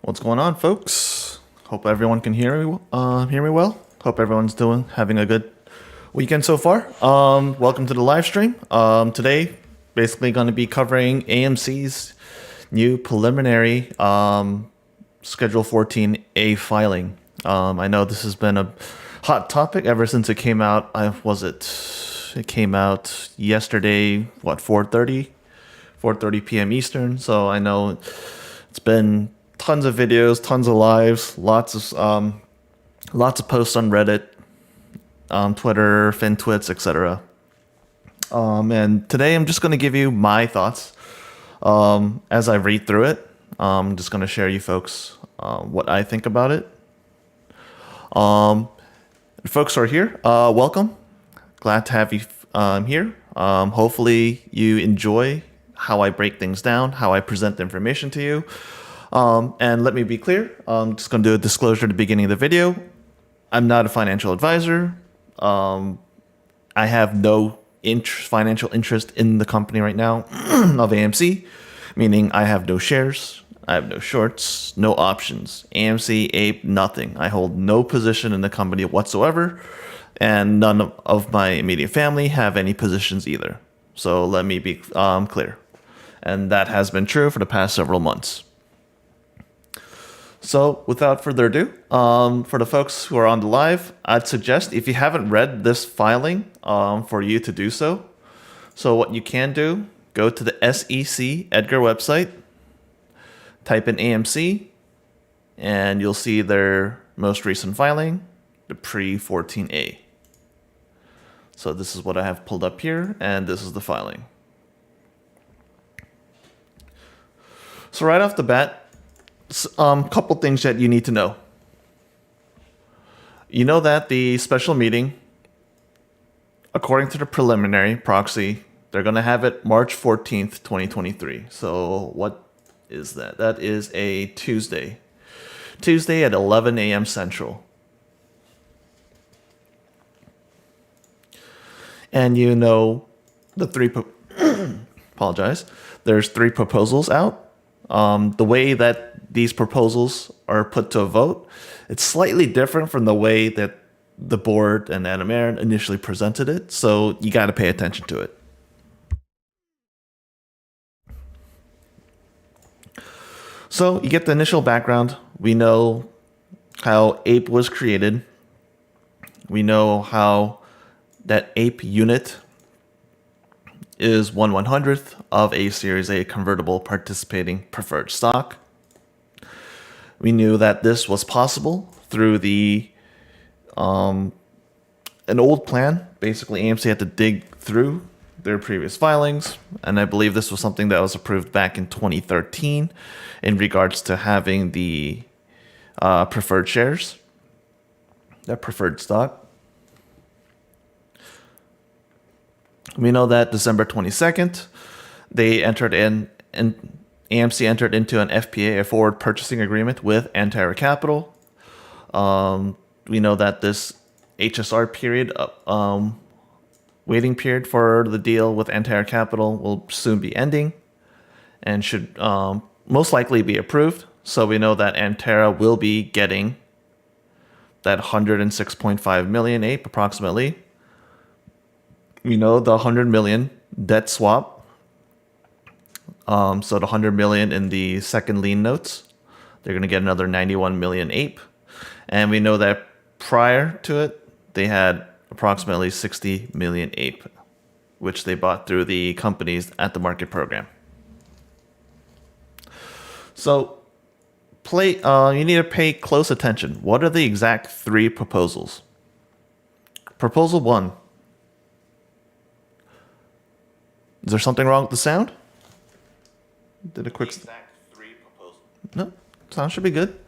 What's going on, folks? Hope everyone can hear me well. Hope everyone's having a good weekend so far. Welcome to the live stream. Today, basically going to be covering AMC's new preliminary Schedule 14A filing. I know this has been a hot topic ever since it came out. It came out yesterday. What, 4:30 p.m. Eastern. So I know it's been tons of videos, tons of lives, lots of posts on Reddit, Twitter, FinTwits, etc. And today I'm just going to give you my thoughts as I read through it. I'm just going to share you folks what I think about it. Folks who are here, welcome. Glad to have you here. Hopefully you enjoy how I break things down, how I present the information to you. And let me be clear, I'm just going to do a disclosure at the beginning of the video. I'm not a financial advisor. I have no financial interest in the company right now of AMC, meaning I have no shares, I have no shorts, no options. AMC, APE, nothing. I hold no position in the company whatsoever, and none of my immediate family have any positions either. So let me be clear. And that has been true for the past several months. So without further ado, for the folks who are on the live, I'd suggest if you haven't read this filing, for you to do so. So what you can do, go to the SEC Edgar website, type in AMC, and you'll see their most recent filing, the pre-14A. So this is what I have pulled up here, and this is the filing. So right off the bat, couple things that you need to know. You know that the special meeting, according to the preliminary proxy, they're going to have it March 14th, 2023. So what is that? That is a Tuesday. Tuesday at 11 a.m. Central. And you know the apologize. There's 3 proposals out. The way that these proposals are put to a vote, it's slightly different from the way that the board and Adam Aaron initially presented it, so you got to pay attention to it. So you get the initial background. We know how APE was created. We know how that APE unit is 1/100th of a Series A convertible participating preferred stock. We knew that this was possible through an old plan. Basically, AMC had to dig through their previous filings, and I believe this was something that was approved back in 2013 in regards to having the preferred shares, that preferred stock. We know that December 22nd, they entered in, and AMC entered into an FPA, a forward purchasing agreement with Antara Capital. We know that this HSR period, waiting period for the deal with Antara Capital will soon be ending and should most likely be approved. So we know that Antara will be getting that 106.5 million APE approximately. We know the 100 million debt swap. So the 100 million in the second lien notes, they're going to get another 91 million APE. And we know that prior to it, they had approximately 60 million APE, which they bought through the companies at the market program. So you need to pay close attention. What are the exact 3 proposals? Proposal 1. Is there something wrong with the sound? Did a quick... Exact 3 proposals. No, sound should be good.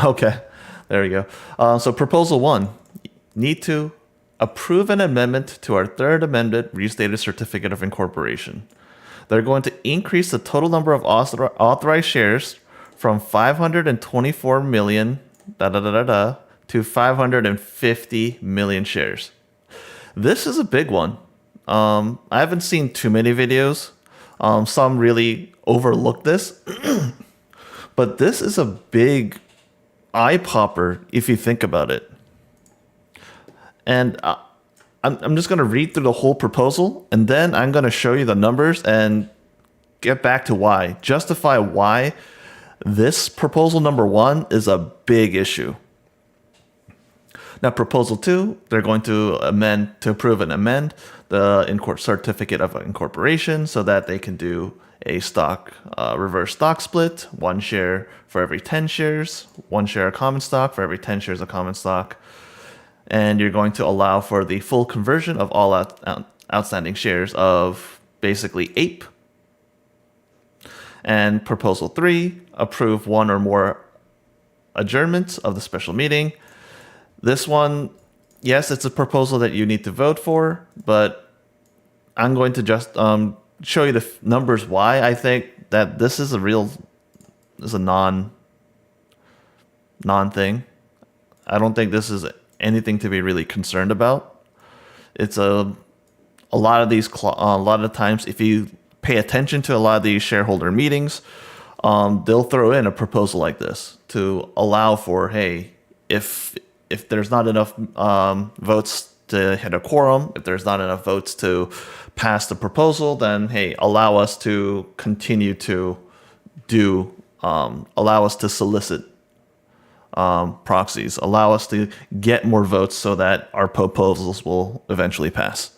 Okay, there we go. So proposal 1, need to approve an amendment to our 3rd amended restated certificate of incorporation. They're going to increase the total number of authorized shares from 524 million to 550 million shares. This is a big one. I haven't seen too many videos. Some really overlook this. But this is a big eye popper if you think about it. And I'm just going to read through the whole proposal, and then I'm going to show you the numbers and get back to why. Justify why this proposal number 1 is a big issue. Now, proposal 2, they're going to approve and amend the certificate of incorporation so that they can do a reverse stock split, 1 share for every 10 shares, 1 share of common stock for every 10 shares of common stock. And you're going to allow for the full conversion of all outstanding shares of basically APE. And proposal 3, approve 1 or more adjournments of the special meeting. This one, yes, it's a proposal that you need to vote for, but I'm going to just show you the numbers why I think that this is a non-thing. I don't think this is anything to be really concerned about. It's a lot of times, if you pay attention to a lot of these shareholder meetings, they'll throw in a proposal like this to allow for, hey, if there's not enough votes to hit a quorum, if there's not enough votes to pass the proposal, then hey, allow us to continue to allow us to solicit proxies, allow us to get more votes so that our proposals will eventually pass.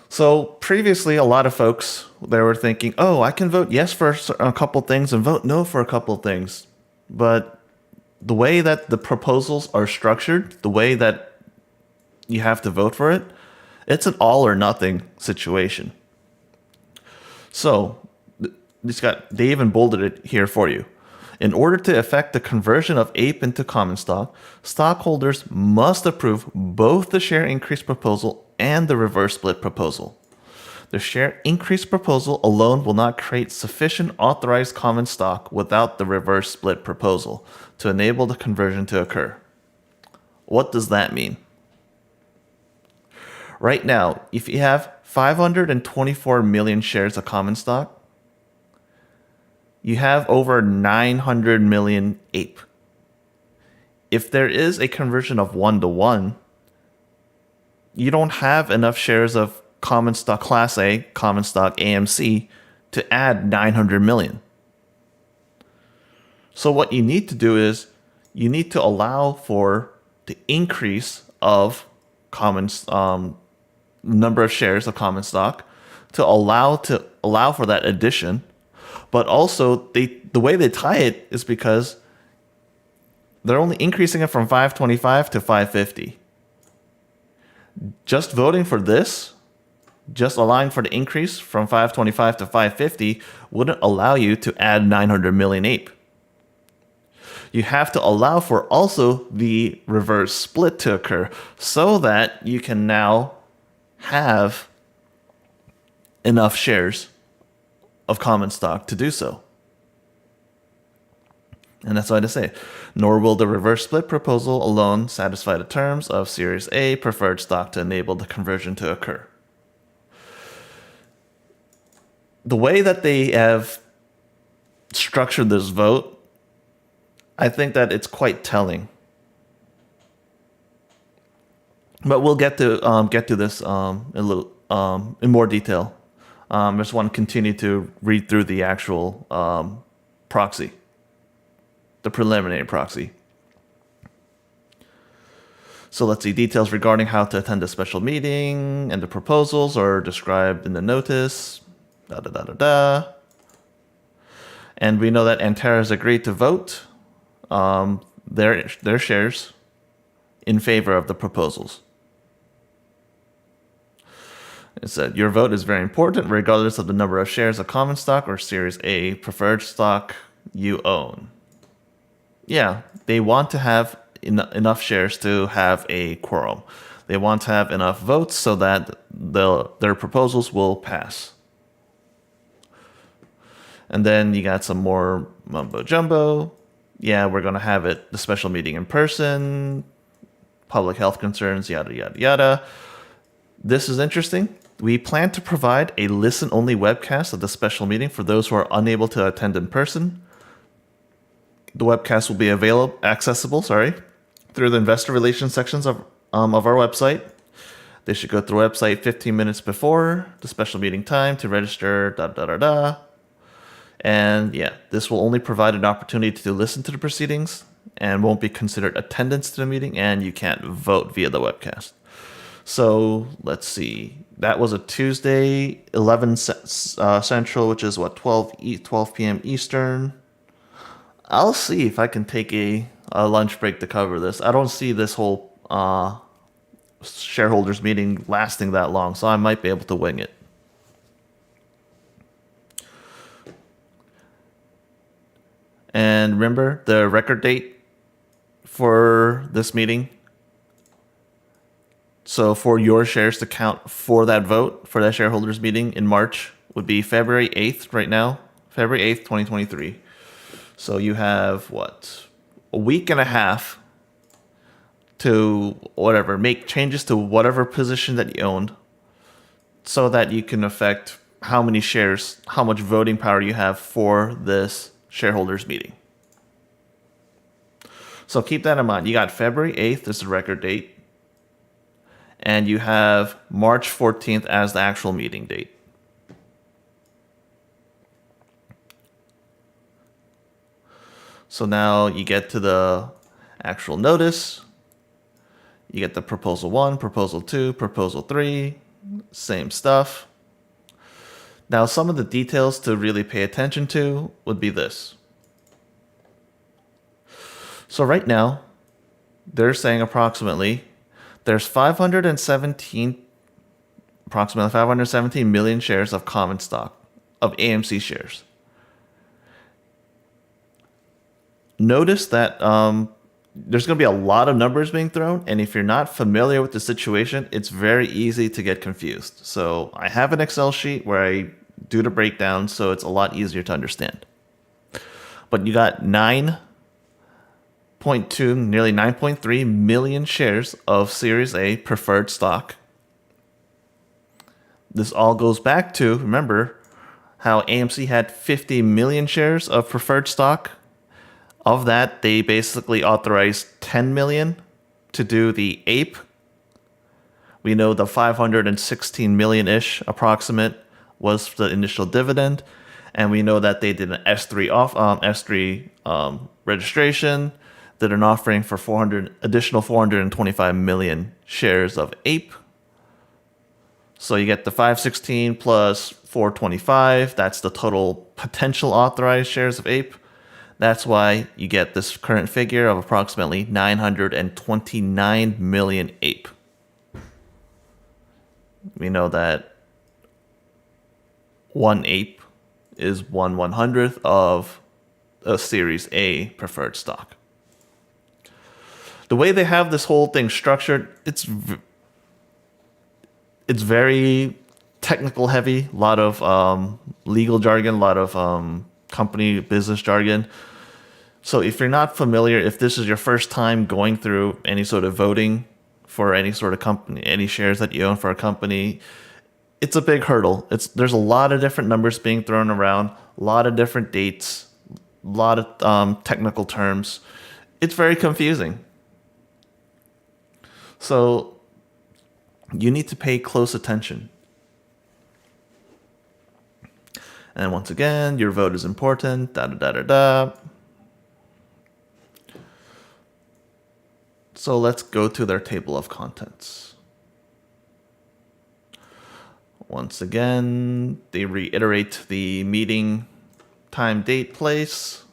So previously, a lot of folks, they were thinking, oh, I can vote yes for a couple things and vote no for a couple things. But the way that the proposals are structured, the way that you have to vote for it, it's an all or nothing situation. So they even bolded it here for you. In order to effect the conversion of APE into common stock, stockholders must approve both the share increase proposal and the reverse split proposal. The share increase proposal alone will not create sufficient authorized common stock without the reverse split proposal to enable the conversion to occur. What does that mean? Right now, if you have 524 million shares of common stock, you have over 900 million APE. If there is a conversion of 1-to-1, you don't have enough shares of common stock Class A, common stock AMC to add 900 million. So what you need to do is you need to allow for the increase of number of shares of common stock to allow for that addition. But also the way they tie it is because they're only increasing it from 525 to 550. Just voting for this, just allowing for the increase from 525 to 550 wouldn't allow you to add 900 million APE. You have to allow for also the reverse split to occur so that you can now have enough shares of common stock to do so. And that's why I say, nor will the reverse split proposal alone satisfy the terms of Series A preferred stock to enable the conversion to occur. The way that they have structured this vote, I think that it's quite telling. But we'll get to this in more detail. I just want to continue to read through the actual proxy, the preliminary proxy. So let's see, details regarding how to attend a special meeting and the proposals are described in the notice. And we know that Antara has agreed to vote their shares in favor of the proposals. It said, your vote is very important regardless of the number of shares of common stock or Series A preferred stock you own. Yeah, they want to have enough shares to have a quorum. They want to have enough votes so that their proposals will pass. And then you got some more mumbo jumbo. Yeah, we're going to have the special meeting in person, public health concerns, yada, yada, yada. This is interesting. We plan to provide a listen-only webcast of the special meeting for those who are unable to attend in person. The webcast will be accessible, through the investor relations sections of our website. They should go through the website 15 minutes before the special meeting time to register, And yeah, this will only provide an opportunity to listen to the proceedings and won't be considered attendance to the meeting, and you can't vote via the webcast. So let's see. That was a Tuesday, 11 Central, which is 12 p.m. Eastern. I'll see if I can take a lunch break to cover this. I don't see this whole shareholders meeting lasting that long, so I might be able to wing it. And remember the record date for this meeting. So for your shares to count for that vote, for that shareholders meeting in March, would be February 8th right now, February 8th, 2023. So you have, a week and a half to make changes to whatever position that you owned so that you can affect how many shares, how much voting power you have for this shareholders meeting. So keep that in mind. You got February 8th as the record date, and you have March 14th as the actual meeting date. So now you get to the actual notice. You get the proposal 1, proposal 2, proposal 3, same stuff. Now some of the details to really pay attention to would be this. So right now, they're saying approximately 517 million shares of common stock, of AMC shares. Notice that there's going to be a lot of numbers being thrown, and if you're not familiar with the situation, it's very easy to get confused. So I have an Excel sheet where I do the breakdown, so it's a lot easier to understand. But you got 9.2, nearly 9.3 million shares of Series A preferred stock. This all goes back to, remember, how AMC had 50 million shares of preferred stock. Of that, they basically authorized 10 million to do the APE. We know the 516 million-ish approximate was the initial dividend, and we know that they did an S3 registration, did an offering for 425 million shares of APE. So you get the 516 plus 425. That's the total potential authorized shares of APE. That's why you get this current figure of approximately 929 million APE. We know that 1 APE is 1/100th of a Series A preferred stock. The way they have this whole thing structured, it's very technical heavy, a lot of legal jargon, a lot of company business jargon. So if you're not familiar, if this is your first time going through any sort of voting for any sort of company, any shares that you own for a company, it's a big hurdle. There's a lot of different numbers being thrown around, a lot of different dates, a lot of technical terms. It's very confusing. So you need to pay close attention. And once again, your vote is important. So let's go to their table of contents. Once again, they reiterate the meeting time, date, place.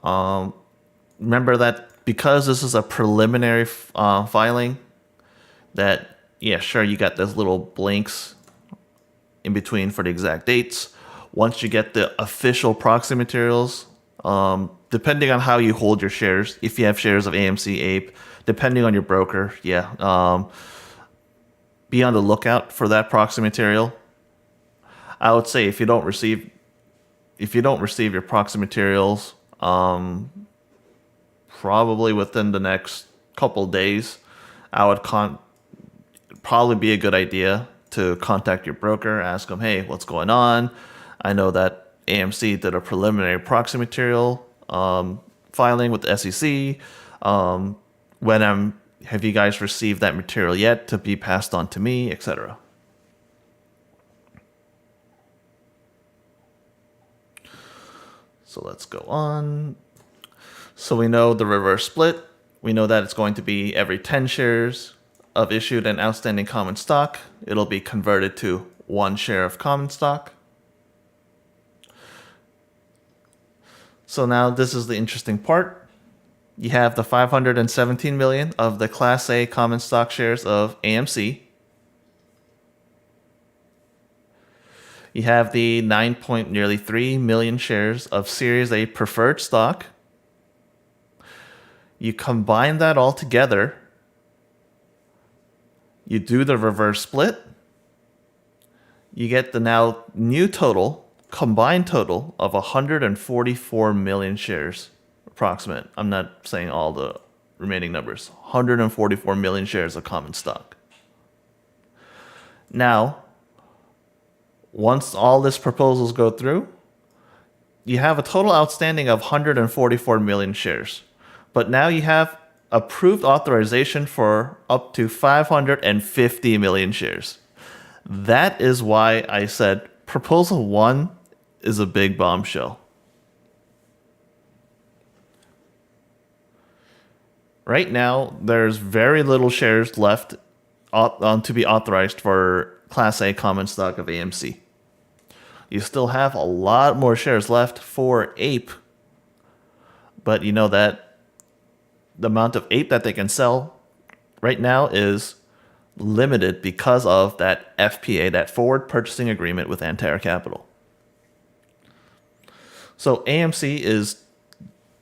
Remember that because this is a preliminary filing, that, yeah, sure, you got those little blanks in between for the exact dates. Once you get the official proxy materials, depending on how you hold your shares, if you have shares of AMC, APE, depending on your broker, be on the lookout for that proxy material. I would say if you don't receive your proxy materials, probably within the next couple days, I would probably be a good idea to contact your broker, ask them, hey, what's going on? I know that AMC did a preliminary proxy material filing with the SEC. Have you guys received that material yet to be passed on to me, etc.? So let's go on. So we know the reverse split. We know that it's going to be every 10 shares of issued and outstanding common stock. It'll be converted to 1 share of common stock. So now this is the interesting part. You have the 517 million of the Class A common stock shares of AMC. You have the nearly 3 million shares of Series A preferred stock. You combine that all together. You do the reverse split. You get the now new combined total of 144 million shares, approximate. I'm not saying all the remaining numbers. 144 million shares of common stock. Now, once all these proposals go through, you have a total outstanding of 144 million shares. But now you have approved authorization for up to 550 million shares. That is why I said Proposal 1 is a big bombshell. Right now, there's very little shares left to be authorized for Class A common stock of AMC. You still have a lot more shares left for APE, but you know that the amount of APE that they can sell right now is limited because of that FPA, that forward purchasing agreement with Antara Capital. So AMC is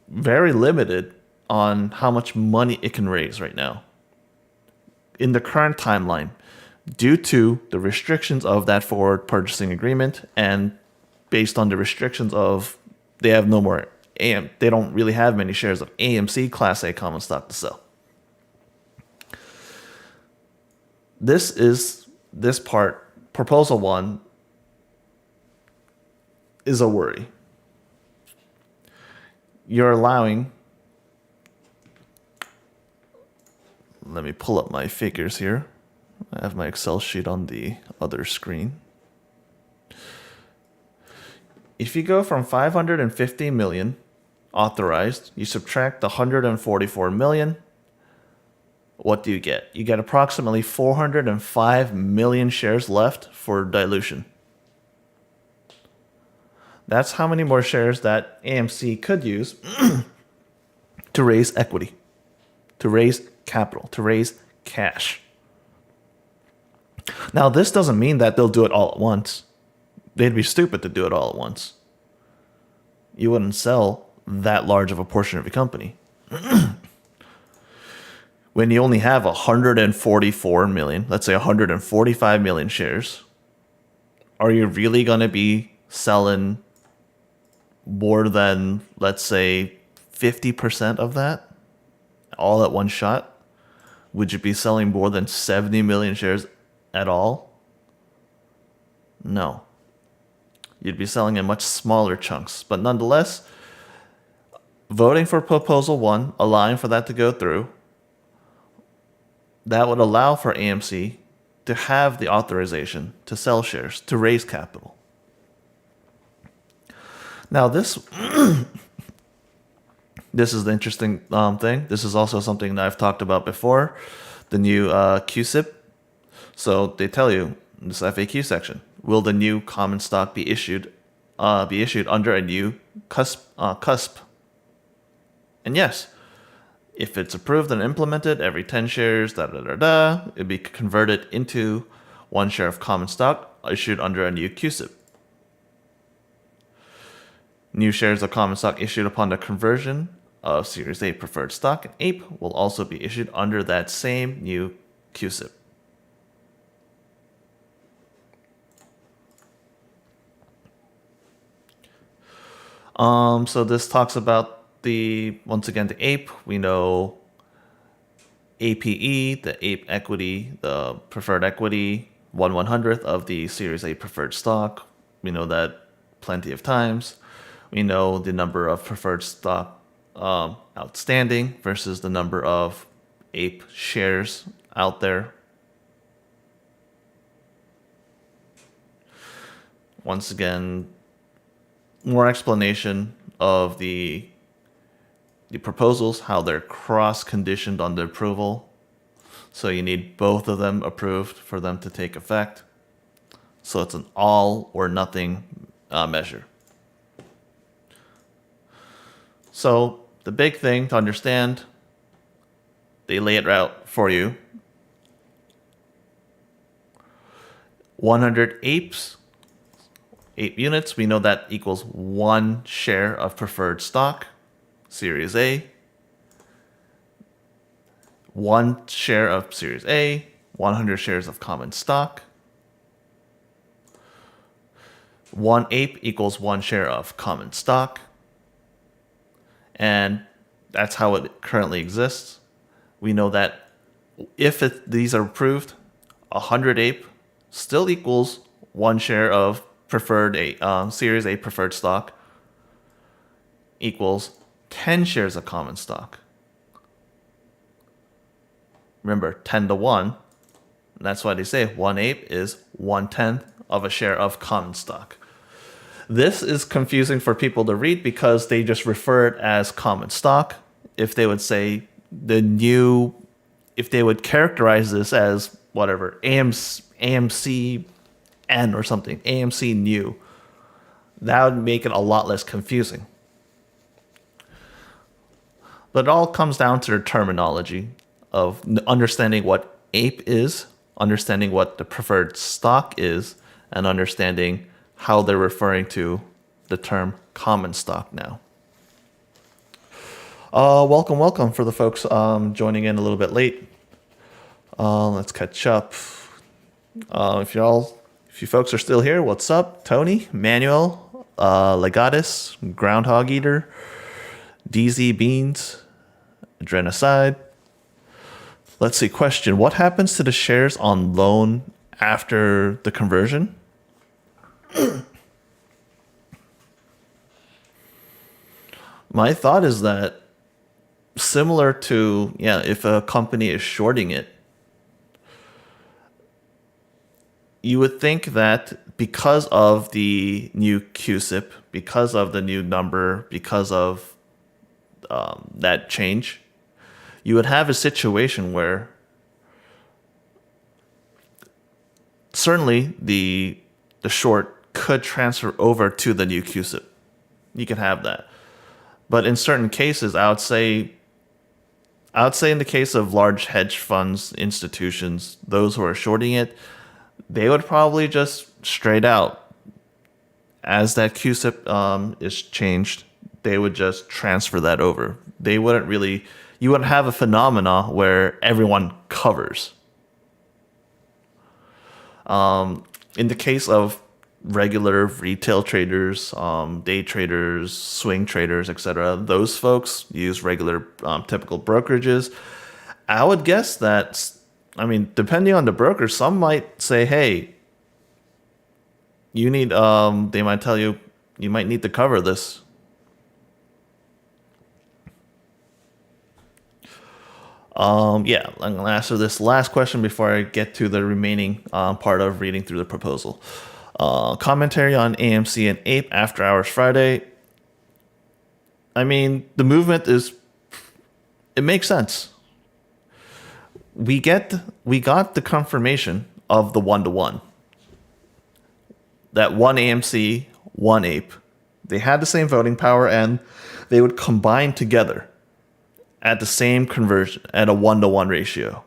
very limited on how much money it can raise right now in the current timeline due to the restrictions of that forward purchasing agreement and based on the restrictions of they have no more they don't really have many shares of AMC Class A common stock to sell. This part, Proposal 1, is a worry. You're allowing, let me pull up my figures here. I have my Excel sheet on the other screen. If you go from 550 million authorized, you subtract the 144 million, what do you get? You get approximately 405 million shares left for dilution. That's how many more shares that AMC could use to raise equity, to raise capital, to raise cash. Now, this doesn't mean that they'll do it all at once. They'd be stupid to do it all at once. You wouldn't sell that large of a portion of your company. When you only have 144 million, let's say 145 million shares, are you really going to be selling more than, let's say, 50% of that all at one shot? Would you be selling more than 70 million shares at all? No. You'd be selling in much smaller chunks. But nonetheless, voting for Proposal 1, allowing for that to go through, that would allow for AMC to have the authorization to sell shares, to raise capital. Now this is the interesting thing. This is also something that I've talked about before, the new QSIP. So they tell you in this FAQ section, will the new common stock be issued under a new cusp? And yes, if it's approved and implemented, every 10 shares, it'd be converted into 1 share of common stock issued under a new QSIP. New shares of common stock issued upon the conversion of Series A preferred stock and APE will also be issued under that same new QSIP. So this talks about once again, the APE. We know APE, the ape equity, the preferred equity, 1/100th of the Series A preferred stock. We know that plenty of times. We know the number of preferred stock outstanding versus the number of ape shares out there. Once again, more explanation of the proposals, how they're cross-conditioned on the approval. So you need both of them approved for them to take effect. So it's an all or nothing measure. So the big thing to understand, they lay it out for you. 100 apes, ape units, we know that equals 1 share of preferred stock, Series A. 1 share of Series A, 100 shares of common stock. 1 ape equals 1 share of common stock. And that's how it currently exists. We know that if these are approved, 100 ape still equals 1 share of preferred Series A preferred stock equals 10 shares of common stock. Remember, 10 to 1. That's why they say 1 ape is 1/10 of a share of common stock. This is confusing for people to read because they just refer it as common stock. If they would say if they would characterize this as whatever, AMC N or something, AMC new, that would make it a lot less confusing. But it all comes down to the terminology of understanding what ape is, understanding what the preferred stock is, and understanding how they're referring to the term common stock now. Welcome for the folks joining in a little bit late. Let's catch up. If you folks are still here, what's up? Tony, Manuel, Legatus, Groundhog Eater, DZ Beans, Adrenocide. Let's see, question. What happens to the shares on loan after the conversion? My thought is that similar to, if a company is shorting it, you would think that because of the new QSIP, because of the new number, because of that change, you would have a situation where certainly the short could transfer over to the new QSIP. You can have that. But in certain cases, I would say in the case of large hedge funds, institutions, those who are shorting it, they would probably just straight out, as that QSIP is changed, they would just transfer that over. You wouldn't have a phenomena where everyone covers. In the case of regular retail traders, day traders, swing traders, etc., those folks use regular typical brokerages. I would guess that, depending on the broker, some might say, hey, you need, they might tell you, you might need to cover this. I'm going to answer this last question before I get to the remaining part of reading through the proposal. Commentary on AMC and Ape After Hours Friday. The movement it makes sense. We got the confirmation of the 1-to-1. That 1 AMC, 1 Ape. They had the same voting power and they would combine together at the same conversion at a 1-to-1 ratio.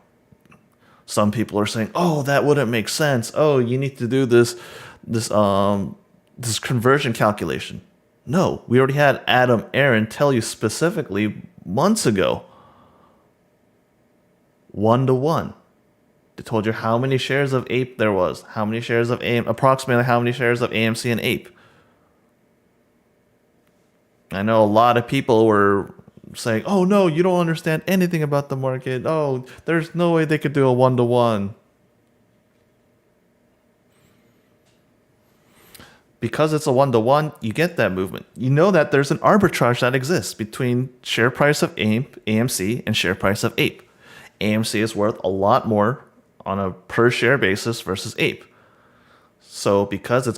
Some people are saying, oh, that wouldn't make sense. Oh, you need to do this conversion calculation. No, we already had Adam Aaron tell you specifically months ago. 1-to-1. They told you how many shares of Ape there was, how many shares of approximately how many shares of AMC and Ape. I know a lot of people were saying, "Oh no, you don't understand anything about the market. Oh, there's no way they could do a 1-to-1." Because it's a 1-to-1, you get that movement. You know that there's an arbitrage that exists between share price of AMC and share price of Ape. AMC is worth a lot more on a per share basis versus Ape. So because it's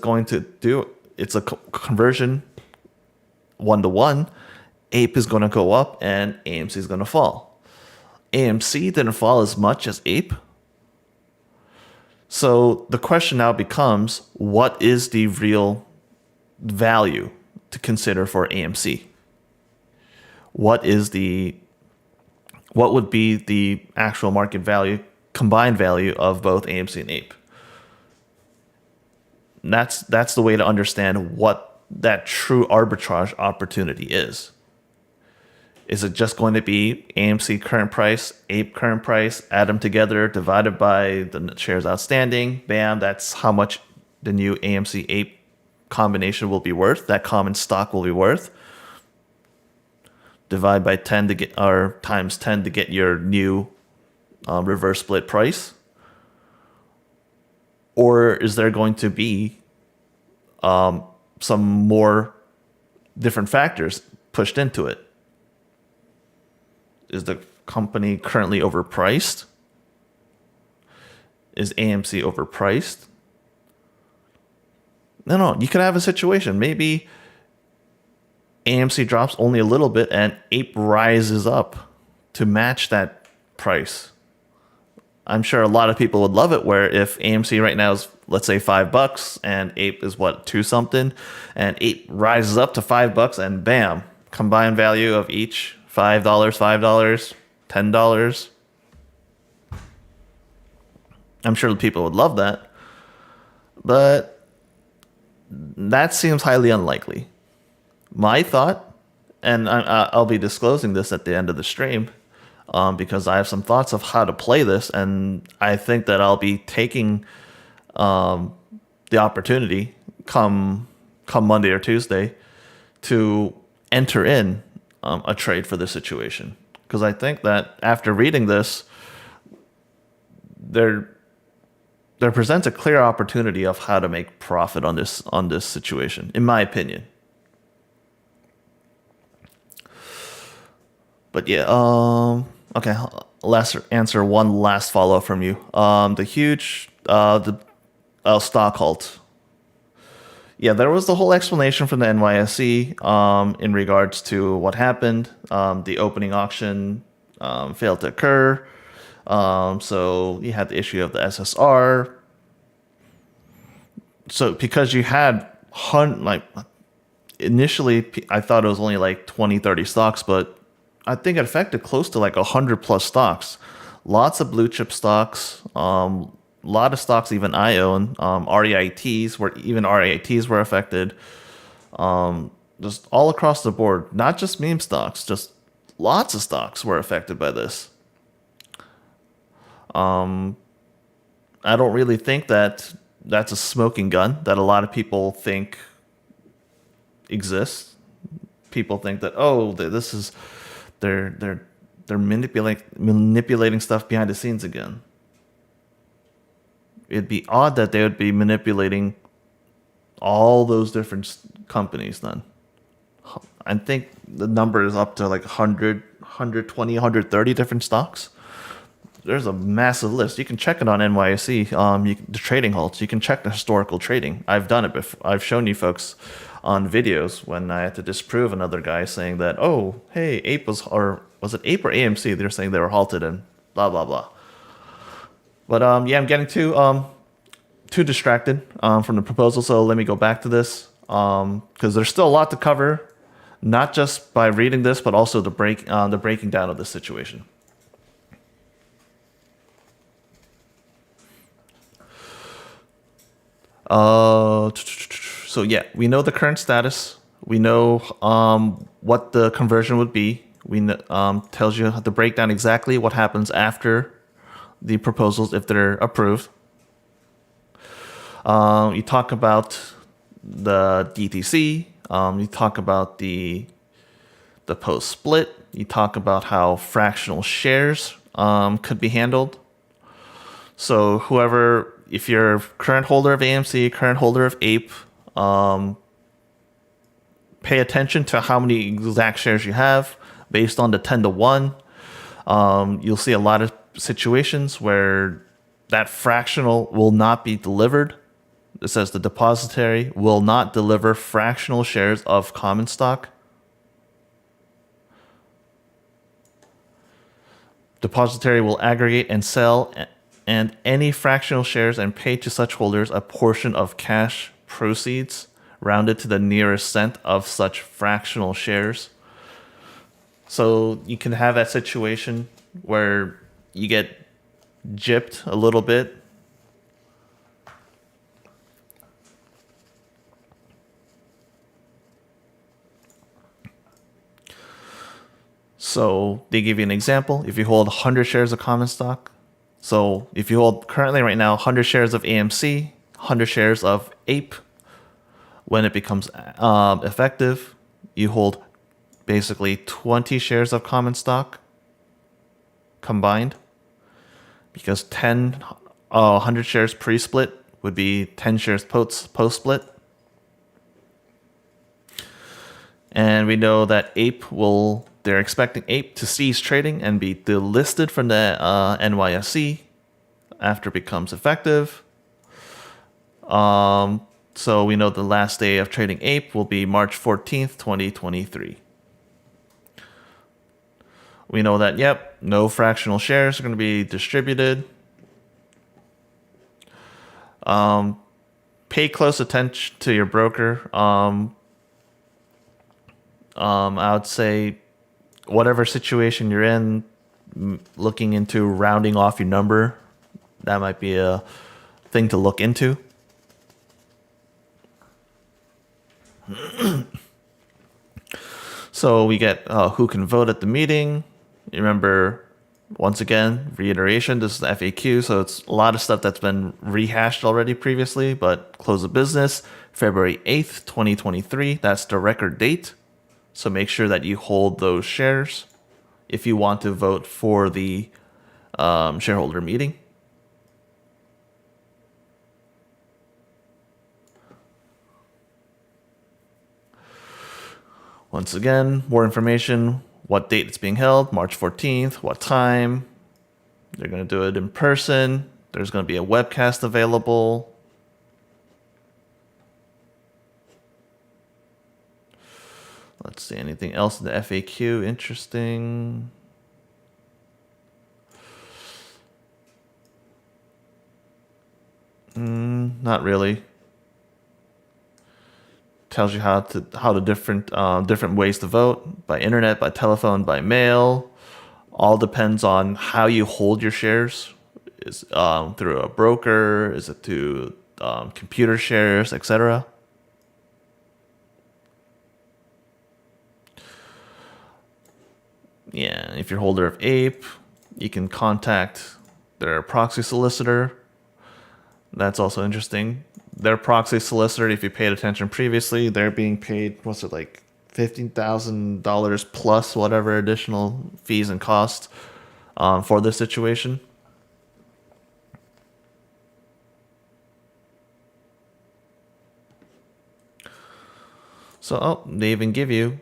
a conversion 1-to-1, Ape is going to go up and AMC is going to fall. AMC didn't fall as much as Ape. So the question now becomes, what is the real value to consider for AMC? What would be the actual market value, combined value of both AMC and Ape? That's the way to understand what that true arbitrage opportunity is. Is it just going to be AMC current price, Ape current price, add them together, divided by the shares outstanding? Bam, that's how much the new AMC Ape combination will be worth. That common stock will be worth. Divide by 10 to get, or times 10 to get your new reverse split price. Or is there going to be some more different factors pushed into it? Is the company currently overpriced? Is AMC overpriced? No, you could have a situation. Maybe AMC drops only a little bit and Ape rises up to match that price. I'm sure a lot of people would love it where if AMC right now is, let's say, $5 and Ape is what, 2 something, and Ape rises up to $5 and bam, combined value of each $5, $10. I'm sure people would love that. But that seems highly unlikely. My thought, and I'll be disclosing this at the end of the stream, because I have some thoughts of how to play this, and I think that I'll be taking the opportunity come Monday or Tuesday to enter in a trade for this situation, because I think that after reading this, there presents a clear opportunity of how to make profit on this situation, in my opinion. But yeah, okay. Let's answer one last follow up from you. The huge stock halt. Yeah, there was the whole explanation from the NYSE in regards to what happened. The opening auction failed to occur. So you had the issue of the SSR. So because you had initially I thought it was only like 20, 30 stocks, but I think it affected close to like 100 plus stocks. Lots of blue chip stocks. A lot of stocks even I own. REITs were affected. Just all across the board, not just meme stocks, just lots of stocks were affected by this. I don't really think that that's a smoking gun that a lot of people think exists. People think that, oh, this is they're manipulating stuff behind the scenes again. It'd be odd that they would be manipulating all those different companies then. I think the number is up to like 100, 120, 130 different stocks. There's a massive list. You can check it on NYSE, the trading halts. You can check the historical trading. I've done it before. I've shown you folks on videos when I had to disprove another guy saying that, oh, hey, Ape was it Ape or AMC? They're saying they were halted and blah, blah, blah. But yeah, I'm getting too distracted from the proposal, so let me go back to this because there's still a lot to cover, not just by reading this, but also the breaking down of the situation. So yeah, we know the current status. We know what the conversion would be. We tells you the breakdown exactly what happens after the proposals if they're approved. You talk about the DTC. You talk about the post split. you talk about how fractional shares could be handled. So whoever, if you're current holder of AMC, current holder of APE, pay attention to how many exact shares you have based on the 10-to-1. You'll see a lot of situations where that fractional will not be delivered. It says the depository will not deliver fractional shares of common stock. Depository will aggregate and sell and any fractional shares and pay to such holders a portion of cash proceeds rounded to the nearest cent of such fractional shares. So you can have that situation where you get gypped a little bit. So they give you an example. If you hold 100 shares of common stock, so if you hold currently right now 100 shares of AMC, 100 shares of APE, when it becomes effective, you hold basically 20 shares of common stock combined, because 100 shares pre-split would be 10 shares post-split. And we know that they're expecting APE to cease trading and be delisted from the NYSE after it becomes effective. So we know the last day of trading APE will be March 14th, 2023. We know that, no fractional shares are going to be distributed. Pay close attention to your broker. I would say whatever situation you're in, looking into rounding off your number, that might be a thing to look into. So we get who can vote at the meeting. You remember, once again, reiteration, this is the FAQ, so it's a lot of stuff that's been rehashed already previously, but close of business, February 8th, 2023. That's the record date. So make sure that you hold those shares if you want to vote for the shareholder meeting. Once again, more information, what date it's being held, March 14th, what time. They're going to do it in person. There's going to be a webcast available. Let's see, anything else in the FAQ interesting? Not really. Tells you how the different ways to vote, by internet, by telephone, by mail. All depends on how you hold your shares. Is through a broker? Is it through computer shares, etc.? Yeah, if you're holder of APE, you can contact their proxy solicitor. That's also interesting. Their proxy solicitor, if you paid attention previously, they're being paid, what's it, like $15,000 plus whatever additional fees and costs for this situation. So, they even give you,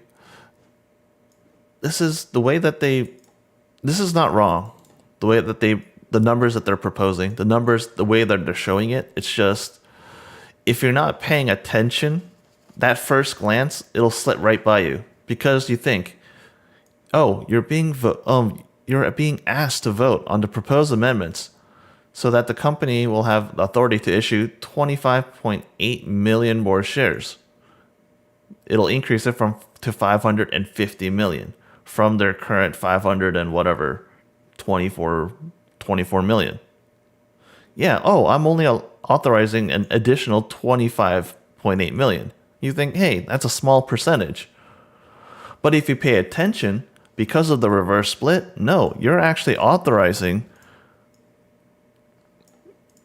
this is not wrong. The numbers that they're proposing, the way that they're showing it, it's just, if you're not paying attention, that first glance, it'll slip right by you, because you think, oh, you're being asked to vote on the proposed amendments so that the company will have the authority to issue 25.8 million more shares. It'll increase it to 550 million from their current 500 and whatever 24 million. Yeah, I'm only authorizing an additional 25.8 million. You think, hey, that's a small percentage. But if you pay attention, because of the reverse split, no, you're actually authorizing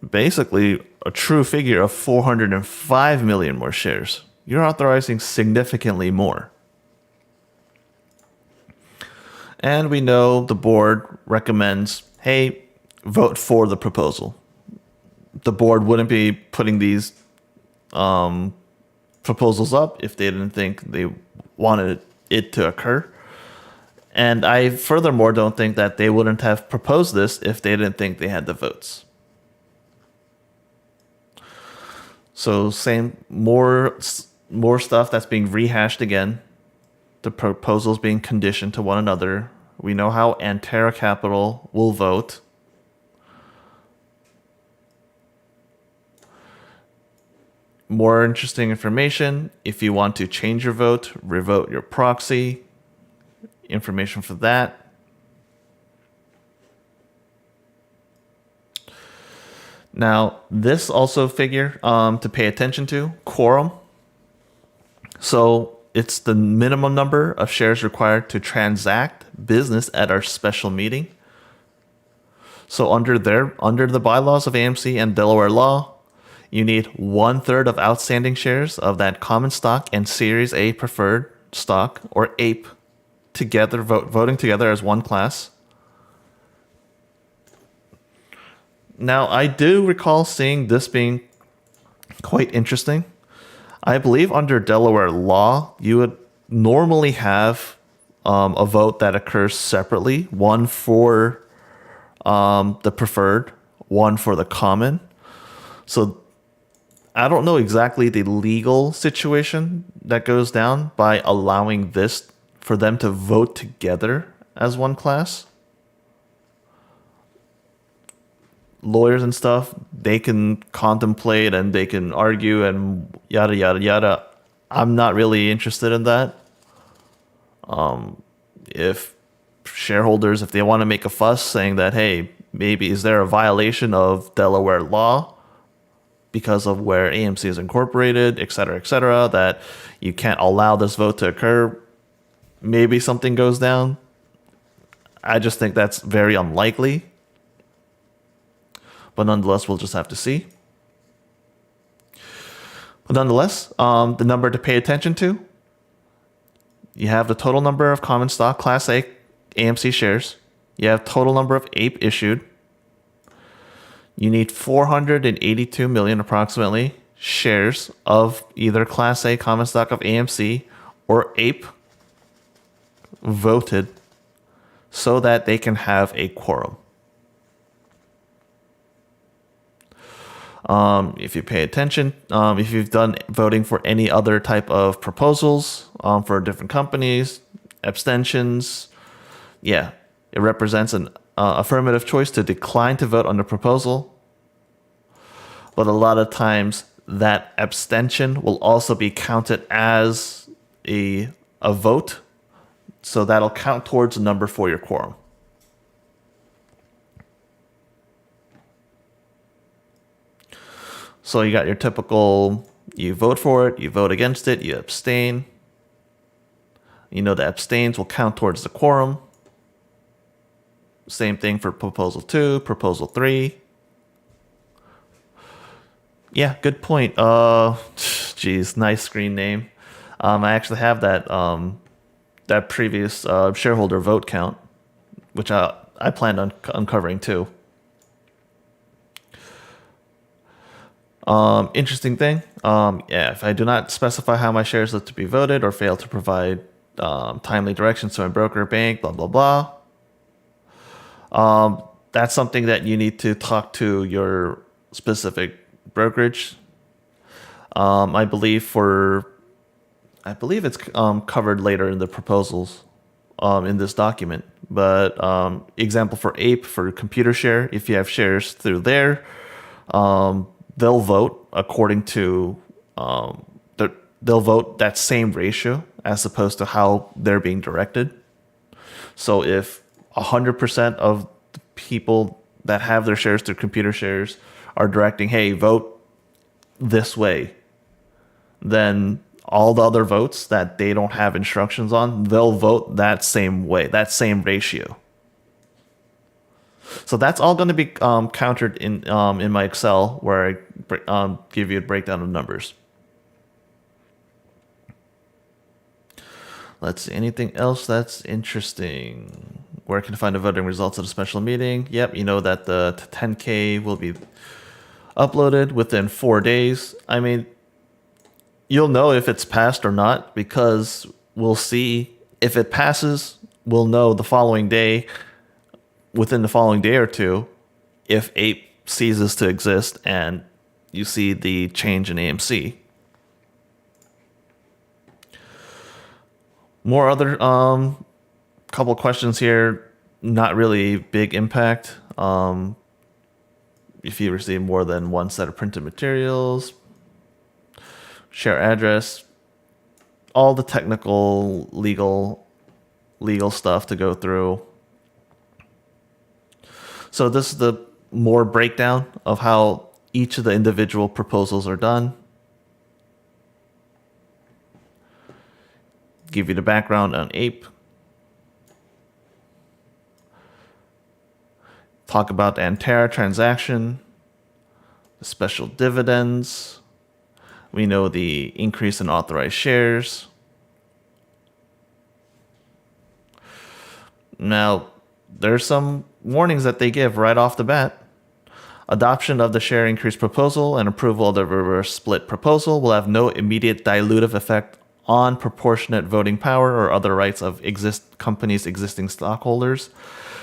basically a true figure of 405 million more shares. You're authorizing significantly more. And we know the board recommends, hey, vote for the proposal. The board wouldn't be putting these proposals up if they didn't think they wanted it to occur. And I furthermore don't think that they wouldn't have proposed this if they didn't think they had the votes. So more stuff that's being rehashed again. The proposals being conditioned to one another. We know how Antera Capital will vote. More interesting information. If you want to change your vote, revote your proxy. Information for that. Now, this also figure to pay attention to, quorum. So it's the minimum number of shares required to transact business at our special meeting. So under the bylaws of AMC and Delaware law, you need 1/3 of outstanding shares of that common stock and Series A preferred stock, or APE, together voting together as one class. Now, I do recall seeing this being quite interesting. I believe under Delaware law, you would normally have a vote that occurs separately, one for the preferred, one for the common. So I don't know exactly the legal situation that goes down by allowing this for them to vote together as one class. Lawyers and stuff, they can contemplate and they can argue and yada yada yada. I'm not really interested in that. If shareholders, if they want to make a fuss saying that, hey, maybe is there a violation of Delaware law because of where AMC is incorporated, et cetera, that you can't allow this vote to occur, maybe something goes down. I just think that's very unlikely. But nonetheless, we'll just have to see. But nonetheless, the number to pay attention to, you have the total number of common stock Class A AMC shares. You have total number of APE issued. You need 482 million approximately shares of either Class A common stock of AMC or APE voted so that they can have a quorum. If you pay attention, if you've done voting for any other type of proposals for different companies, abstentions, yeah, it represents an affirmative choice to decline to vote on the proposal. But a lot of times that abstention will also be counted as a vote. So that'll count towards the number for your quorum. So you got your typical, you vote for it, you vote against it, you abstain. You know the abstains will count towards the quorum. Same thing for proposal 2, proposal 3. Yeah, good point. Geez, nice screen name. I actually have that previous shareholder vote count, which I planned on uncovering too. Interesting thing. Yeah, if I do not specify how my shares are to be voted or fail to provide timely directions to my broker or bank, blah, blah, blah. That's something that you need to talk to your specific brokerage. I believe it's covered later in the proposals in this document. But example for APE, for computer share, if you have shares through there, they'll vote according to they'll vote that same ratio as opposed to how they're being directed. So if 100% of the people that have their shares through computer shares are directing, hey, vote this way, then all the other votes that they don't have instructions on, they'll vote that same way, that same ratio. So that's all going to be countered in my Excel, where I give you a breakdown of numbers. Let's see, anything else that's interesting? Where can I find the voting results of the special meeting? Yep, you know that the 10K will be uploaded within 4 days. I mean, you'll know if it's passed or not because we'll see. If it passes, we'll know the following day, within the following day or two, if Ape ceases to exist and you see the change in AMC. More other couple questions here, not really big impact. If you receive more than one set of printed materials, share address, all the technical legal stuff to go through. So this is the more breakdown of how each of the individual proposals are done. Give you the background on Ape. Talk about the Antera transaction, the special dividends. We know the increase in authorized shares. Now, there's some warnings that they give right off the bat. Adoption of the share increase proposal and approval of the reverse split proposal will have no immediate dilutive effect on proportionate voting power or other rights of company's existing stockholders.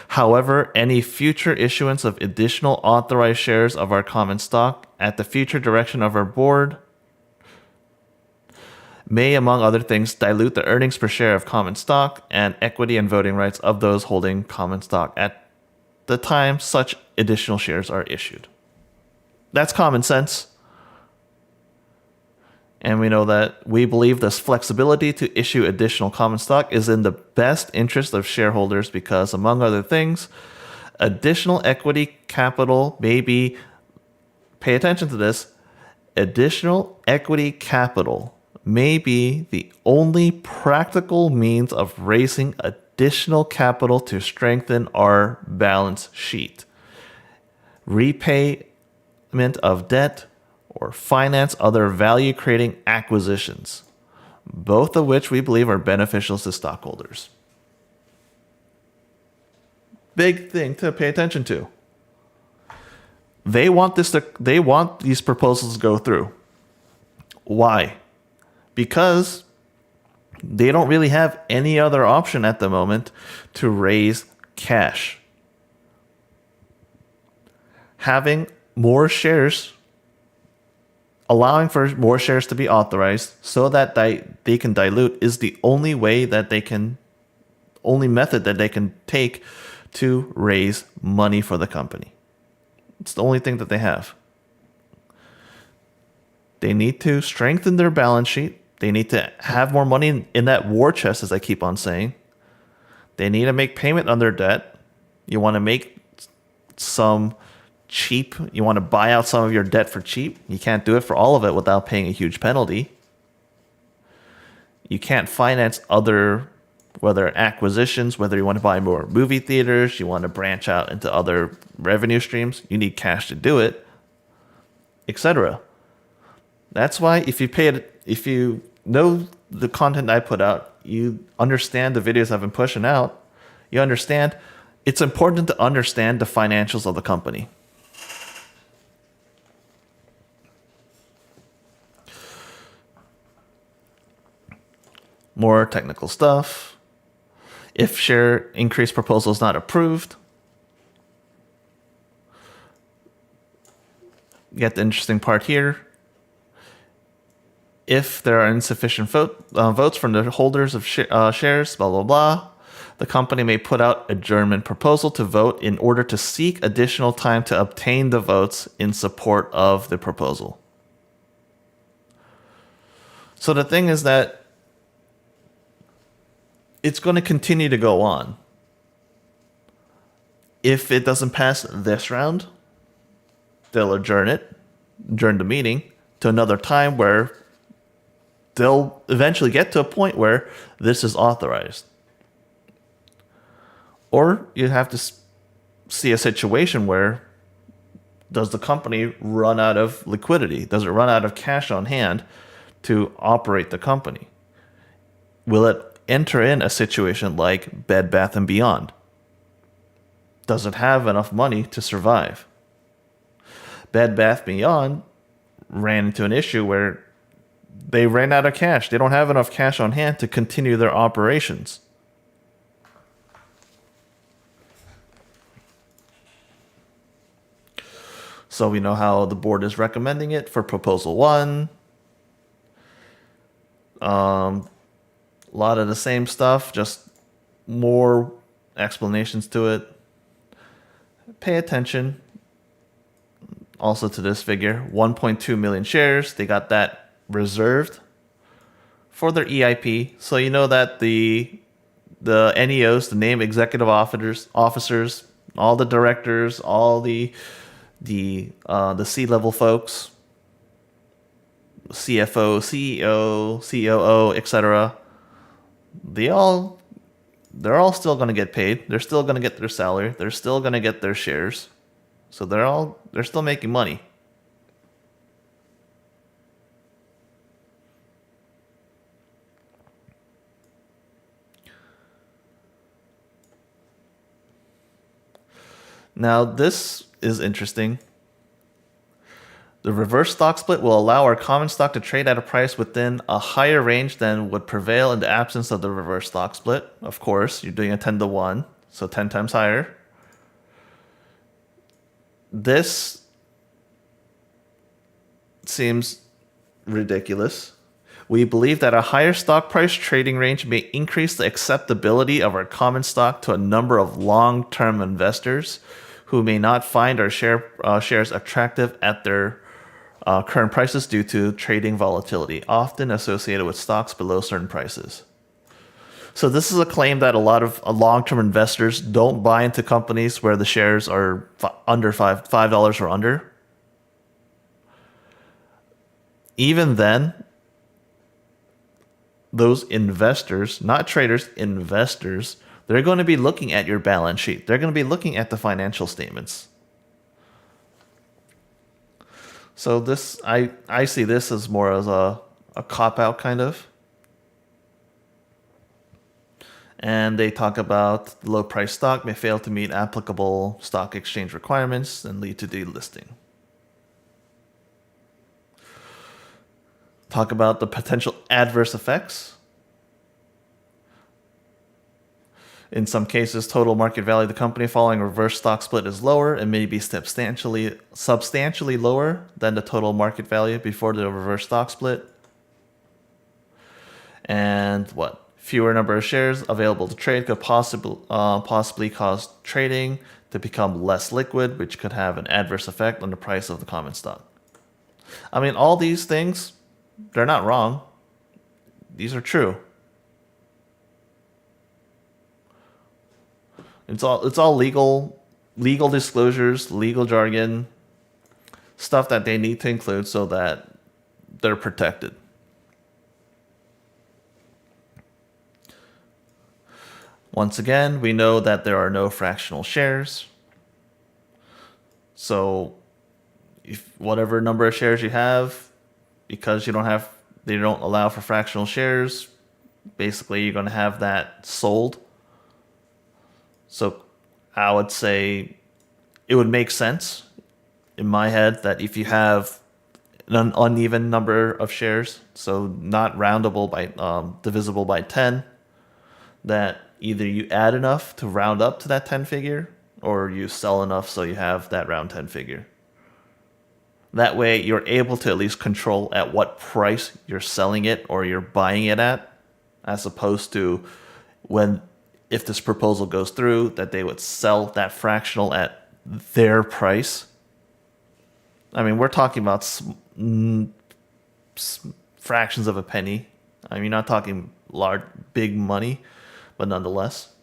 However, any future issuance of additional authorized shares of our common stock at the future direction of our board may, among other things, dilute the earnings per share of common stock and equity and voting rights of those holding common stock at the time such additional shares are issued. That's common sense. And we know that we believe this flexibility to issue additional common stock is in the best interest of shareholders because, among other things, additional equity capital may be, pay attention to this, additional equity capital may be the only practical means of raising additional capital to strengthen our balance sheet, repayment of debt, or finance other value-creating acquisitions, both of which we believe are beneficial to stockholders. Big thing to pay attention to. They want these proposals to go through. Why? Because they don't really have any other option at the moment to raise cash. Having more shares, allowing for more shares to be authorized so that they can dilute is the only method that they can take to raise money for the company. It's the only thing that they have. They need to strengthen their balance sheet. They need to have more money in that war chest, as I keep on saying. They need to make payment on their debt. You want to make some cheap. You want to buy out some of your debt for cheap. You can't do it for all of it without paying a huge penalty. You can't finance other, whether acquisitions, whether you want to buy more movie theaters, you want to branch out into other revenue streams. You need cash to do it, etc. That's why if you know the content I put out, you understand the videos I've been pushing out, you understand it's important to understand the financials of the company. More technical stuff. If share increase proposal is not approved, get the interesting part here. If there are insufficient votes from the holders of shares, blah, blah, blah, the company may put out adjournment proposal to vote in order to seek additional time to obtain the votes in support of the proposal. So the thing is that it's going to continue to go on. If it doesn't pass this round, they'll adjourn the meeting to another time where they'll eventually get to a point where this is authorized. Or you have to see a situation where does the company run out of liquidity? Does it run out of cash on hand to operate the company? Will it enter in a situation like Bed Bath & Beyond. Doesn't have enough money to survive. Bed Bath & Beyond ran into an issue where they ran out of cash. They don't have enough cash on hand to continue their operations. So we know how the board is recommending it for Proposal 1. A lot of the same stuff, just more explanations to it. Pay attention also to this figure, 1.2 million shares. They got that reserved for their EIP. So you know that the NEOs, the named executive officers, all the directors, all the C-level folks, CFO, CEO, COO, etc. They're all still going to get paid. They're still going to get their salary. They're still going to get their shares. So they're still making money. Now this is interesting. The reverse stock split will allow our common stock to trade at a price within a higher range than would prevail in the absence of the reverse stock split. Of course, you're doing a 10 to 1, so 10 times higher. This seems ridiculous. We believe that a higher stock price trading range may increase the acceptability of our common stock to a number of long-term investors who may not find our shares attractive at their current prices due to trading volatility, often associated with stocks below certain prices. So this is a claim that a lot of long-term investors don't buy into companies where the shares are under $5 or under. Even then, those investors, not traders, investors, they're going to be looking at your balance sheet. They're going to be looking at the financial statements. So this, I see this as more as a cop-out kind of. And they talk about the low price stock may fail to meet applicable stock exchange requirements and lead to delisting. Talk about the potential adverse effects. In some cases, total market value of the company following a reverse stock split is lower and may be substantially lower than the total market value before the reverse stock split. And fewer number of shares available to trade could possibly cause trading to become less liquid, which could have an adverse effect on the price of the common stock. I mean, all these things, they're not wrong. These are true. It's all legal disclosures, legal jargon, stuff that they need to include so that they're protected. Once again, we know that there are no fractional shares. So if whatever number of shares you have, because they don't allow for fractional shares, basically you're going to have that sold. So I would say it would make sense in my head that if you have an uneven number of shares, so not roundable by divisible by 10, that either you add enough to round up to that 10 figure or you sell enough so you have that round 10 figure. That way you're able to at least control at what price you're selling it or you're buying it at, as opposed to if this proposal goes through, that they would sell that fractional at their price. I mean, we're talking about fractions of a penny. I mean, not talking big money, but nonetheless.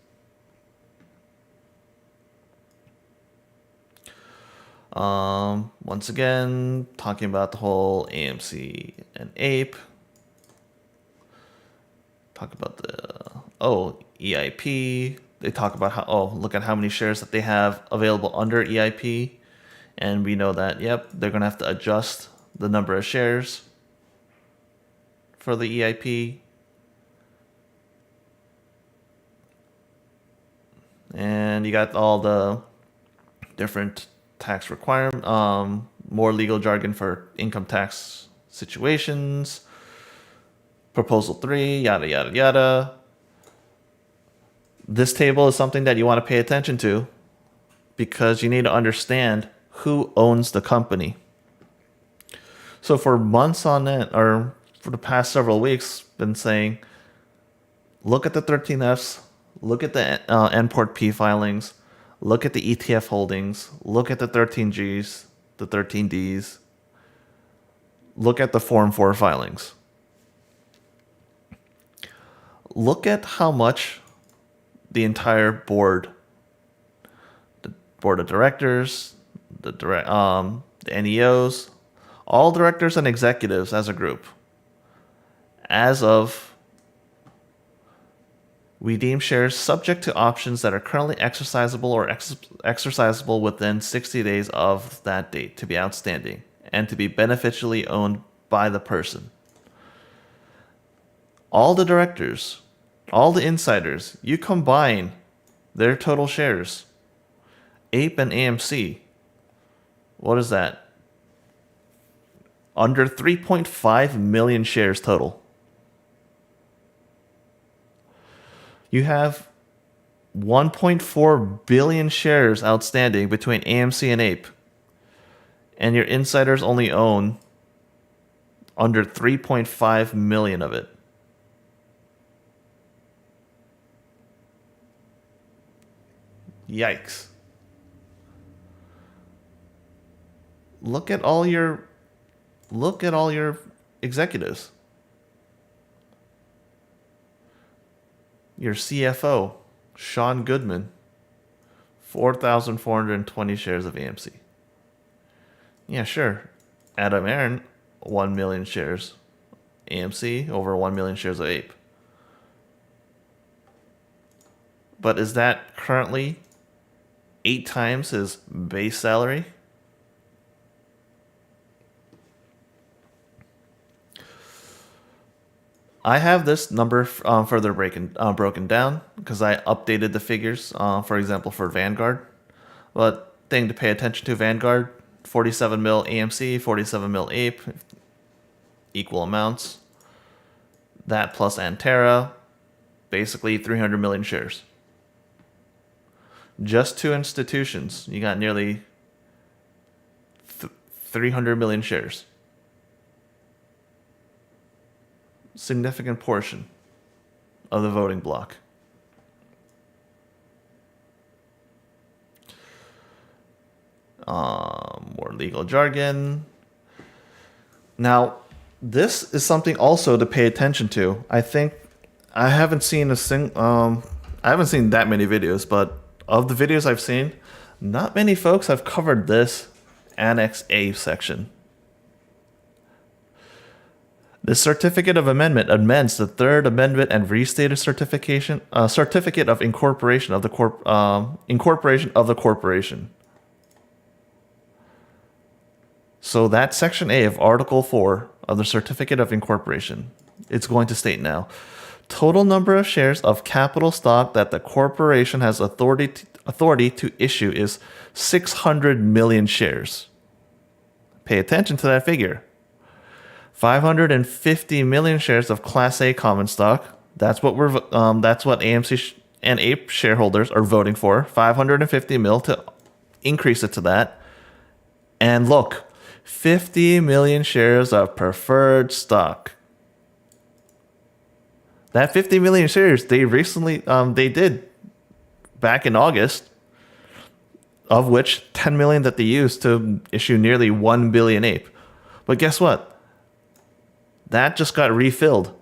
Once again, talking about the whole AMC and APE. Talk about EIP. They talk about look at how many shares that they have available under EIP. And we know that, they're going to have to adjust the number of shares for the EIP. And you got all the different tax requirement, more legal jargon for income tax situations, proposal 3, yada, yada, yada. This table is something that you want to pay attention to because you need to understand who owns the company. So for months on end, or for the past several weeks, been saying, look at the 13Fs, look at the N-port P filings, look at the ETF holdings, look at the 13Gs, the 13Ds, look at the Form 4 filings. Look at how much the entire board, the board of directors, the NEOs, all directors and executives as a group, as of we deem shares subject to options that are currently exercisable or exercisable within 60 days of that date to be outstanding and to be beneficially owned by the person. All the directors, all the insiders, you combine their total shares. APE and AMC, what is that? Under 3.5 million shares total. You have 1.4 billion shares outstanding between AMC and APE. And your insiders only own under 3.5 million of it. Yikes. Look at all your executives. Your CFO, Sean Goodman, 4,420 shares of AMC. Yeah, sure. Adam Aaron, 1 million shares. AMC, over 1 million shares of APE. But is that currently 8 times his base salary? I have this number further broken down because I updated the figures, for example, for Vanguard. But thing to pay attention to, Vanguard, 47 mil AMC, 47 mil APE, equal amounts. That plus Antera, basically 300 million shares. Just 2 institutions, you got nearly 300 million shares. Significant portion of the voting bloc. More legal jargon. Now, this is something also to pay attention to. I think I haven't seen I haven't seen that many videos, but of the videos I've seen, not many folks have covered this Annex A section. The Certificate of Amendment amends the Third Amendment and restated certificate of incorporation of the corporation. So that's Section A of Article 4 of the Certificate of Incorporation. It's going to state now, total number of shares of capital stock that the corporation has authority to issue is 600 million shares. Pay attention to that figure. 550 million shares of Class A common stock. That's what AMC and APE shareholders are voting for. 550 mil to increase it to that. And look, 50 million shares of preferred stock. That 50 million shares they recently they did back in August, of which 10 million that they used to issue nearly 1 billion APE. But guess what? That just got refilled.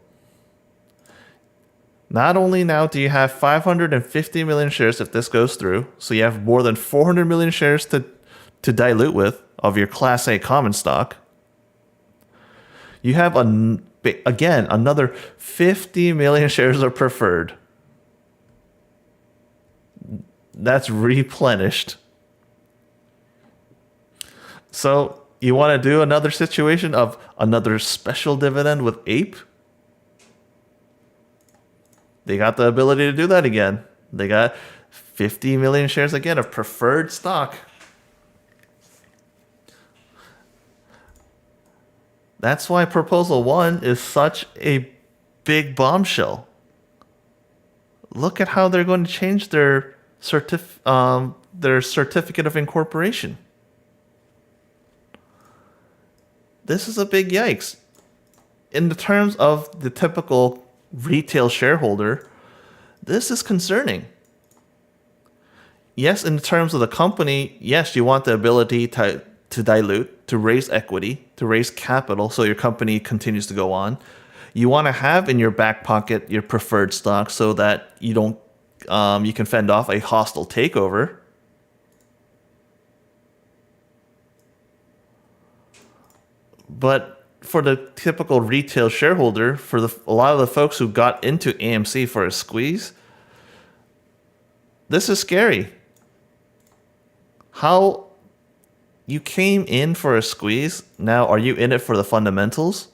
Not only now do you have 550 million shares if this goes through, so you have more than 400 million shares to dilute with of your Class A common stock. You have, again, another 50 million shares of preferred. That's replenished. So you want to do another situation of another special dividend with APE? They got the ability to do that again. They got 50 million shares again of preferred stock. That's why Proposal 1 is such a big bombshell. Look at how they're going to change their certificate of incorporation. This is a big yikes. In the terms of the typical retail shareholder, this is concerning. Yes, in terms of the company, yes, you want the ability to dilute, to raise equity, to raise capital so your company continues to go on. You want to have in your back pocket your preferred stock so that you don't you can fend off a hostile takeover. But for the typical retail shareholder, for a lot of the folks who got into AMC for a squeeze, this is scary. How you came in for a squeeze, now are you in it for the fundamentals?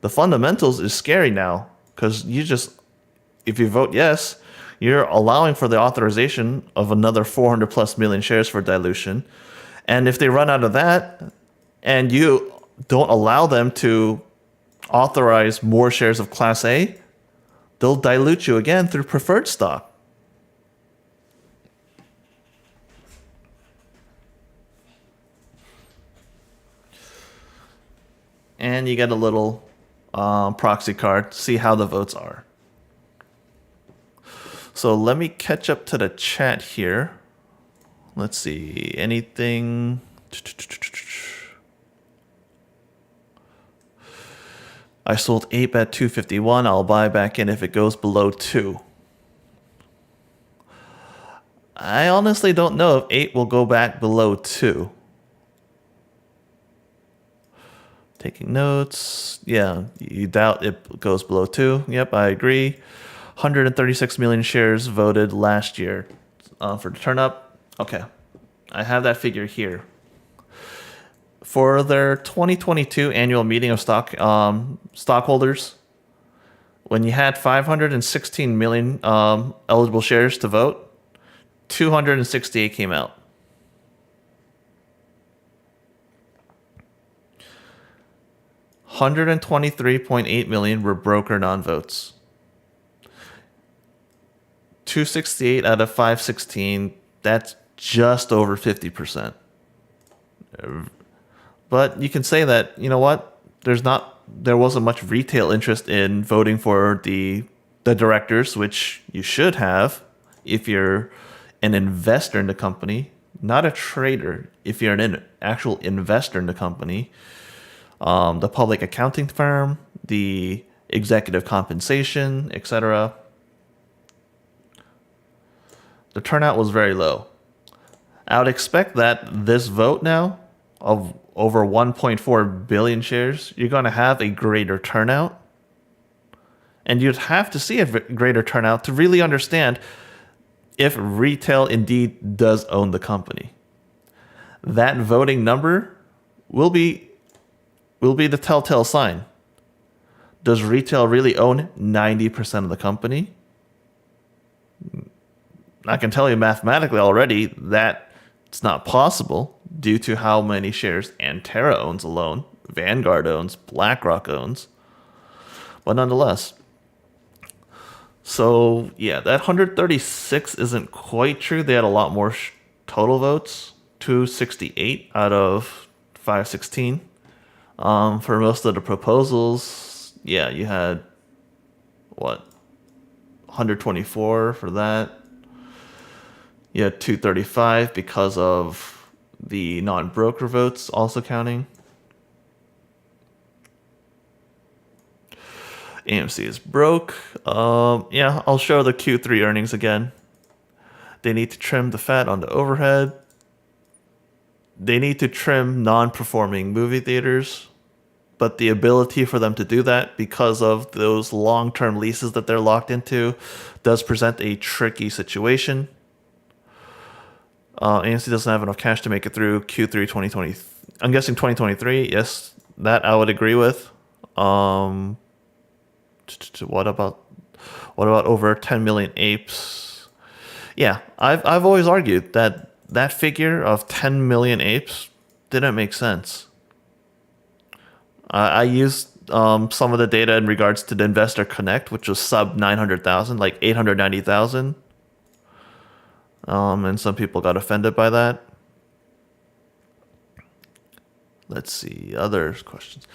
The fundamentals is scary now because if you vote yes, you're allowing for the authorization of another 400 plus million shares for dilution. And if they run out of that and you don't allow them to authorize more shares of Class A, they'll dilute you again through preferred stock. And you get a little proxy card to see how the votes are. So let me catch up to the chat here. Let's see, anything. I sold ape at 251. I'll buy back in if it goes below 2. I honestly don't know if 8 will go back below 2. Taking notes. Yeah, you doubt it goes below 2. Yep, I agree. 136 million shares voted last year for the turn up. Okay, I have that figure here. For their 2022 annual meeting of stockholders, when you had 516 million eligible shares to vote, 268 came out. $123.8 million were broker non-votes. 268 out of 516, that's just over 50%. But you can say that, you know what, there wasn't much retail interest in voting for the directors, which you should have if you're an investor in the company, not a trader. If you're an actual investor in the company, the public accounting firm, the executive compensation, etc. The turnout was very low. I would expect that this vote now of over 1.4 billion shares, you're going to have a greater turnout. And you'd have to see a greater turnout to really understand if retail indeed does own the company. That voting number will be the telltale sign. Does retail really own 90% of the company? I can tell you mathematically already that it's not possible due to how many shares Antera owns alone, Vanguard owns, BlackRock owns. But nonetheless. So, yeah, that 136 isn't quite true. They had a lot more total votes, 268 out of 516. For most of the proposals, yeah, you had, 124 for that. You had 235 because of the non-broker votes also counting. AMC is broke. Yeah, I'll show the Q3 earnings again. They need to trim the fat on the overhead. They need to trim non-performing movie theaters. But the ability for them to do that because of those long-term leases that they're locked into does present a tricky situation. AMC doesn't have enough cash to make it through Q3 2020. I'm guessing 2023. Yes, that I would agree with. What about over 10 million apes? Yeah, I've always argued that that figure of 10 million apes didn't make sense. I used some of the data in regards to the Investor Connect, which was sub 900,000, like 890,000. And some people got offended by that. Let's see, other questions.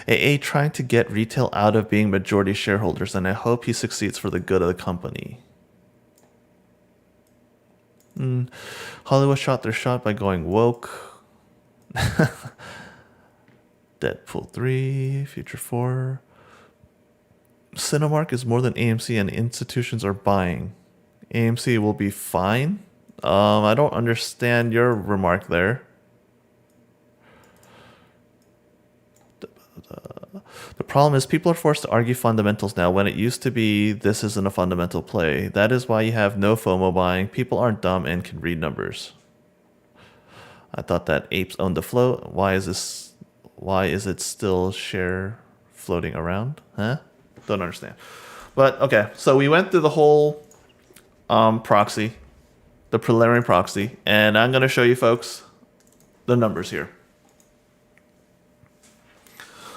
AA trying to get retail out of being majority shareholders, and I hope he succeeds for the good of the company. Hollywood shot their shot by going woke. Deadpool 3, Future 4. Cinemark is more than AMC and institutions are buying. AMC will be fine? I don't understand your remark there. The problem is people are forced to argue fundamentals now when it used to be this isn't a fundamental play. That is why you have no FOMO buying. People aren't dumb and can read numbers. I thought that apes owned the float. Why is it still share floating around? Huh? Don't understand. But okay, so we went through the whole proxy, the preliminary proxy, and I'm going to show you folks the numbers here.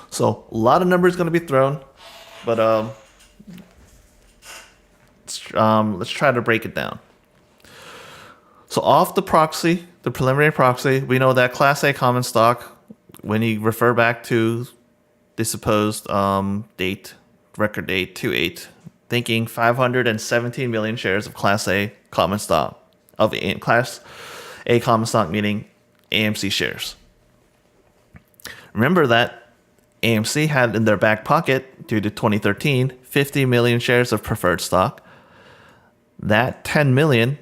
So a lot of numbers going to be thrown, but let's try to break it down. So off the proxy, the preliminary proxy, we know that Class A common stock, when you refer back to the supposed record date 2/8, thinking 517 million shares of Class A common stock, Class A common stock meaning AMC shares. Remember that AMC had in their back pocket, due to 2013, 50 million shares of preferred stock. That 10 million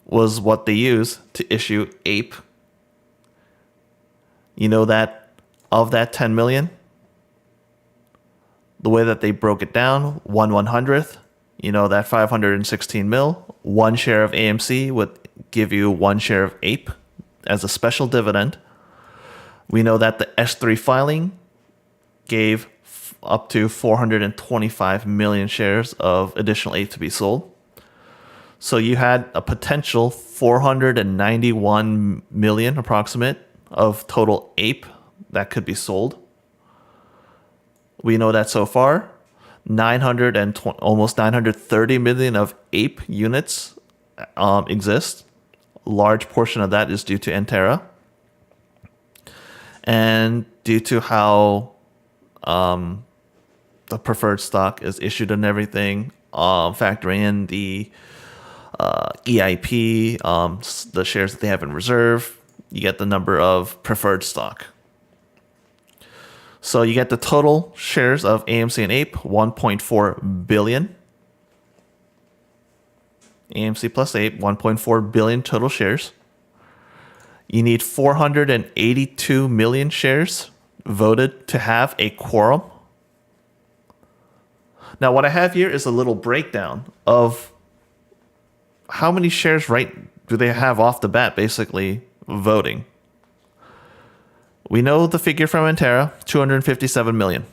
was what they used to issue APE. You know that of that 10 million, the way that they broke it down, 1/100th, you know that 516 mil, one share of AMC would give you one share of APE as a special dividend. We know that the S3 filing gave up to 425 million shares of additional APE to be sold. So you had a potential 491 million approximate of total APE that could be sold. We know that so far, almost 930 million of APE units exist. A large portion of that is due to Antera. And due to how the preferred stock is issued and everything, factoring in the EIP, the shares that they have in reserve, you get the number of preferred stock. So you get the total shares of AMC and APE, 1.4 billion. AMC plus APE, 1.4 billion total shares. You need 482 million shares voted to have a quorum. Now, what I have here is a little breakdown of how many shares do they have off the bat, basically voting. We know the figure from Antera, 257 million.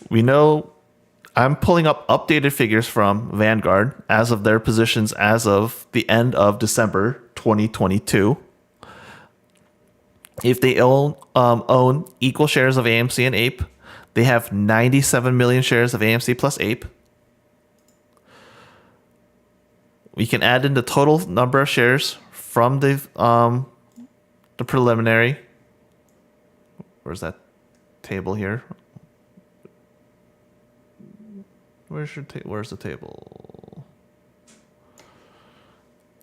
We know, I'm pulling up updated figures from Vanguard as of their positions as of the end of December 2022. If they own equal shares of AMC and APE, they have 97 million shares of AMC plus APE. We can add in the total number of shares from the preliminary. Where's that table here? Where's the table?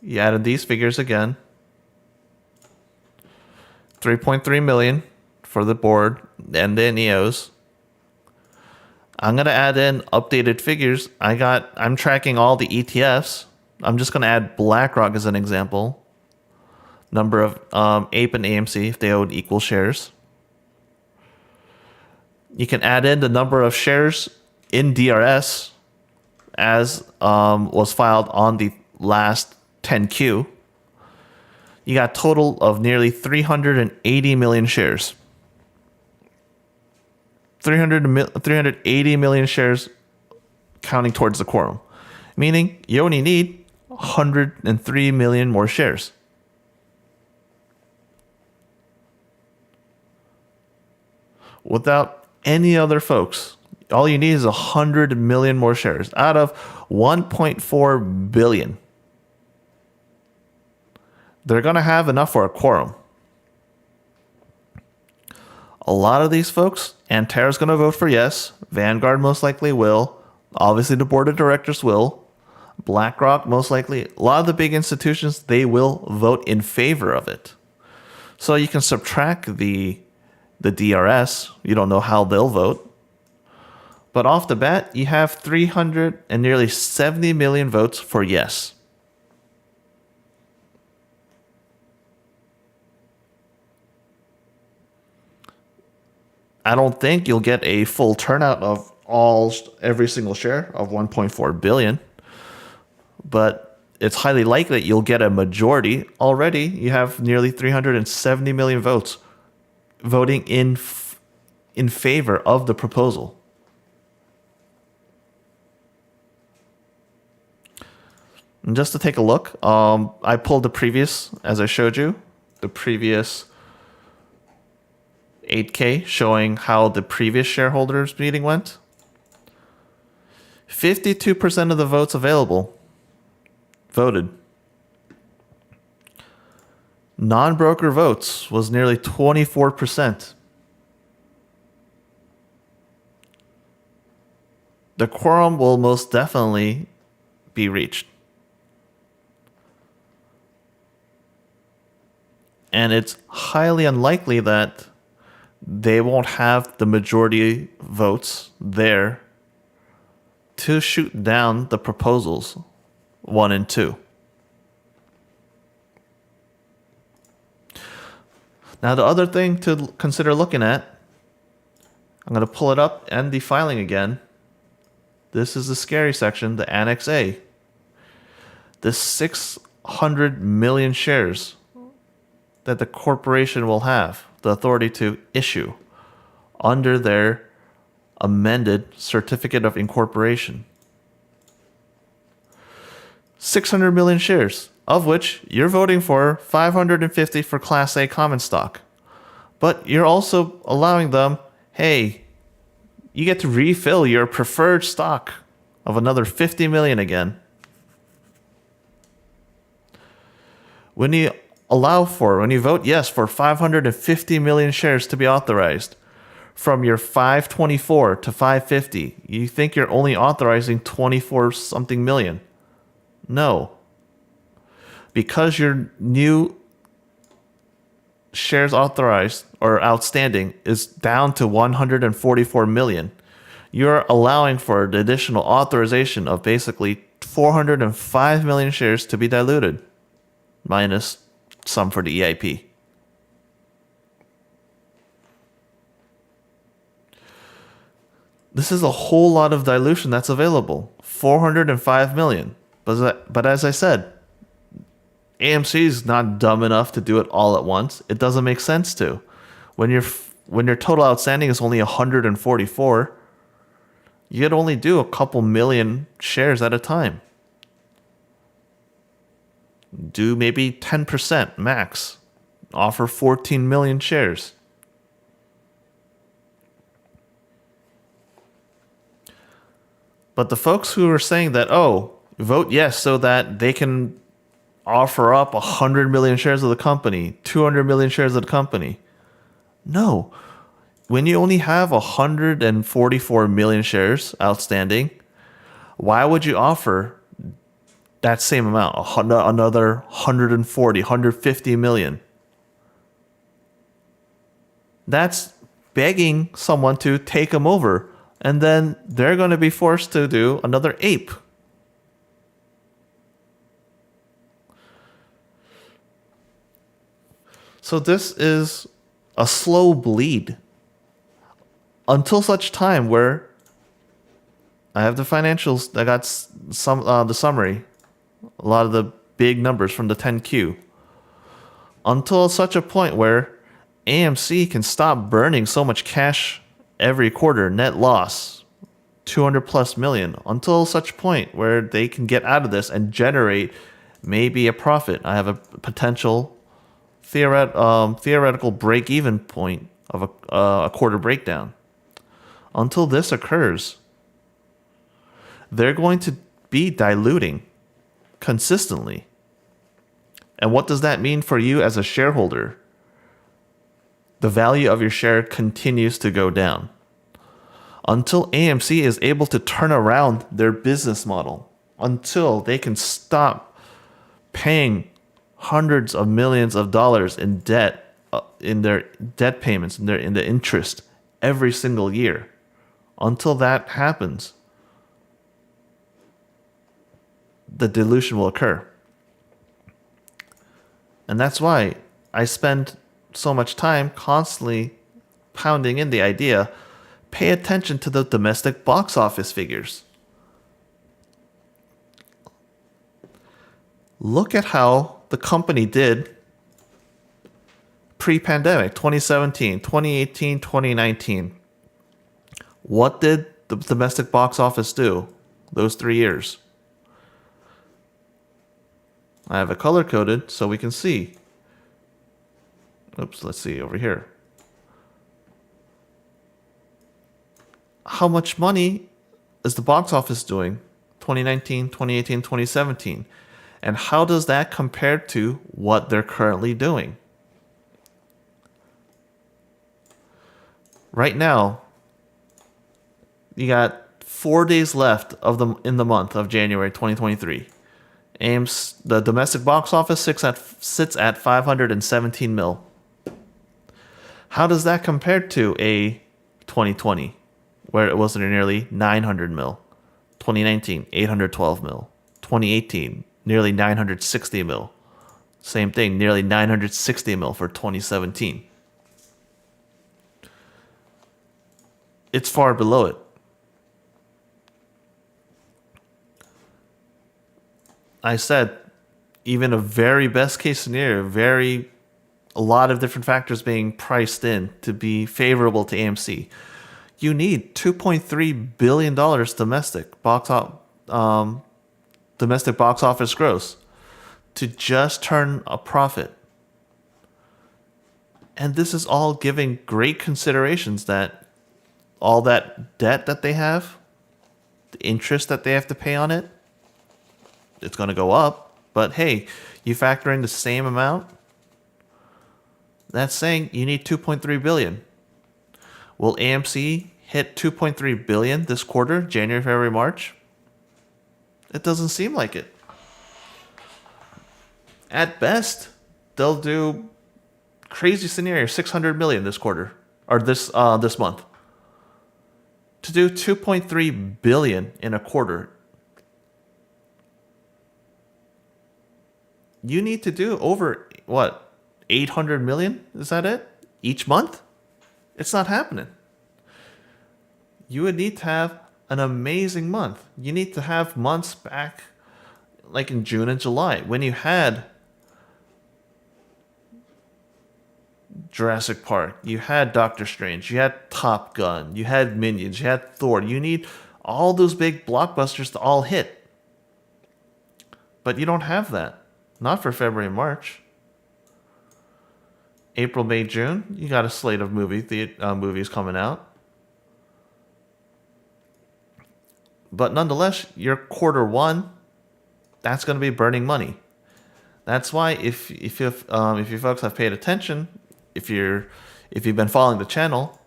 You added these figures again. 3.3 million for the board and the NEOs. I'm going to add in updated figures. I'm tracking all the ETFs. I'm just going to add BlackRock as an example. Number of APE and AMC if they own equal shares. You can add in the number of shares in DRS as was filed on the last 10Q. You got a total of nearly 380 million shares. 380 million shares counting towards the quorum, meaning you only need 103 million more shares. Without any other folks, all you need is 100 million more shares out of 1.4 billion. They're going to have enough for a quorum. A lot of these folks, Antera's going to vote for yes. Vanguard most likely will. Obviously, the board of directors will. BlackRock most likely. A lot of the big institutions, they will vote in favor of it. So you can subtract the DRS. You don't know how they'll vote. But off the bat, you have 300 and nearly 70 million votes for yes. I don't think you'll get a full turnout of every single share of 1.4 billion, but it's highly likely that you'll get a majority. Already, you have nearly 370 million votes voting in favor of the proposal. And just to take a look, I pulled the previous, as I showed you, the previous 8K showing how the previous shareholders meeting went. 52% of the votes available voted. Non-broker votes was nearly 24%. The quorum will most definitely be reached. And it's highly unlikely that they won't have the majority votes there to shoot down the proposals 1 and 2. Now, the other thing to consider looking at, I'm going to pull it up and the filing again. This is the scary section, the Annex A. The 600 million shares that the corporation will have the authority to issue under their amended certificate of incorporation. 600 million shares, of which you're voting for 550 for Class A common stock. But you're also allowing them, hey, you get to refill your preferred stock of another 50 million again. When you vote yes for 550 million shares to be authorized, from your 524 to 550, you think you're only authorizing 24 something million. No. Because your new shares authorized or outstanding is down to 144 million, you're allowing for the additional authorization of basically 405 million shares to be diluted, minus some for the EIP. This is a whole lot of dilution that's available. 405 million. But as I said, AMC is not dumb enough to do it all at once. It doesn't make sense to. When your total outstanding is only 144, you could only do a couple million shares at a time. Do maybe 10% max. Offer 14 million shares. But the folks who are saying that, vote yes so that they can offer up 100 million shares of the company, 200 million shares of the company. No. When you only have 144 million shares outstanding, why would you offer that same amount, another 140, 150 million? That's begging someone to take them over, and then they're going to be forced to do another ape. So this is a slow bleed until such time where I have the financials. I got the summary, a lot of the big numbers from the 10Q. Until such a point where AMC can stop burning so much cash every quarter, net loss, 200 plus million, until such point where they can get out of this and generate maybe a profit. I have a potential theoretical break-even point of a quarter breakdown. Until this occurs, they're going to be diluting consistently. And what does that mean for you as a shareholder? The value of your share continues to go down. Until AMC is able to turn around their business model, until they can stop paying hundreds of millions of dollars in debt, in their debt payments, in the interest every single year, until that happens, the dilution will occur. And that's why I spend so much time constantly pounding in the idea, pay attention to the domestic box office figures. Look at how the company did pre-pandemic, 2017, 2018, 2019. What did the domestic box office do those 3 years? I have it color-coded so we can see. Oops, let's see over here. How much money is the box office doing 2019, 2018, 2017? And how does that compare to what they're currently doing? Right now, you got 4 days left in the month of January 2023. The domestic box office sits at 517 mil. How does that compare to a 2020, where it was nearly 900 mil? 2019, 812 mil. 2018, nearly 960 mil. Same thing, nearly 960 mil for 2017. It's far below it. I said, even a very best case scenario, a lot of different factors being priced in to be favorable to AMC. You need $2.3 billion domestic box office gross to just turn a profit. And this is all giving great considerations that all that debt that they have, the interest that they have to pay on it, it's going to go up. But hey, you factor in the same amount, that's saying you need 2.3 billion. Will AMC hit 2.3 billion this quarter, January, February, March? It doesn't seem like it. At best, they'll do crazy scenario 600 million this quarter or this month. To do 2.3 billion in a quarter, you need to do over, 800 million? Is that it? Each month? It's not happening. You would need to have an amazing month. You need to have months back, like in June and July, when you had Jurassic Park, you had Doctor Strange, you had Top Gun, you had Minions, you had Thor. You need all those big blockbusters to all hit. But you don't have that. Not for February and March. April, May, June, you got a slate of movies coming out. But nonetheless, your quarter one, that's going to be burning money. That's why if you folks have paid attention, if you've been following the channel,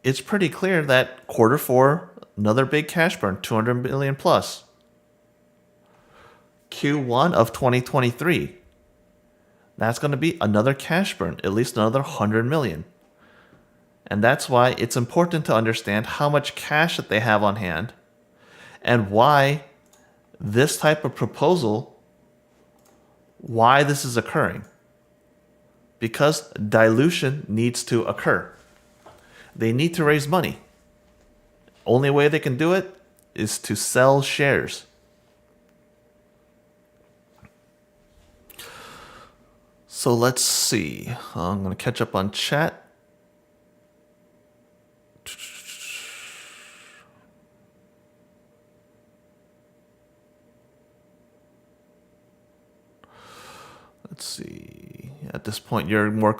it's pretty clear that quarter four, another big cash burn, 200 million plus. Q1 of 2023, that's going to be another cash burn, at least another 100 million. And that's why it's important to understand how much cash that they have on hand and why this type of proposal, why this is occurring. Because dilution needs to occur. They need to raise money. Only way they can do it is to sell shares. So let's see. I'm going to catch up on chat. Let's see. At this point, you're more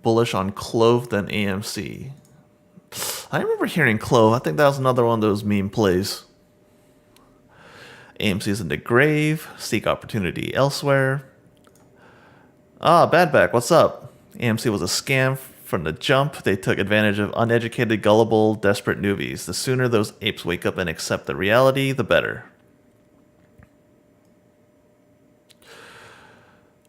bullish on Clove than AMC. I remember hearing Clove. I think that was another one of those meme plays. AMC's in the grave. Seek opportunity elsewhere. Ah, Badback, what's up? AMC was a scam from the jump. They took advantage of uneducated, gullible, desperate newbies. The sooner those apes wake up and accept the reality, the better.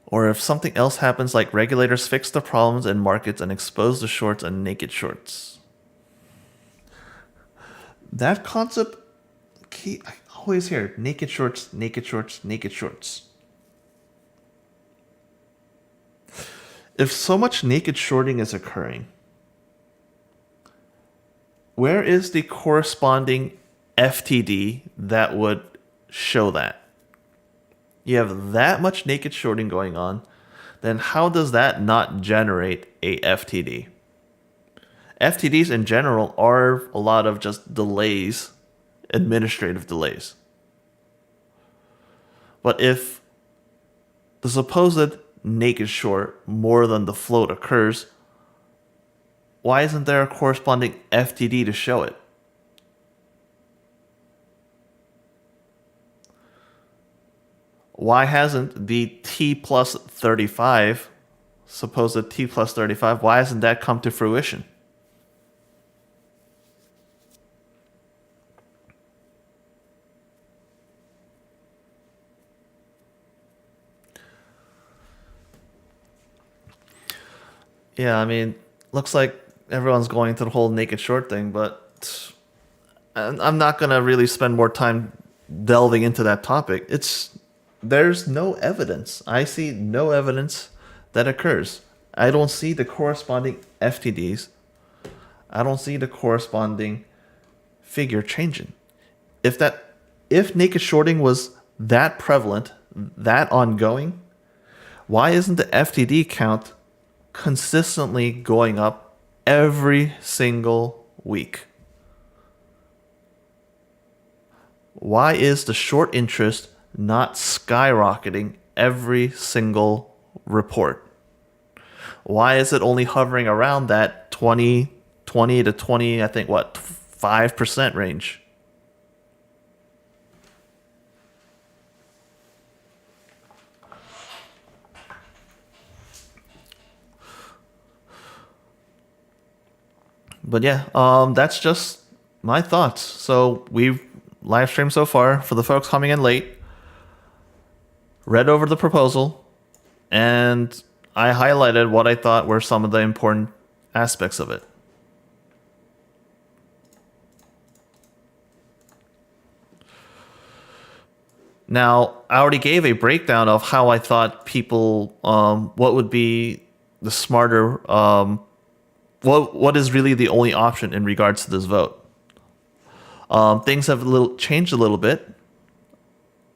Or if something else happens, like regulators fix the problems in markets and expose the shorts and naked shorts. That concept, I always hear naked shorts, naked shorts, naked shorts. If so much naked shorting is occurring, where is the corresponding FTD that would show that? You have that much naked shorting going on, then how does that not generate a FTD? FTDs in general are a lot of just delays, administrative delays. But if the supposed naked short more than the float occurs, why isn't there a corresponding FTD to show it? Why hasn't the T plus 35, supposed T plus 35, why hasn't that come to fruition? Yeah, I mean, looks like everyone's going to the whole naked short thing, but I'm not going to really spend more time delving into that topic. There's no evidence. I see no evidence that occurs. I don't see the corresponding FTDs. I don't see the corresponding figure changing. If naked shorting was that prevalent, that ongoing, why isn't the FTD count consistently going up every single week? Why is the short interest not skyrocketing every single report? Why is it only hovering around that 20 to 20, I think, 5% range? But yeah, that's just my thoughts. So we've live streamed so far. For the folks coming in late, read over the proposal, and I highlighted what I thought were some of the important aspects of it. Now, I already gave a breakdown of how I thought people, what would be the smarter, what is really the only option in regards to this vote. Things have changed a little bit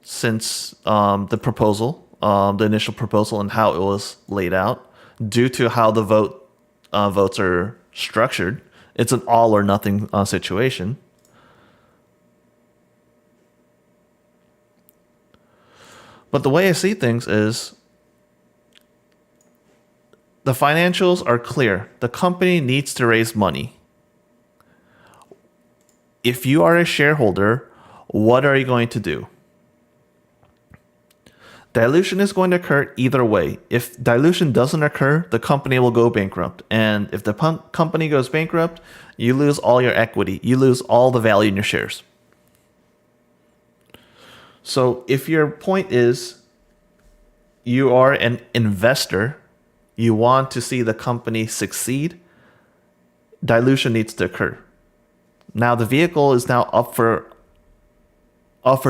since the proposal, the initial proposal, and how it was laid out, due to how the votes are structured. It's an all or nothing situation. But the way I see things is the financials are clear. The company needs to raise money. If you are a shareholder, what are you going to do? Dilution is going to occur either way. If dilution doesn't occur, the company will go bankrupt. And if the company goes bankrupt, you lose all your equity. You lose all the value in your shares. So if your point is you are an investor, you want to see the company succeed, dilution needs to occur. Now the vehicle is now up for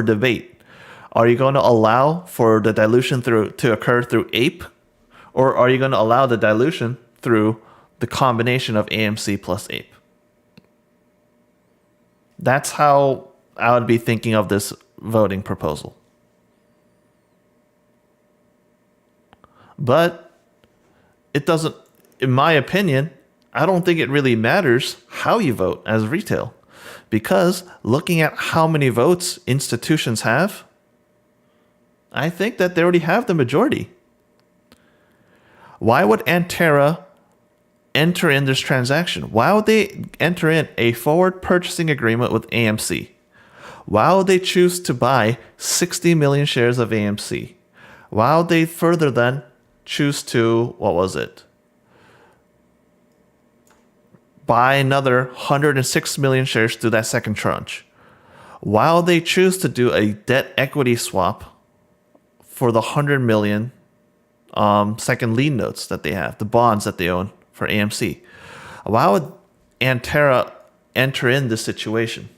debate. Are you going to allow for the dilution to occur through APE, or are you going to allow the dilution through the combination of AMC plus APE? That's how I would be thinking of this voting proposal. But it doesn't, in my opinion, I don't think it really matters how you vote as retail, because looking at how many votes institutions have, I think that they already have the majority. Why would Antera enter in this transaction? Why would they enter in a forward purchasing agreement with AMC? Why would they choose to buy 60 million shares of AMC? Why would they further then choose to, buy another 106 million shares through that second tranche? Why would they choose to do a debt equity swap for the 100 million second lien notes that they have, the bonds that they own for AMC? Why would Antera enter in this situation?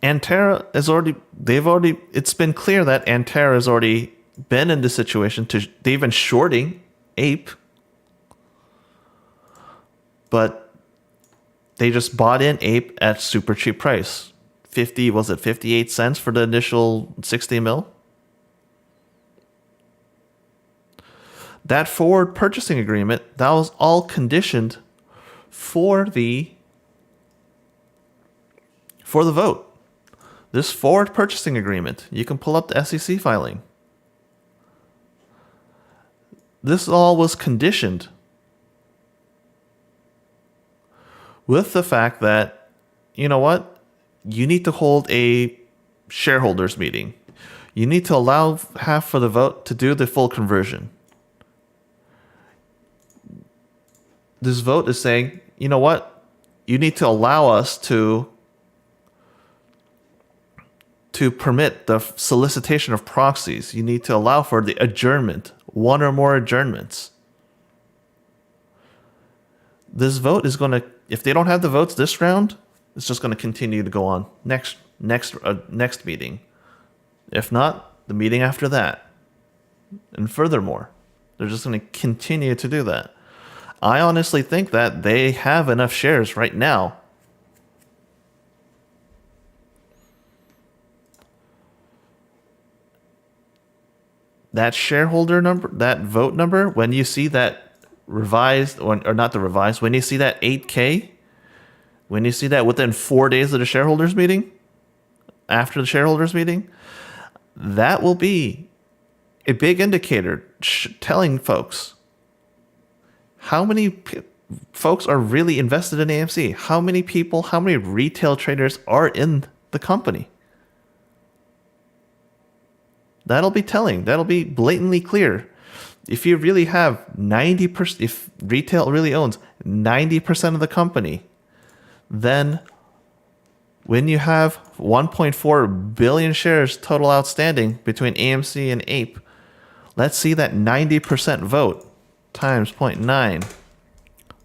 Antera is it's been clear that Antera has already been in this situation. They've been shorting Ape, but they just bought in Ape at super cheap price. 58 cents for the initial 60 mil? That forward purchasing agreement, that was all conditioned for the vote. This forward purchasing agreement, you can pull up the SEC filing. This all was conditioned with the fact that, you know what? You need to hold a shareholders meeting. You need to allow half for the vote to do the full conversion. This vote is saying, you know what? You need to allow us to permit the solicitation of proxies. You need to allow for the adjournment, one or more adjournments. This vote is going to, if they don't have the votes this round, it's just going to continue to go on next meeting. If not, the meeting after that. And furthermore, they're just going to continue to do that. I honestly think that they have enough shares right now. That shareholder number, that vote number, when you see that revised, or not the revised, when you see that 8K, when you see that within 4 days of the shareholders meeting, after the shareholders meeting, that will be a big indicator telling folks how many folks are really invested in AMC. How many people, how many retail traders are in the company? That'll be telling. That'll be blatantly clear. If you really have 90%, if retail really owns 90% of the company, then when you have 1.4 billion shares total outstanding between AMC and Ape, let's see that 90% vote times 0.9.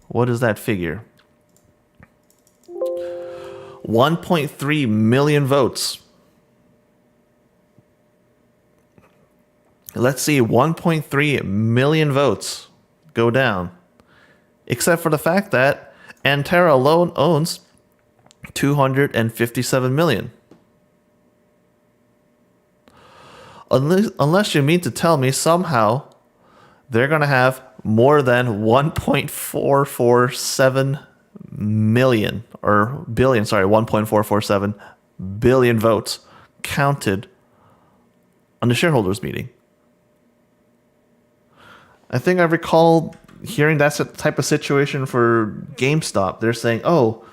What is that figure? 1.3 million votes. Let's see 1.3 million votes go down. Except for the fact that Antera alone owns 257 million. Unless you mean to tell me somehow they're going to have more than 1.447 million, or billion, sorry, 1.447 billion votes counted on the shareholders meeting. I think I recall hearing that type of situation for GameStop. They're saying, oh,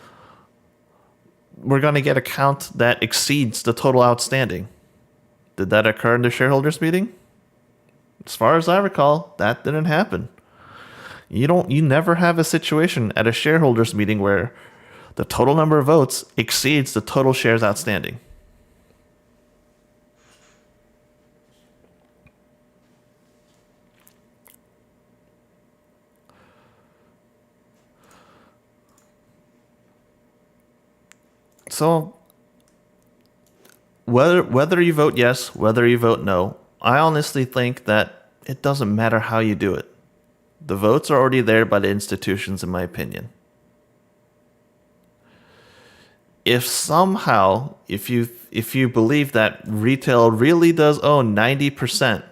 we're going to get a count that exceeds the total outstanding. Did that occur in the shareholders meeting? As far as I recall, that didn't happen. You never have a situation at a shareholders meeting where the total number of votes exceeds the total shares outstanding. So whether you vote yes, whether you vote no, I honestly think that it doesn't matter how you do it. The votes are already there by the institutions, in my opinion. If somehow, if you believe that retail really does own 90%,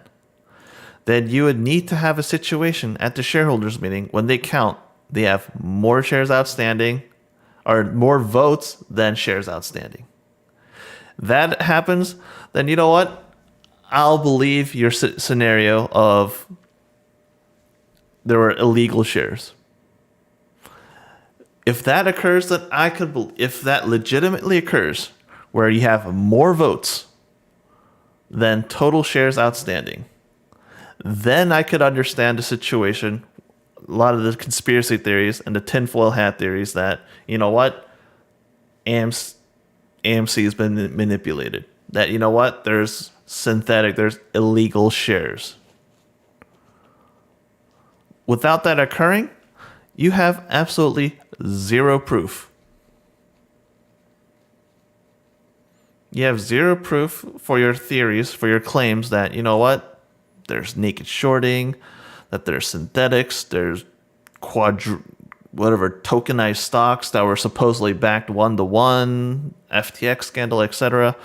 then you would need to have a situation at the shareholders meeting when they count, they have more shares outstanding or more votes than shares outstanding. That happens, then you know what? I'll believe your scenario of there were illegal shares. If that occurs, then I could if that legitimately occurs, where you have more votes than total shares outstanding, then I could understand the situation. A lot of the conspiracy theories and the tinfoil hat theories that, you know what, AMC has been manipulated. That, you know what, there's illegal shares. Without that occurring, you have absolutely zero proof. You have zero proof for your theories, for your claims that, you know what, there's naked shorting, that there's synthetics, there's tokenized stocks that were supposedly backed 1-to-1, FTX scandal, etc.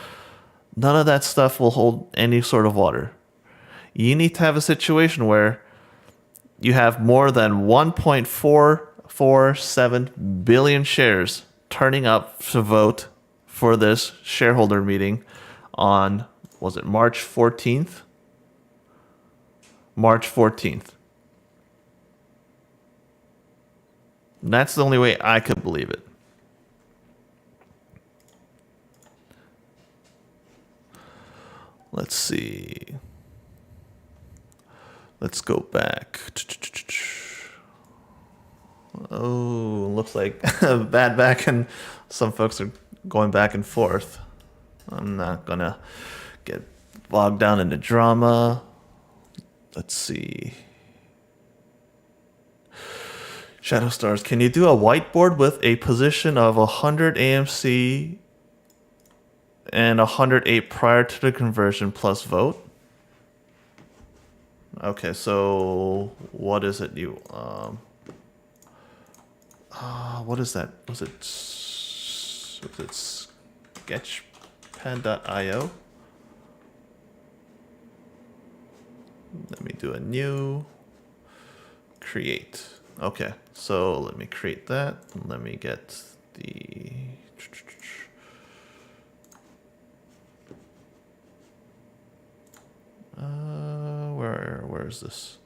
None of that stuff will hold any sort of water. You need to have a situation where you have more than 1.447 billion shares turning up to vote for this shareholder meeting on, was it March 14th? March 14th. That's the only way I could believe it. Let's see. Let's go back. Oh, looks like bad back, and some folks are going back and forth. I'm not gonna get bogged down into drama. Let's see. Shadowstars, can you do a whiteboard with a position of 100 AMC and 108 prior to the conversion plus vote? Okay, so what is it you what is that? Was it sketchpad.io? Let me do a new create. Okay, so let me create that. Let me get the where is this?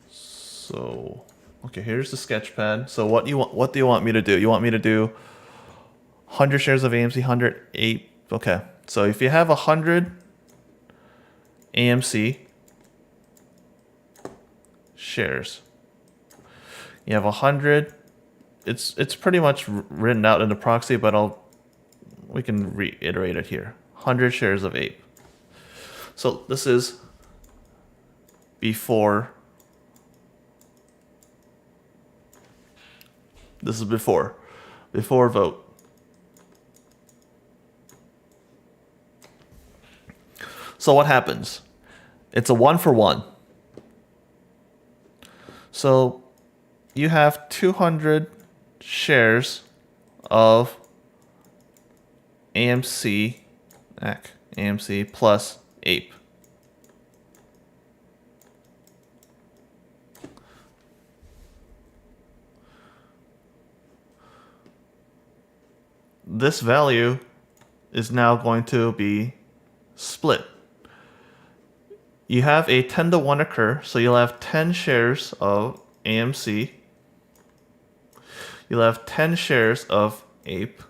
So okay, here's the sketchpad. So what do you want me to do? You want me to do 100 shares of AMC, 108. Okay. So if you have 100 AMC shares, you have 100. It's pretty much written out in the proxy, but we can reiterate it here. 100 shares of ape. So this is before. This is before vote. So what happens? It's a 1-for-1. So you have 200 shares of AMC plus ape. This value is now going to be split. You have a 10-to-1 occur, so you'll have 10 shares of AMC. You'll have 10 shares of ape.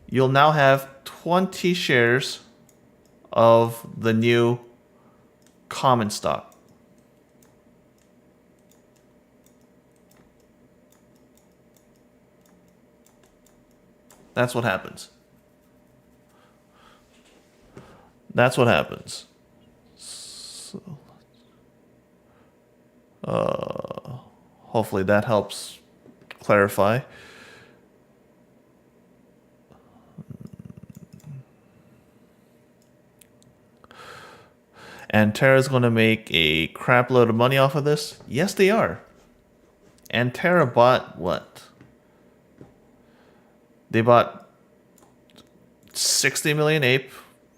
You'll now have 20 shares of the new common stock. That's what happens. That's what happens. So, hopefully that helps clarify. And Terra's going to make a crap load of money off of this? Yes, they are. And Terra bought what? They bought 60 million ape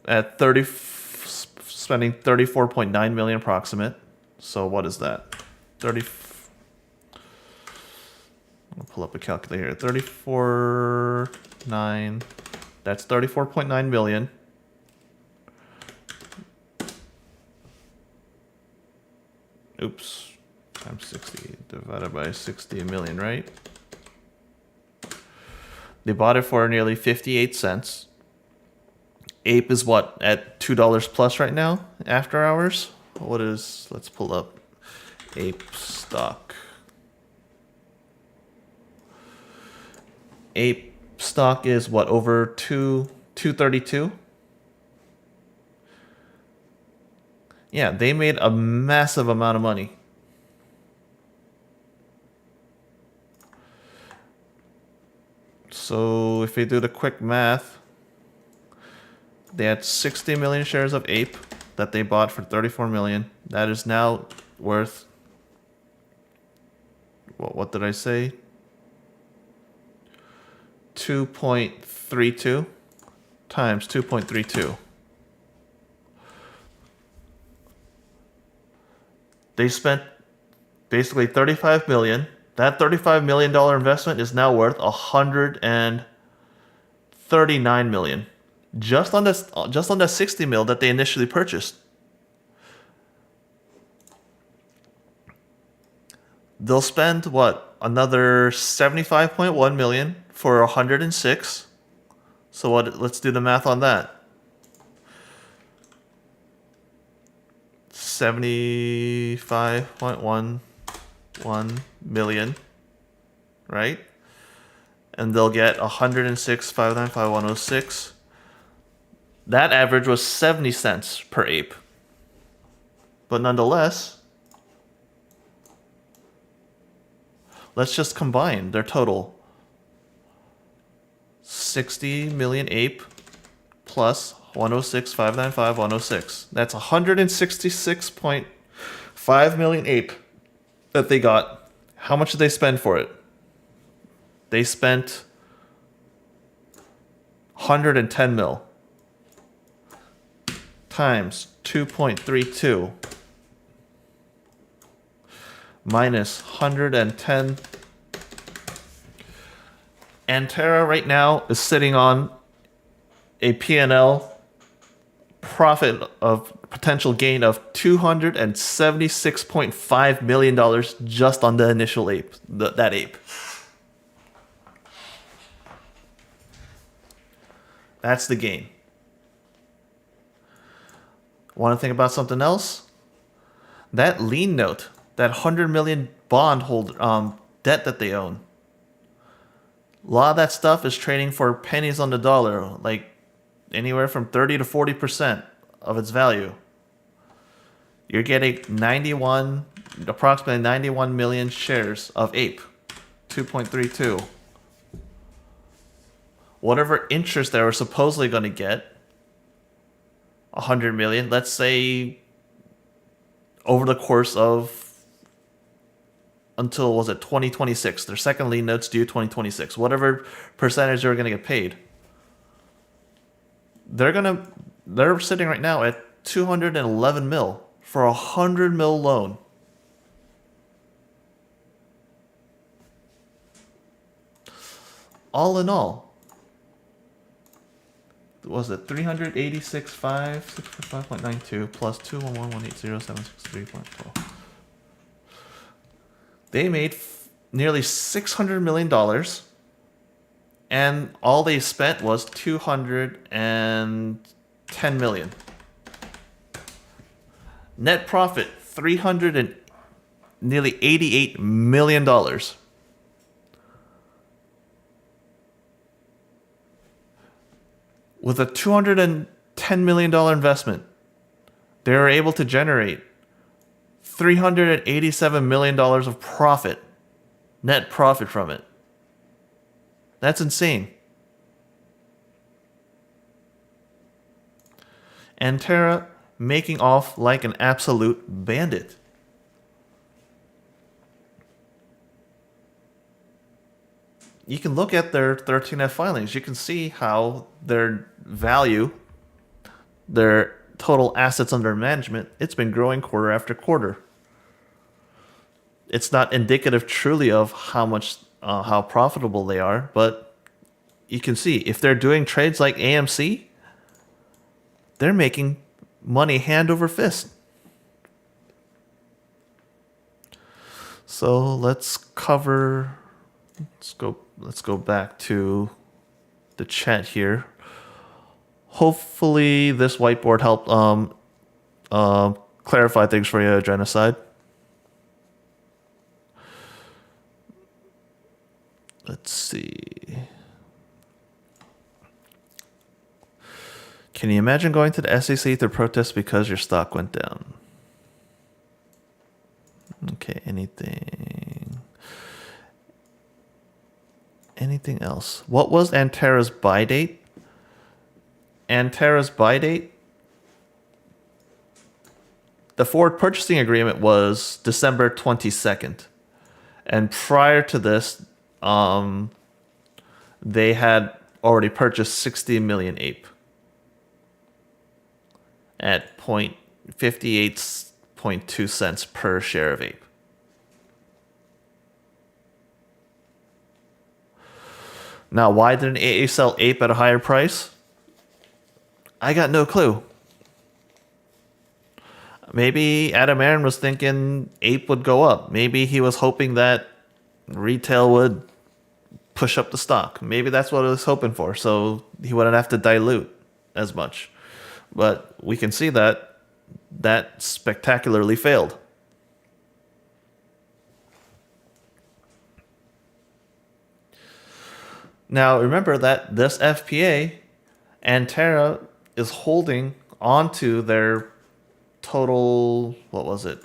at spending 34.9 million approximate. So what is that? 30. I'll pull up a calculator here. 34.9. That's 34.9 million. Oops. Times 60 divided by 60 million, right? They bought it for nearly 58 cents. Ape is what, at $2 plus right now after hours? What is, let's pull up Ape stock. Ape stock is what, over 232? Yeah, they made a massive amount of money. So if we do the quick math, they had 60 million shares of Ape that they bought for 34 million. That is now worth, well, what did I say? 2.32 times 2.32. They spent basically 35 million. That $35 million investment is now worth 139 million. Just on that 60 mil that they initially purchased. They'll spend what? Another 75.1 million for 106. So what, let's do the math on that. 75.11 million, right? And they'll get 106,595,106. That average was 70 cents per ape. But nonetheless, let's just combine their total. 60 million ape plus 106,595,106. That's 166.5 million ape that they got. How much did they spend for it? They spent 110 mil times 2.32 minus 110. Antera right now is sitting on a P&L profit of potential gain of $276.5 million just on the initial ape, that ape. That's the gain. Want to think about something else? That lien note, that 100 million bond holder debt that they own. A lot of that stuff is trading for pennies on the dollar, like anywhere from 30 to 40% of its value. You're getting approximately 91 million shares of ape, 2.32. Whatever interest they were supposedly going to get, 100 million, let's say over the course of until, was it 2026? Their second lien note's due 2026. Whatever percentage they're going to get paid. They're sitting right now at 211 mil for a 100 mil loan. All in all, was it 386,565.92 plus 211,180,763.12? They made nearly $600 million, and all they spent was $210 million. Net profit, nearly $88 million. With a $210 million investment, they were able to generate $387 million of profit, net profit from it. That's insane. Antera making off like an absolute bandit. You can look at their 13F filings. You can see how their value, their total assets under management, it's been growing quarter after quarter. it's not indicative truly of how profitable they are, but you can see if they're doing trades like AMC, they're making money hand over fist. So let's go back to the chat here. Hopefully this whiteboard helped clarify things for you, Genocide. Let's see. Can you imagine going to the SEC to protest because your stock went down? Okay, anything else? What was Antera's buy date? Antera's buy date? The forward purchasing agreement was December 22nd. And prior to this, they had already purchased 60 million ape at 58.2 cents per share of ape. Now, why didn't AA sell ape at a higher price? I got no clue. Maybe Adam Aaron was thinking ape would go up. Maybe he was hoping that retail would push up the stock. Maybe that's what he was hoping for, so he wouldn't have to dilute as much. But we can see that spectacularly failed. Now, remember that this FPA, Antera is holding onto their total, what was it?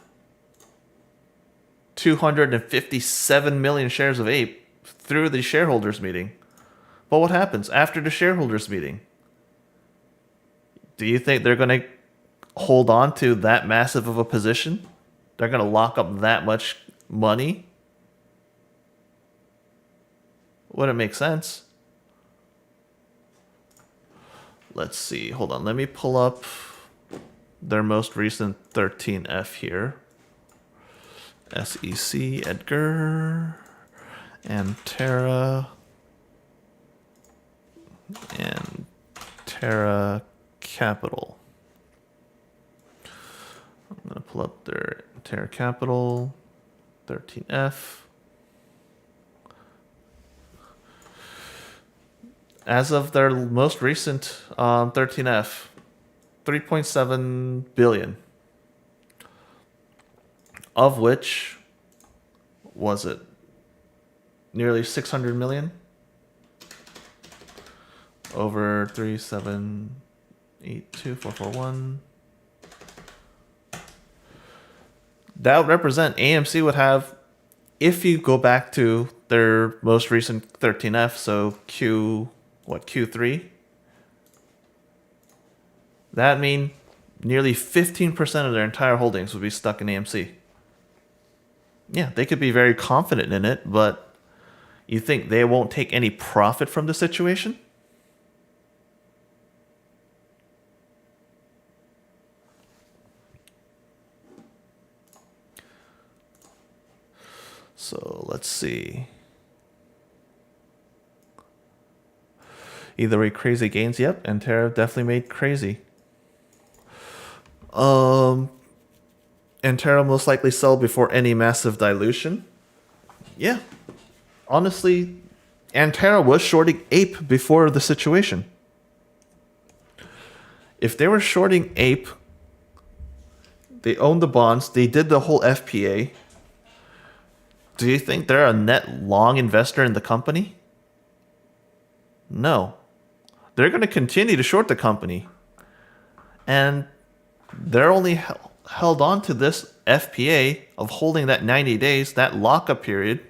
257 million shares of ape through the shareholders meeting. But what happens after the shareholders meeting? Do you think they're going to hold on to that massive of a position? They're going to lock up that much money? Wouldn't make sense. Let's see. Hold on. Let me pull up their most recent 13F here. SEC, Edgar, Antera, and Terra Capital. I'm going to pull up their Terra Capital 13F. As of their most recent 13F, 3.7 billion. Of which, was it nearly 600 million? Over 3782441. That would represent AMC would have, if you go back to their most recent 13F, so Q3, that mean nearly 15% of their entire holdings would be stuck in AMC. Yeah, they could be very confident in it, but you think they won't take any profit from the situation? So let's see. Either way, crazy gains. Yep, Antera definitely made crazy. Antera most likely sell before any massive dilution. Yeah. Honestly, Antera was shorting ape before the situation. If they were shorting ape, they owned the bonds, they did the whole FPA. Do you think they're a net long investor in the company? No. They're going to continue to short the company. And they're only held on to this FPA of holding that 90 days, that lockup period,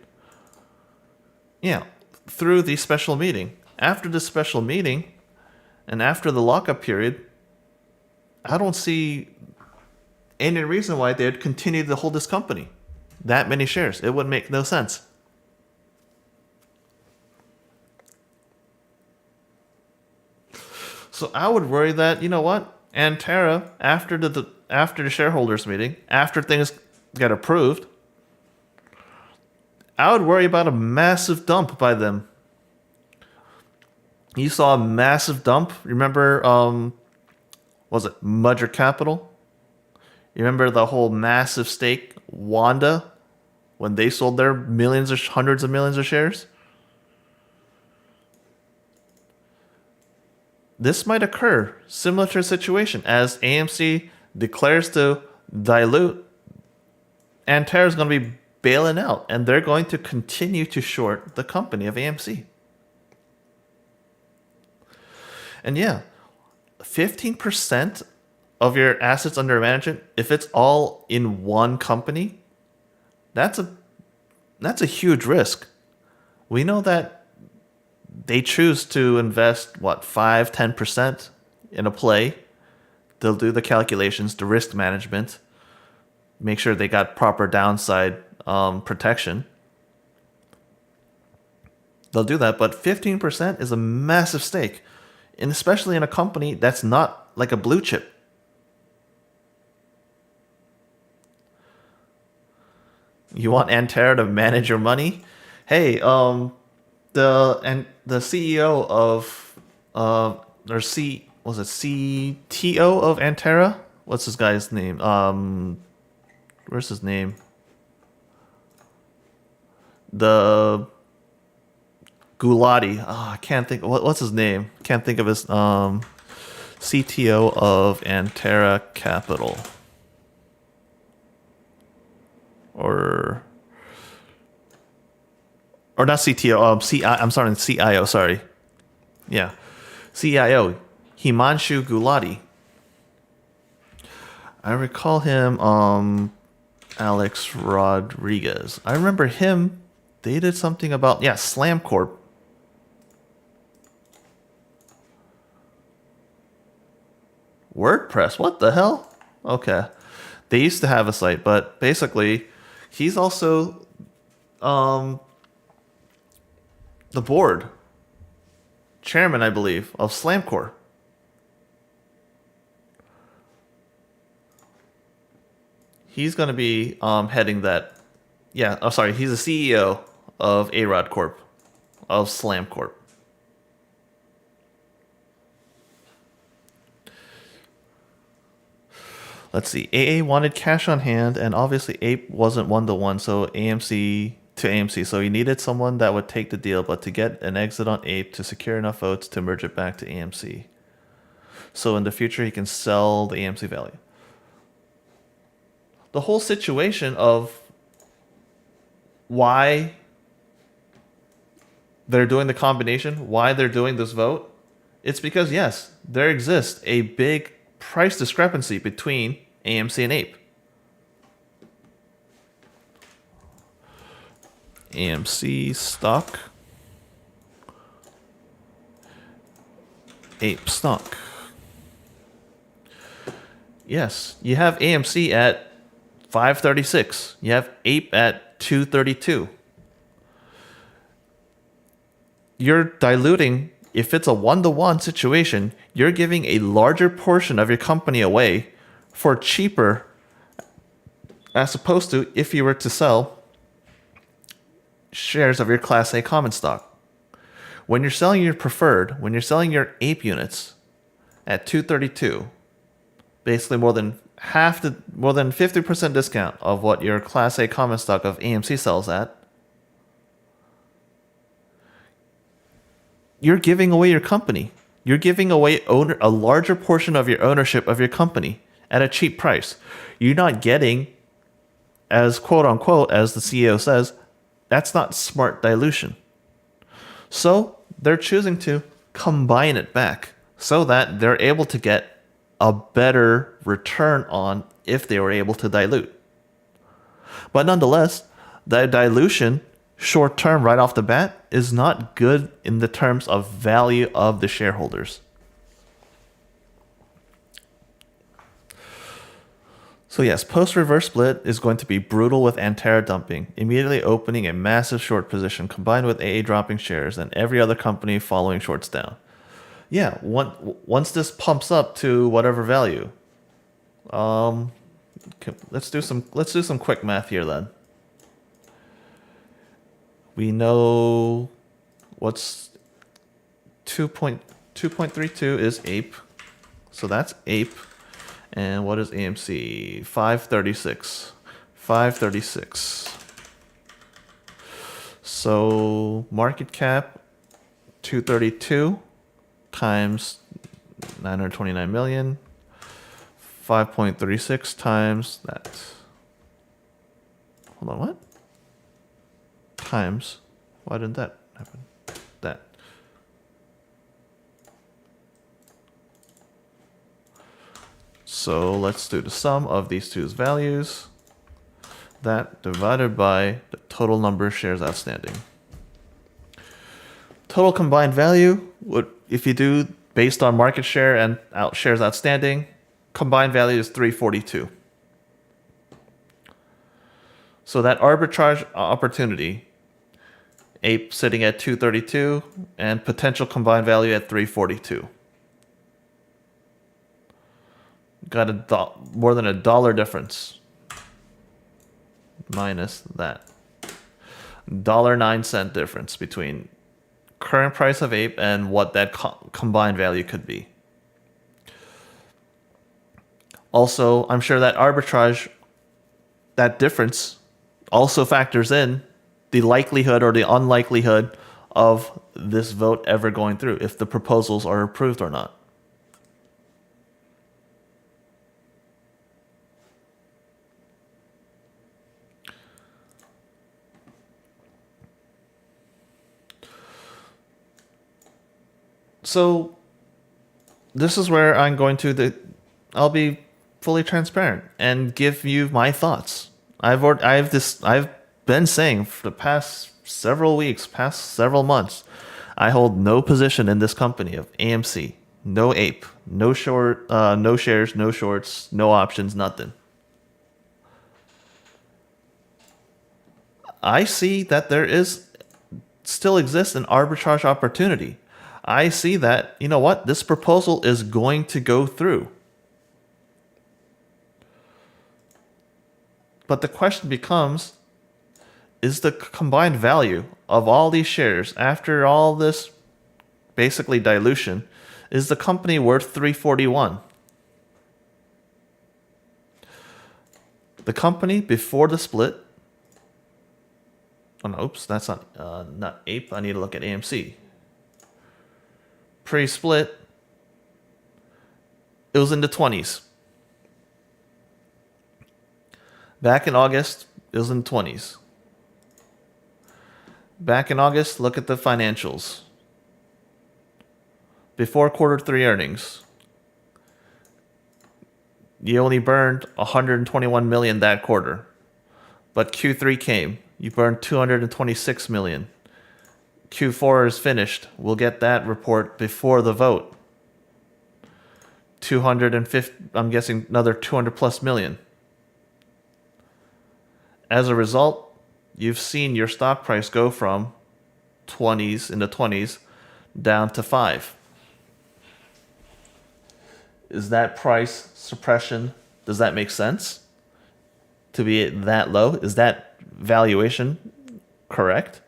through the special meeting. After the special meeting and after the lockup period, I don't see any reason why they'd continue to hold this company. That many shares. It would make no sense. So I would worry that, you know what? Antera, after the shareholders meeting, after things get approved, I would worry about a massive dump by them. You saw a massive dump. Remember, was it Mudger Capital? You remember the whole massive stake, Wanda, when they sold their millions or hundreds of millions of shares? This might occur, similar to a situation, as AMC declares to dilute, Antera is going to be bailing out, and they're going to continue to short the company of AMC. And yeah, 15% of your assets under management, if it's all in one company, that's a huge risk. We know that they choose to invest 5-10% in a play. They'll do the calculations, the risk management, make sure they got proper downside protection. They'll do that, but 15% is a massive stake, and especially in a company that's not like a blue chip. You want Antera to manage your money? Hey, the CEO of or was it CTO of Antera? What's this guy's name? Where's his name? The Gulati. I can't think. What's his name? Can't think of his CTO of Antera Capital. Or not CTO. I'm sorry, CIO. Sorry. Yeah, CIO Himanshu Gulati. I recall him. Alex Rodriguez. I remember him. They did something about Slam Corp. WordPress. What the hell? Okay, they used to have a site, but basically, he's also the board chairman, I believe, of Slamcore. He's going to be heading that. Yeah, oh, sorry. He's the CEO of A-Rod Corp, of Slam Corp. Let's see. AA wanted cash on hand, and obviously Ape wasn't one-to-one, so AMC to AMC. So he needed someone that would take the deal, but to get an exit on Ape to secure enough votes to merge it back to AMC. So in the future, he can sell the AMC value. The whole situation of why they're doing the combination, why they're doing this vote, it's because, yes, there exists a big price discrepancy between AMC and Ape. AMC stock, Ape stock. Yes, you have AMC at 536. You have Ape at 232. You're diluting. If it's a one-to-one situation, you're giving a larger portion of your company away for cheaper, as opposed to if you were to sell shares of your Class A common stock. When you're selling your preferred, when you're selling your Ape units at 232, basically more than 50% discount of what your Class A common stock of AMC sells at, you're giving away your company. You're giving away a larger portion of your ownership of your company at a cheap price. You're not getting, as quote unquote, as the CEO says, that's not smart dilution. So they're choosing to combine it back so that they're able to get a better return on if they were able to dilute. But nonetheless, the dilution short term right off the bat is not good in the terms of value of the shareholders. So yes, post-reverse split is going to be brutal with Antera dumping, immediately opening a massive short position combined with AA dropping shares and every other company following shorts down. Yeah, once this pumps up to whatever value, let's do some quick math here then. We know what's 2.32 is Ape. So that's Ape. And what is AMC? 536. 536. So market cap 232 times 929 million. 5.36 times that. Hold on, what? Times. Why didn't that happen? That. So let's do the sum of these two's values. That divided by the total number of shares outstanding. Total combined value, if you do based on market share and shares outstanding, combined value is 342. So that arbitrage opportunity, Ape sitting at 232 and potential combined value at 342. Got more than $1 difference. Minus that. $1.09 difference between current price of Ape and what that combined value could be. Also, I'm sure that arbitrage, that difference, also factors in the likelihood or the unlikelihood of this vote ever going through, if the proposals are approved or not. So this is where I'm going to I'll be fully transparent and give you my thoughts. I've been saying for the past several weeks, past several months, I hold no position in this company of AMC, no Ape, no shares, no shorts, no options, nothing. I see that there still exists an arbitrage opportunity. I see that, you know what, this proposal is going to go through. But the question becomes, is the combined value of all these shares after all this basically dilution, is the company worth 341? The company before the split, oh no, oops, that's not Ape, I need to look at AMC. Pre-split, it was in the 20s. Back in August, it was in the 20s. Back in August, look at the financials. Before Q3 earnings, you only burned 121 million that quarter. But Q3 came, you burned 226 million. Q4 is finished. We'll get that report before the vote. 250, I'm guessing another 200 plus million. As a result, you've seen your stock price go from 20s in the 20s down to 5. Is that price suppression? Does that make sense? To be that low? Is that valuation correct?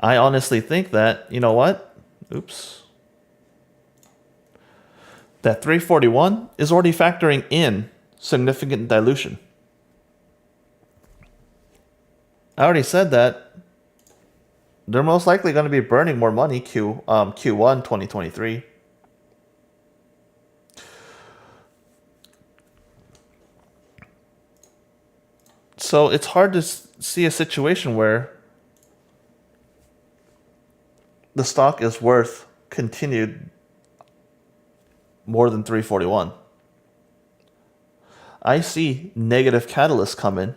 I honestly think that, you know what? Oops. That 341 is already factoring in significant dilution. I already said that they're most likely going to be burning more money Q1 2023. So it's hard to see a situation where the stock is worth continued more than 341. I see negative catalysts come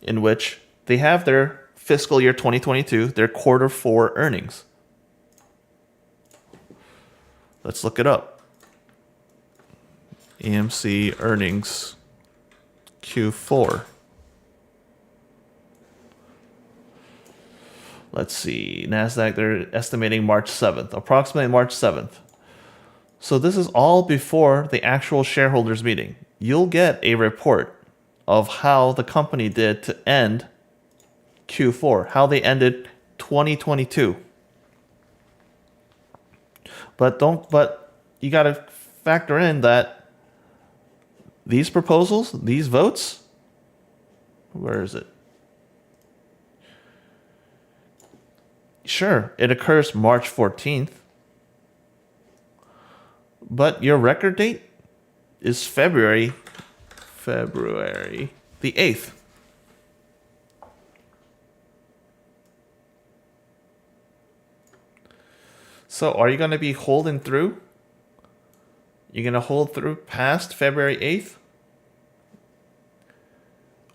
in which they have their fiscal year 2022, their Q4 earnings. Let's look it up. AMC earnings Q4. Let's see, NASDAQ, they're estimating March 7th, approximately March 7th. So this is all before the actual shareholders meeting. You'll get a report of how the company did to end Q4, how they ended 2022. But you got to factor in that these proposals, these votes, where is it? Sure, it occurs March 14th, but your record date is February the 8th. So are you going to be holding through? You're going to hold through past February 8th?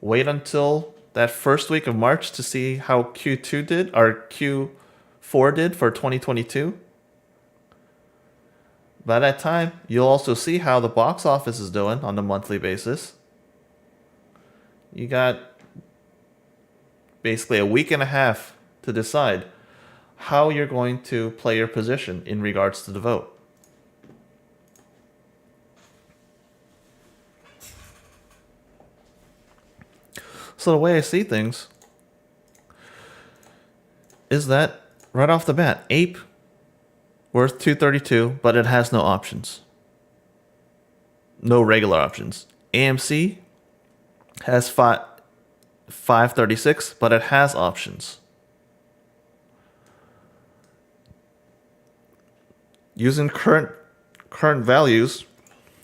Wait until that first week of March to see how Q2 did, or Q4 did for 2022? By that time, you'll also see how the box office is doing on a monthly basis. You got basically a week and a half to decide how you're going to play your position in regards to the vote. So the way I see things is that right off the bat, Ape worth 232, but it has no options. No regular options. AMC has 536, but it has options. Using current values,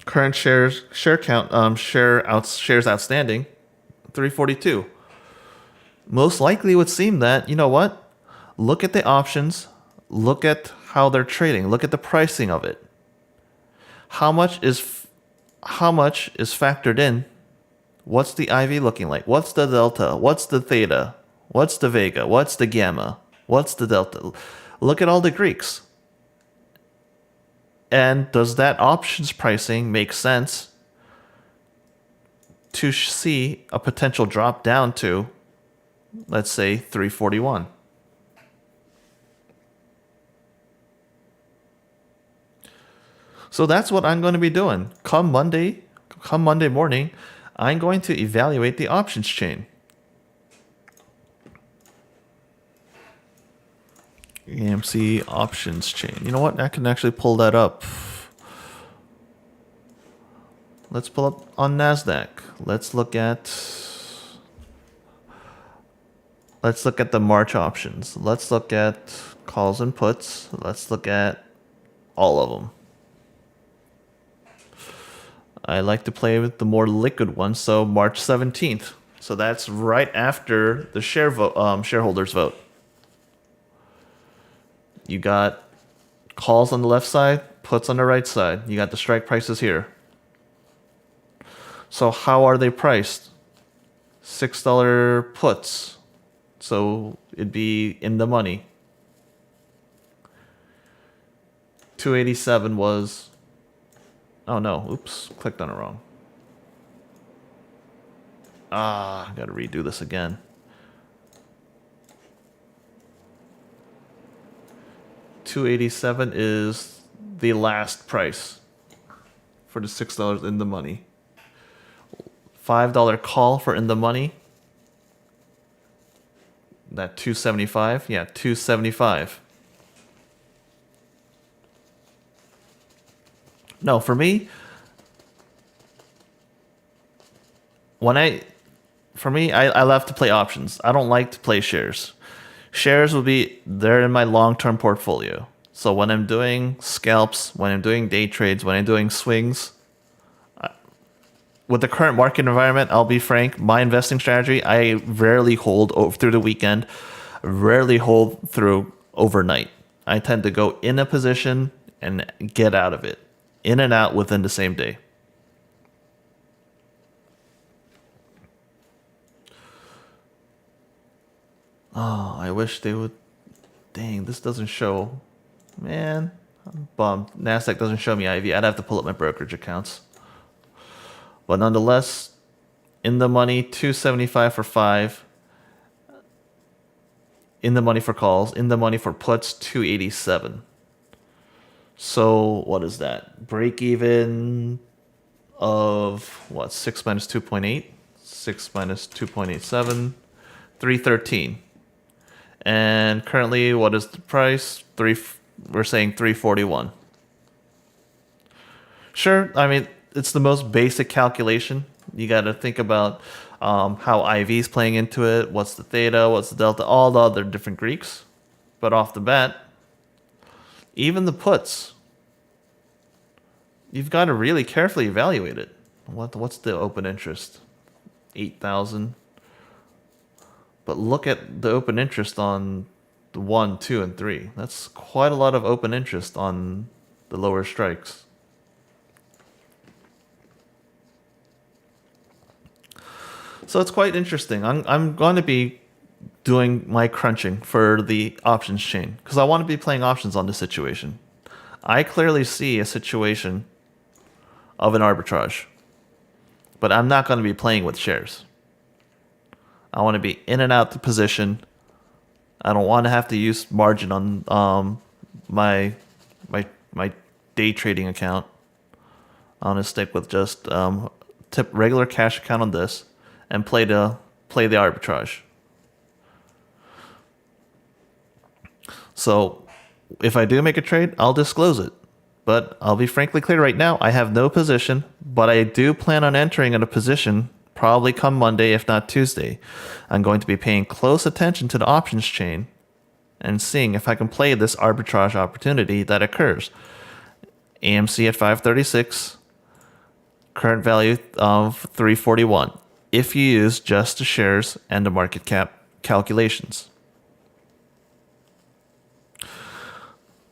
current share count, shares outstanding, 342. Most likely it would seem that, you know what? Look at the options, look at how they're trading, look at the pricing of it. How much is factored in? What's the IV looking like? What's the delta? What's the theta? What's the vega? What's the gamma? What's the delta? Look at all the Greeks. And does that options pricing make sense to see a potential drop down to, let's say, 341? So that's what I'm going to be doing. Come Monday morning, I'm going to evaluate the options chain. AMC options chain. You know what? I can actually pull that up. Let's pull up on NASDAQ. Let's look at the March options. Let's look at calls and puts. Let's look at all of them. I like to play with the more liquid ones, so March 17th. So that's right after the shareholders vote. You got calls on the left side, puts on the right side. You got the strike prices here. So how are they priced? $6 puts. So it'd be in the money. 287 was... Oh no, oops, clicked on it wrong. I gotta redo this again. $287 is the last price for the $6 in the money. $5 call for in the money. That $275, yeah, $275. No, for me, I love to play options. I don't like to play shares. Shares will be there in my long-term portfolio. So when I'm doing scalps, when I'm doing day trades, when I'm doing swings, with the current market environment, I'll be frank, my investing strategy, I rarely hold through the weekend, rarely hold through overnight. I tend to go in a position and get out of it, in and out within the same day. Oh, I wish they would. Dang, this doesn't show. Man, I'm bummed. NASDAQ doesn't show me IV. I'd have to pull up my brokerage accounts. But nonetheless, in the money, 275 for 5. In the money for calls. In the money for puts, 287. So what is that? Break even of what? 6 minus 2.8. 6 minus 2.87. 313. And currently, what is the price? We're saying 341. Sure, I mean, it's the most basic calculation. You got to think about how IV is playing into it, what's the theta, what's the delta, all the other different Greeks. But off the bat, even the puts, you've got to really carefully evaluate it. What's the open interest? 8,000. But look at the open interest on the 1, 2, and 3. That's quite a lot of open interest on the lower strikes. So it's quite interesting. I'm going to be doing my crunching for the options chain because I want to be playing options on this situation. I clearly see a situation of an arbitrage, but I'm not going to be playing with shares. I want to be in and out the position. I don't want to have to use margin on my day trading account. I want to stick with just regular cash account on this and play the arbitrage. So if I do make a trade, I'll disclose it. But I'll be frankly clear right now, I have no position, but I do plan on entering in a position probably come Monday, if not Tuesday. I'm going to be paying close attention to the options chain and seeing if I can play this arbitrage opportunity that occurs. AMC at 536, current value of 341, if you use just the shares and the market cap calculations.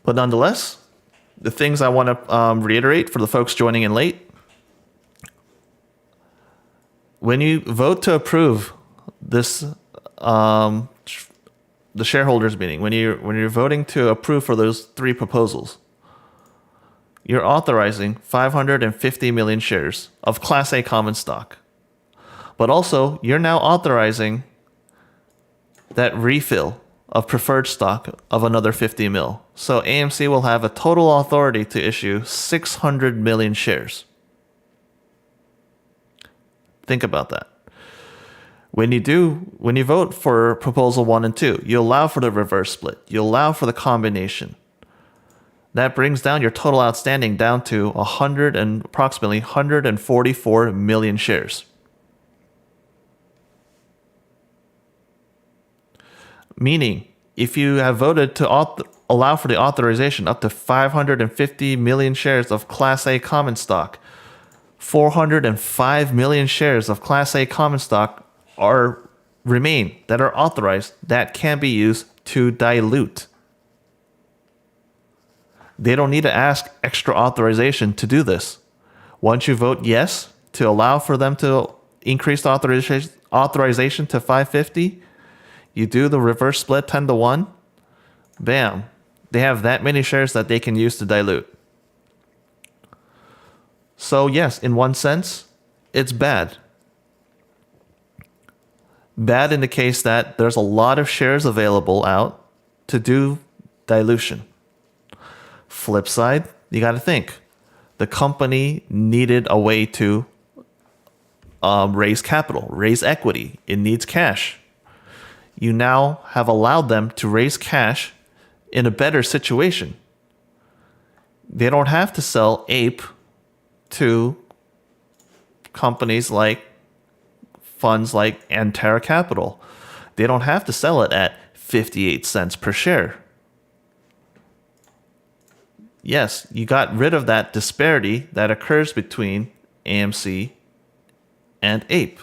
But nonetheless, the things I want to reiterate for the folks joining in late, when you vote to approve this, the shareholders meeting, when you're voting to approve for those 3 proposals, you're authorizing 550 million shares of Class A common stock. But also, you're now authorizing that refill of preferred stock of another 50 mil. So AMC will have a total authority to issue 600 million shares. Think about that. When you vote for proposal 1 and 2, you allow for the reverse split. You allow for the combination. That brings down your total outstanding down to approximately 144 million shares. Meaning, if you have voted to allow for the authorization up to 550 million shares of Class A common stock, 405 million shares of Class A common stock remain that are authorized that can be used to dilute. They don't need to ask extra authorization to do this. Once you vote yes to allow for them to increase the authorization to 550, you do the reverse split 10-1, bam, they have that many shares that they can use to dilute. So yes, in one sense, it's bad. Bad in the case that there's a lot of shares available out to do dilution. Flip side, you got to think. The company needed a way to raise capital, raise equity. It needs cash. You now have allowed them to raise cash in a better situation. They don't have to sell APE to companies like funds like Antera Capital. They don't have to sell it at 58 cents per share. Yes, you got rid of that disparity that occurs between AMC and APE.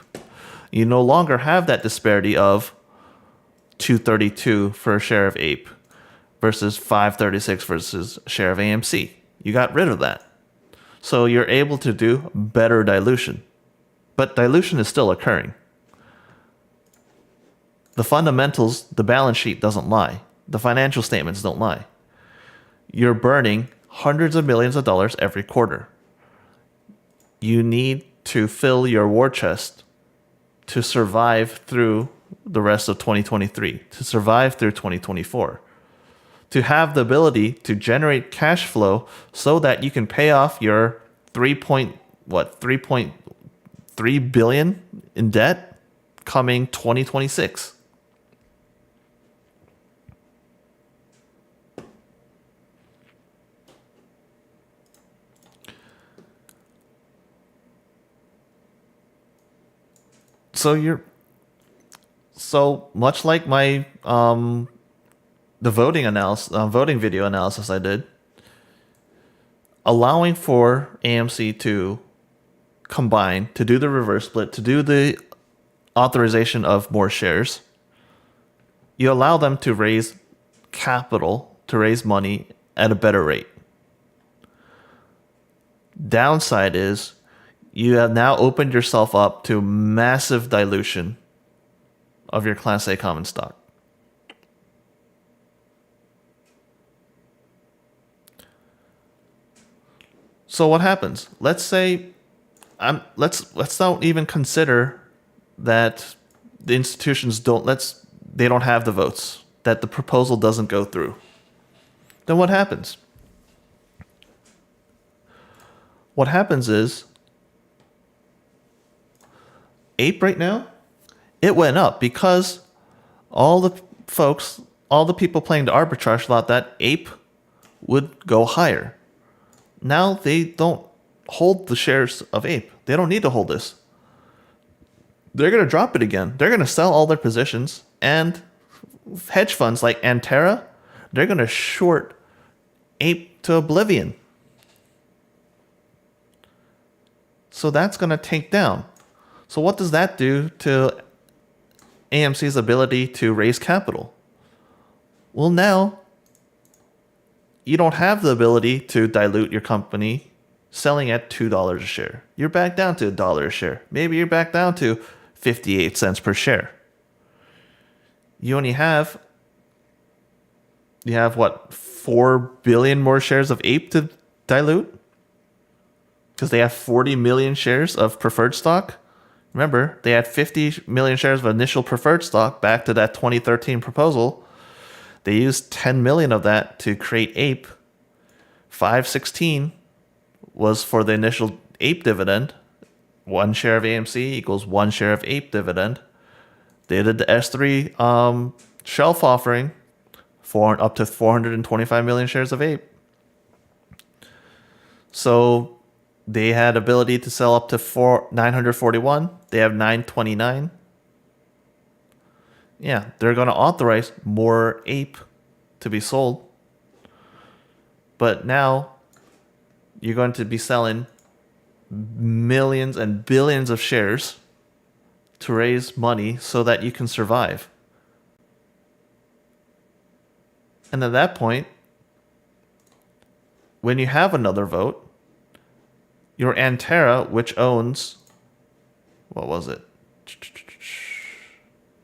You no longer have that disparity of 232 for a share of APE versus 536 versus a share of AMC. You got rid of that. So you're able to do better dilution. But dilution is still occurring. The fundamentals, the balance sheet doesn't lie. The financial statements don't lie. You're burning hundreds of millions of dollars every quarter. You need to fill your war chest to survive through the rest of 2023, to survive through 2024, to have the ability to generate cash flow so that you can pay off your 3.3 billion in debt coming 2026. So much like my the voting video analysis I did, allowing for AMC to combine, to do the reverse split, to do the authorization of more shares, you allow them to raise capital, to raise money at a better rate. Downside is you have now opened yourself up to massive dilution of your Class A common stock. So what happens? Let's say let's not even consider that the institutions don't have the votes, that the proposal doesn't go through. Then what happens? What happens is APE right now, it went up because all the people playing the arbitrage thought that APE would go higher. Now they don't hold the shares of APE. They don't need to hold this. They're going to drop it again. They're going to sell all their positions, and hedge funds like Antera, they're going to short APE to oblivion. So that's going to tank down. So what does that do to AMC's ability to raise capital? Well, now you don't have the ability to dilute your company selling at $2 a share. You're back down to $1 a share. Maybe you're back down to 58 cents per share. You have what, 4 billion more shares of APE to dilute? Because they have 40 million shares of preferred stock. Remember, they had 50 million shares of initial preferred stock back to that 2013 proposal. They used 10 million of that to create APE. 516 was for the initial APE dividend. 1 share of AMC equals 1 share of APE dividend. They did the S3 shelf offering for up to 425 million shares of APE. So they had ability to sell up to 941. They have 929. Yeah, they're going to authorize more APE to be sold. But now you're going to be selling millions and billions of shares to raise money so that you can survive. And at that point, when you have another vote, your Antera, which owns, what was it?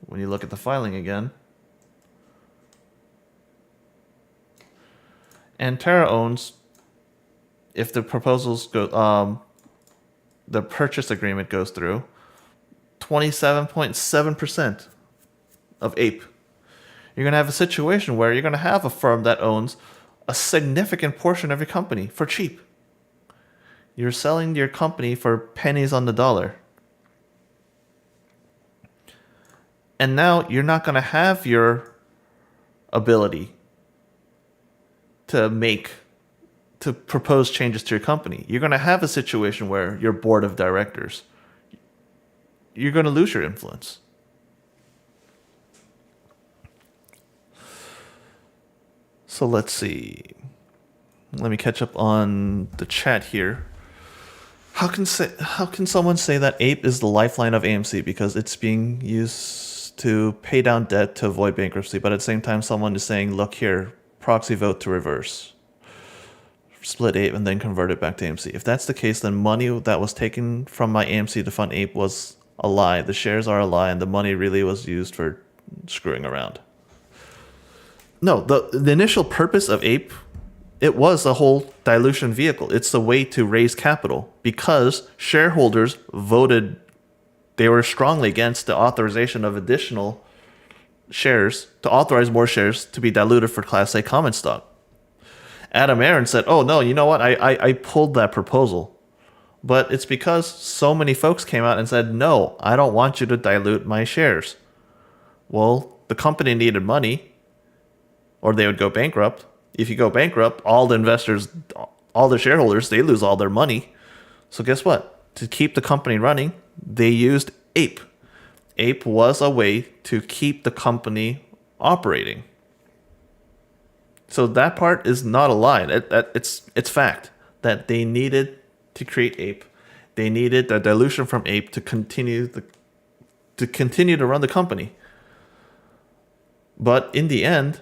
When you look at the filing again, Antera owns, if the proposals go, the purchase agreement goes through, 27.7% of APE. You're going to have a situation where you're going to have a firm that owns a significant portion of your company for cheap. You're selling your company for pennies on the dollar. And now you're not going to have your ability to propose changes to your company. You're going to have a situation where your board of directors, you're going to lose your influence. So let's see. Let me catch up on the chat here. How can someone say that APE is the lifeline of AMC because it's being used to pay down debt to avoid bankruptcy, but at the same time someone is saying, look here, proxy vote to reverse, split APE and then convert it back to AMC. If that's the case, then money that was taken from my AMC to fund APE was a lie. The shares are a lie, and the money really was used for screwing around. No, the initial purpose of APE, it was a whole dilution vehicle. It's a way to raise capital because shareholders voted, they were strongly against the authorization of additional shares, to authorize more shares to be diluted for Class A common stock. Adam Aaron said, oh no, you know what, I pulled that proposal. But it's because so many folks came out and said, no, I don't want you to dilute my shares. Well, the company needed money, or they would go bankrupt. If you go bankrupt, all the investors, all the shareholders, they lose all their money. So guess what? To keep the company running, they used APE. Ape was a way to keep the company operating. So that part is not a lie. It's fact that they needed to create Ape. They needed the dilution from Ape to continue to run the company. But in the end,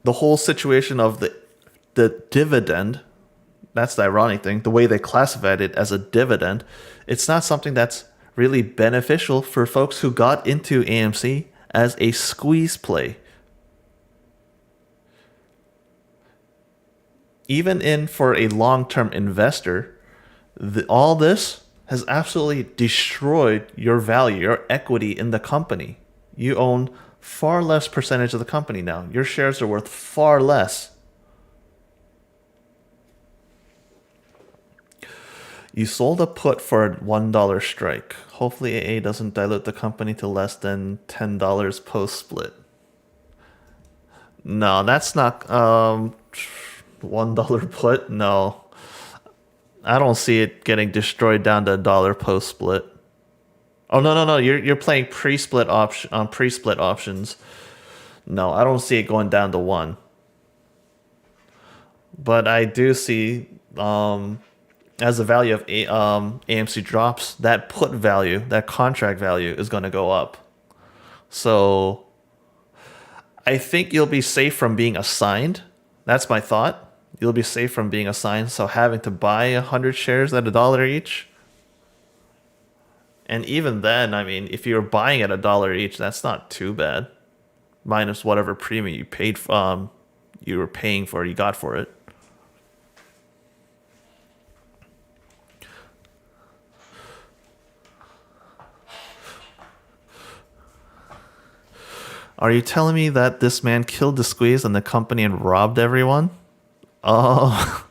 the whole situation of the dividend, that's the ironic thing, the way they classified it as a dividend, it's not something that's really beneficial for folks who got into AMC as a squeeze play. Even for a long-term investor, all this has absolutely destroyed your value, your equity in the company. You own far less percentage of the company now. Your shares are worth far less. You sold a put for a $1 strike. Hopefully AA doesn't dilute the company to less than $10 post-split. No, that's not... $1 put? No. I don't see it getting destroyed down to $1 post-split. Oh, no. You're playing pre-split options. No, I don't see it going down to 1. But I do see... as the value of AMC drops, that put value, that contract value is going to go up. So I think you'll be safe from being assigned. That's my thought. You'll be safe from being assigned. So having to buy 100 shares at $1 each. And even then, I mean, if you're buying at $1 each, that's not too bad. Minus whatever premium you paid, you were paying for, you got for it. Are you telling me that this man killed the squeeze and the company and robbed everyone? I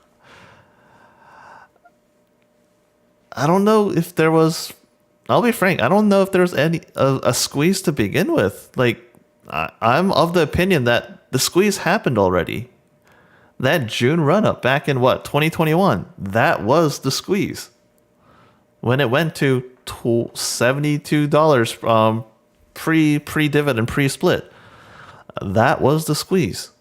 don't know if there was... I'll be frank, I don't know if there was a squeeze to begin with. Like, I'm of the opinion that the squeeze happened already. That June run-up back in, 2021, that was the squeeze. When it went to $72 pre-dividend, pre-split. That was the squeeze.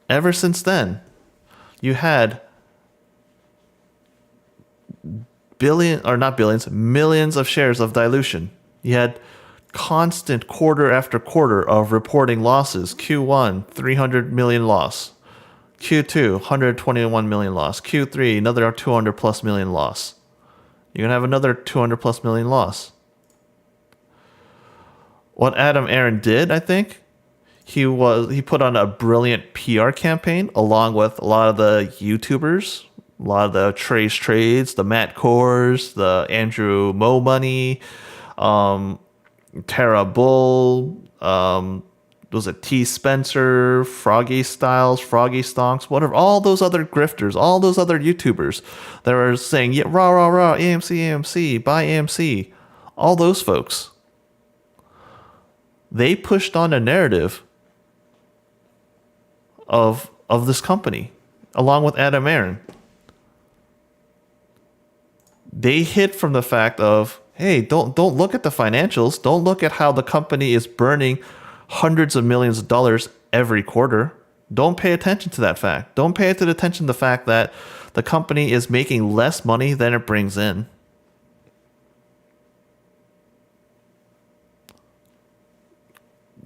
Ever since then, you had millions of shares of dilution. You had constant quarter after quarter of reporting losses. Q1, 300 million loss. Q2, 121 million loss. Q3, another 200 plus million loss. You're going to have another 200 plus million loss. What Adam Aaron did, I think, he put on a brilliant PR campaign along with a lot of the YouTubers, a lot of the Trace Trades, the Matt Kors, the Andrew Mo Money, Tara Bull, was it T Spencer, Froggy Styles, Froggy Stonks, whatever, all those other grifters, all those other YouTubers that were saying, yeah, rah, AMC, buy AMC, all those folks. They pushed on a narrative of this company, along with Adam Aaron. They hid from the fact of, hey, don't look at the financials. Don't look at how the company is burning hundreds of millions of dollars every quarter. Don't pay attention to that fact. Don't pay attention to the fact that the company is making less money than it brings in.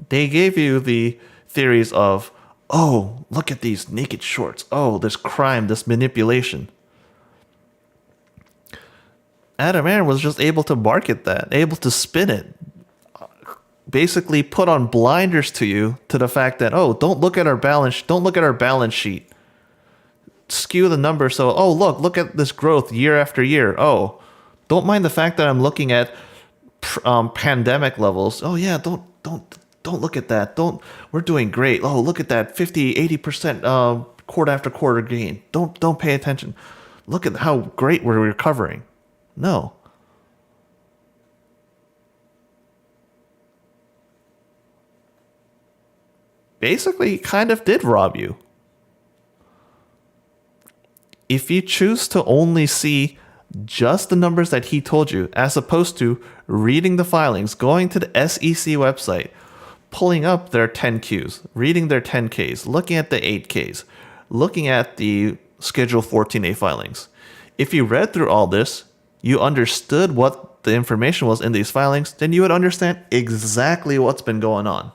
They gave you the theories of, oh, look at these naked shorts. Oh, this crime, this manipulation. Adam Aaron was just able to market that, able to spin it. Basically put on blinders to you to the fact that, oh, don't look at our balance sheet. Skew the numbers so, oh, look at this growth year after year. Oh, don't mind the fact that I'm looking at pandemic levels. Oh yeah, don't look at that. We're doing great. Oh, look at that 50, 80% quarter after quarter gain. Don't pay attention. Look at how great we're recovering. No. Basically, he kind of did rob you. If you choose to only see Just the numbers that he told you, as opposed to reading the filings, going to the SEC website, pulling up their 10Qs, reading their 10Ks, looking at the 8Ks, looking at the Schedule 14A filings. If you read through all this, you understood what the information was in these filings, then you would understand exactly what's been going on.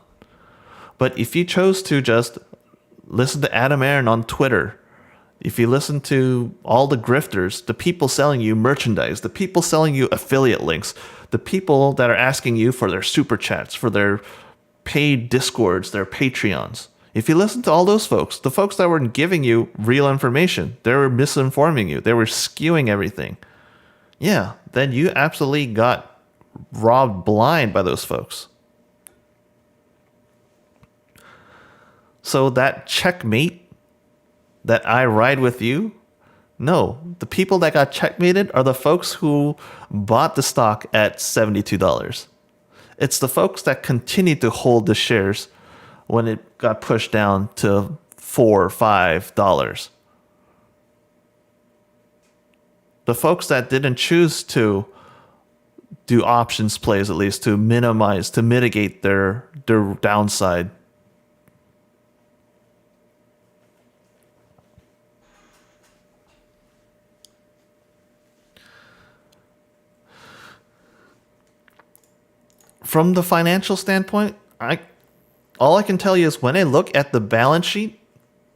But if you chose to just listen to Adam Aaron on Twitter, if you listen to all the grifters, the people selling you merchandise, the people selling you affiliate links, the people that are asking you for their super chats, for their paid Discords, their Patreons, if you listen to all those folks, the folks that were giving you real information, they were misinforming you, they were skewing everything. Yeah, then you absolutely got robbed blind by those folks. So that checkmate, that I ride with you, no, the people that got checkmated are the folks who bought the stock at $72. It's the folks that continued to hold the shares when it got pushed down to $4 or $5. The folks that didn't choose to do options plays, at least to minimize, to mitigate their downside. From the financial standpoint, all I can tell you is when I look at the balance sheet,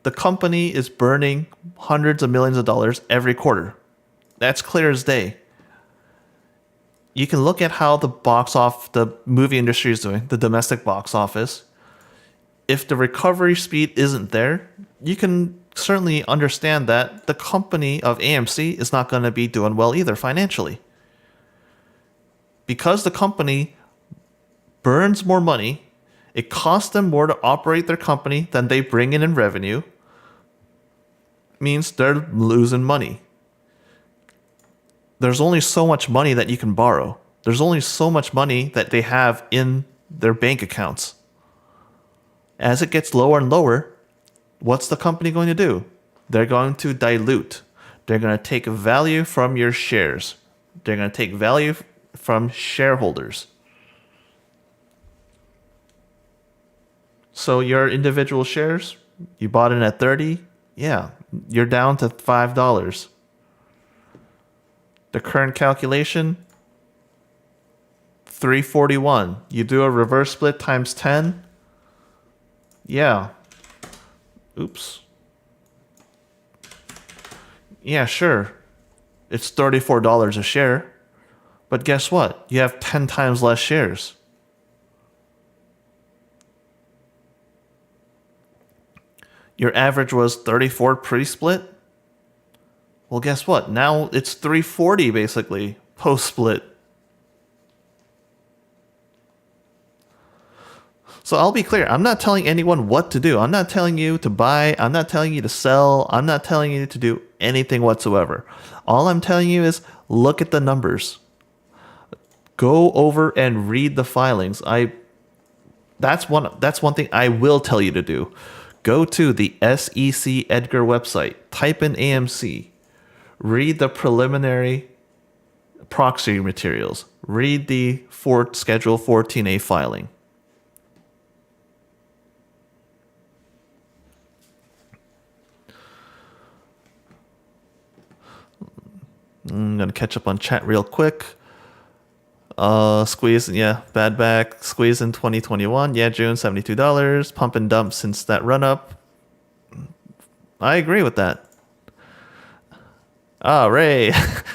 the company is burning hundreds of millions of dollars every quarter. That's clear as day. You can look at how the movie industry is doing, the domestic box office. If the recovery speed isn't there, you can certainly understand that the company of AMC is not going to be doing well either financially. Because the company burns more money, it costs them more to operate their company than they bring in revenue, means they're losing money. There's only so much money that you can borrow. There's only so much money that they have in their bank accounts. As it gets lower and lower, what's the company going to do? They're going to dilute. They're going to take value from your shares. They're going to take value from shareholders. So your individual shares, you bought in at 30, yeah, you're down to $5. The current calculation, 341. You do a reverse split times 10, yeah. Oops. Yeah, sure. It's $34 a share. But guess what? You have 10 times less shares. Your average was 34 pre-split. Well, guess what? Now it's 340 basically post-split. So I'll be clear. I'm not telling anyone what to do. I'm not telling you to buy. I'm not telling you to sell. I'm not telling you to do anything whatsoever. All I'm telling you is look at the numbers. Go over and read the filings. That's one thing I will tell you to do. Go to the SEC Edgar website, type in AMC, read the preliminary proxy materials, read the Schedule 14A filing. I'm going to catch up on chat real quick. Squeeze, yeah, bad back. Squeeze in 2021. Yeah, June, $72. Pump and dump since that run up. I agree with that. Ah, Ray,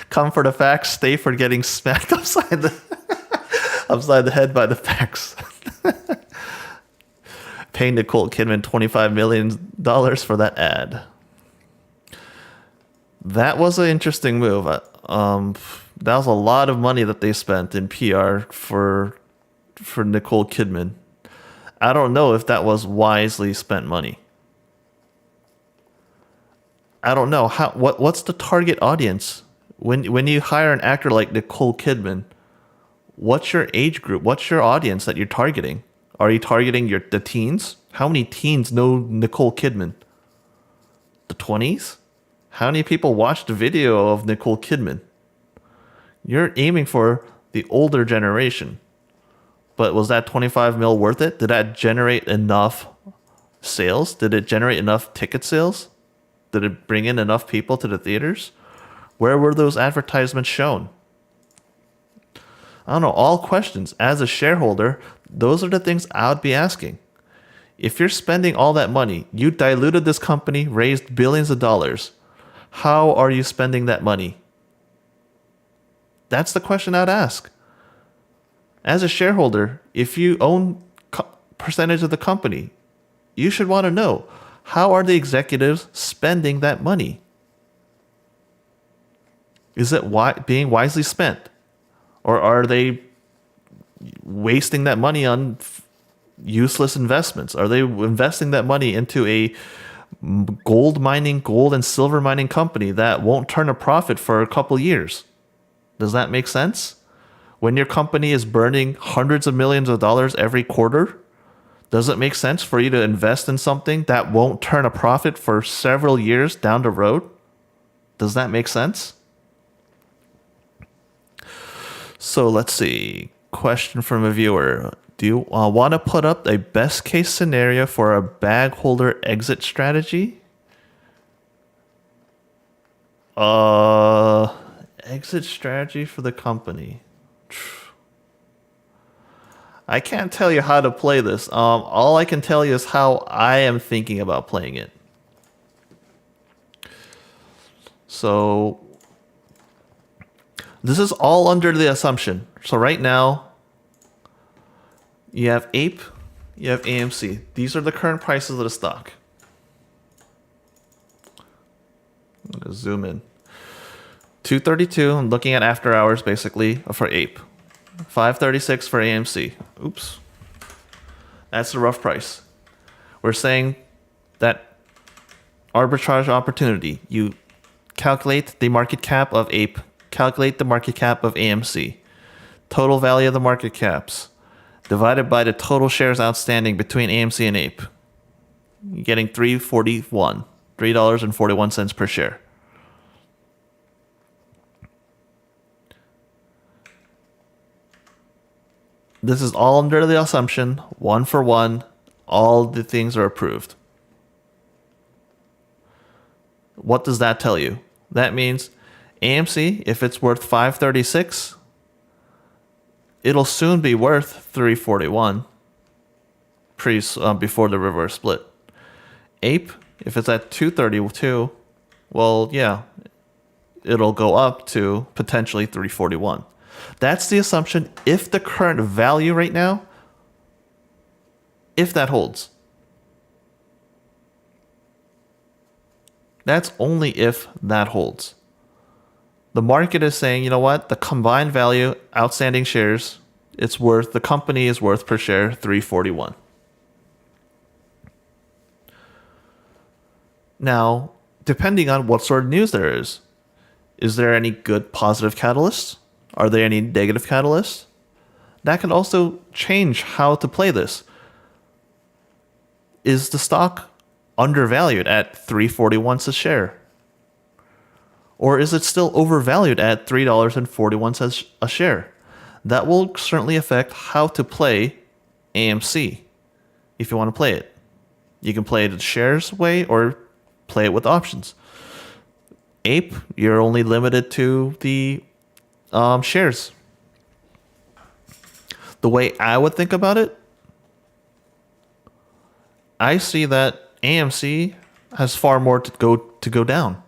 come for the facts, stay for getting smacked upside the head by the facts. Paying Nicole Kidman $25 million for that ad. That was an interesting move. That was a lot of money that they spent in PR for Nicole Kidman. I don't know if that was wisely spent money. I don't know what's the target audience when you hire an actor like Nicole Kidman. What's your age group? What's your audience that you're targeting? Are you targeting the teens? How many teens know Nicole Kidman? The 20s? How many people watched the video of Nicole Kidman? You're aiming for the older generation. But was that 25 mil worth it? Did that generate enough sales? Did it generate enough ticket sales? Did it bring in enough people to the theaters? Where were those advertisements shown? I don't know, all questions. As a shareholder, those are the things I would be asking. If you're spending all that money, you diluted this company, raised billions of dollars. How are you spending that money? That's the question I'd ask. As a shareholder, if you own percentage of the company, you should want to know, how are the executives spending that money? Is it being wisely spent? Or are they wasting that money on useless investments? Are they investing that money into a gold and silver mining company that won't turn a profit for a couple years? Does that make sense? When your company is burning hundreds of millions of dollars every quarter, does it make sense for you to invest in something that won't turn a profit for several years down the road? Does that make sense? So let's see. Question from a viewer. Do you want to put up a best case scenario for a bag holder exit strategy? Exit strategy for the company. I can't tell you how to play this. All I can tell you is how I am thinking about playing it. So this is all under the assumption. So right now, you have Ape, you have AMC. These are the current prices of the stock. I'm going to zoom in. 232, I'm looking at after hours basically for Ape. 536 for AMC. Oops. That's the rough price. We're saying that arbitrage opportunity. You calculate the market cap of Ape, calculate the market cap of AMC. Total value of the market caps divided by the total shares outstanding between AMC and Ape. You're getting $3.41 per share. This is all under the assumption, 1 for 1, all the things are approved. What does that tell you? That means AMC, if it's worth 536, it'll soon be worth 341 before the reverse split. Ape, if it's at 232, well, yeah, it'll go up to potentially 341. That's the assumption if the current value right now, if that holds. That's only if that holds. The market is saying, you know what, the combined value, outstanding shares, the company is worth per share 341. Now, depending on what sort of news there is there any good positive catalysts? Are there any negative catalysts? That can also change how to play this. Is the stock undervalued at 341 a share? Or is it still overvalued at $3.41 a share? That will certainly affect how to play AMC if you want to play it. You can play it the shares way or play it with options. Ape, you're only limited to the shares. The way I would think about it, I see that AMC has far more to go down.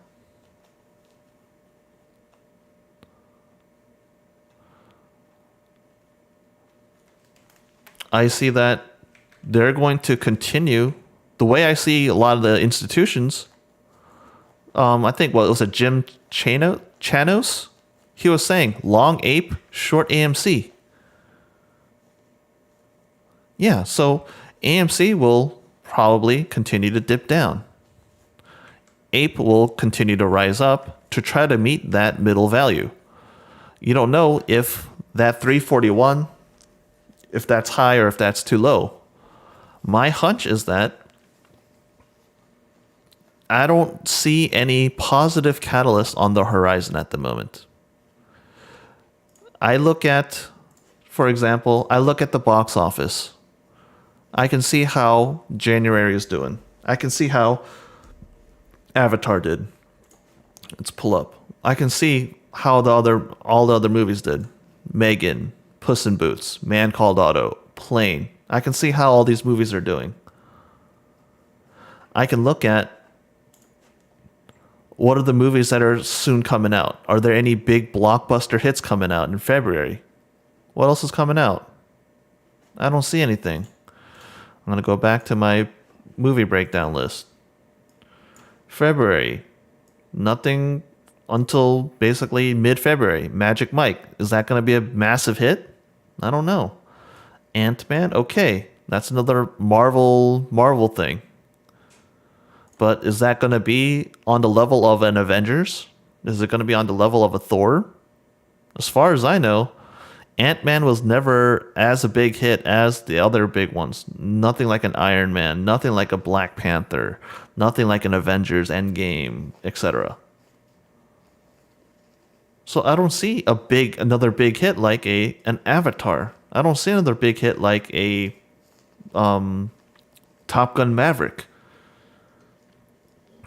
I see that they're going to continue the way I see a lot of the institutions. I think it was a Jim Chanos. He was saying long Ape, short AMC. Yeah, so AMC will probably continue to dip down. Ape will continue to rise up to try to meet that middle value. You don't know if that 341, if that's high or if that's too low. My hunch is that I don't see any positive catalyst on the horizon at the moment. I look at, for example, I look at the box office. I can see how January is doing. I can see how Avatar did. Let's pull up. I can see how all the other movies did. Megan, Puss in Boots, Man Called Otto, Plane. I can see how all these movies are doing. I can look at what are the movies that are soon coming out. Are there any big blockbuster hits coming out in February? What else is coming out? I don't see anything. I'm going to go back to my movie breakdown list. February. Nothing until basically mid-February. Magic Mike. Is that going to be a massive hit? I don't know. Ant-Man? Okay. That's another Marvel thing. But is that going to be on the level of an Avengers? Is it going to be on the level of a Thor? As far as I know, Ant-Man was never as a big hit as the other big ones. Nothing like an Iron Man, nothing like a Black Panther, nothing like an Avengers Endgame, etc. So I don't see another big hit like an Avatar. I don't see another big hit like a Top Gun Maverick.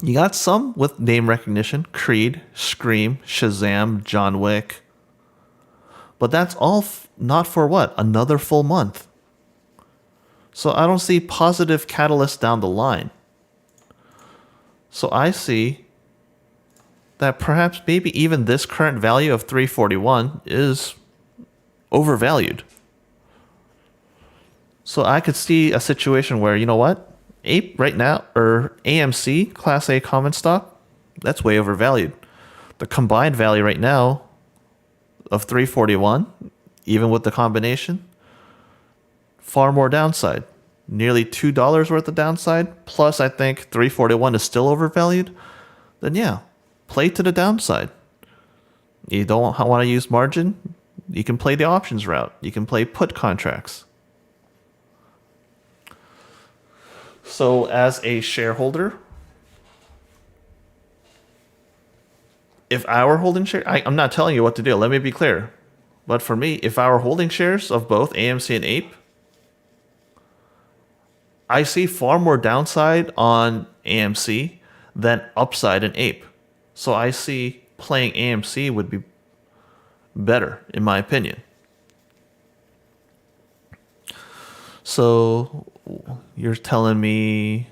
You got some with name recognition: Creed, Scream, Shazam, John Wick. But that's all not for what? Another full month. So I don't see positive catalysts down the line. So I see that perhaps maybe even this current value of 341 is overvalued. So I could see a situation where, you know what? Ape right now, or AMC, Class A common stock, that's way overvalued. The combined value right now of 341, even with the combination, far more downside. Nearly $2 worth of downside, plus I think 341 is still overvalued. Then yeah, play to the downside. You don't want to use margin? You can play the options route. You can play put contracts. So as a shareholder, if I were holding shares, I'm not telling you what to do. Let me be clear. But for me, if I were holding shares of both AMC and Ape, I see far more downside on AMC than upside in Ape. So I see playing AMC would be better, in my opinion. So you're telling me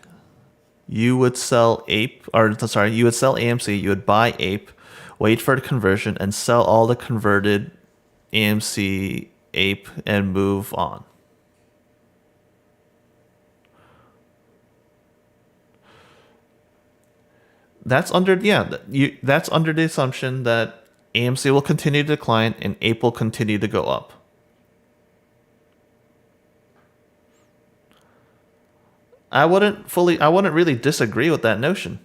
you would sell Ape, you would sell AMC, you would buy Ape, wait for the conversion, and sell all the converted AMC Ape and move on. That's under that's under the assumption that AMC will continue to decline and Ape will continue to go up. I wouldn't really disagree with that notion.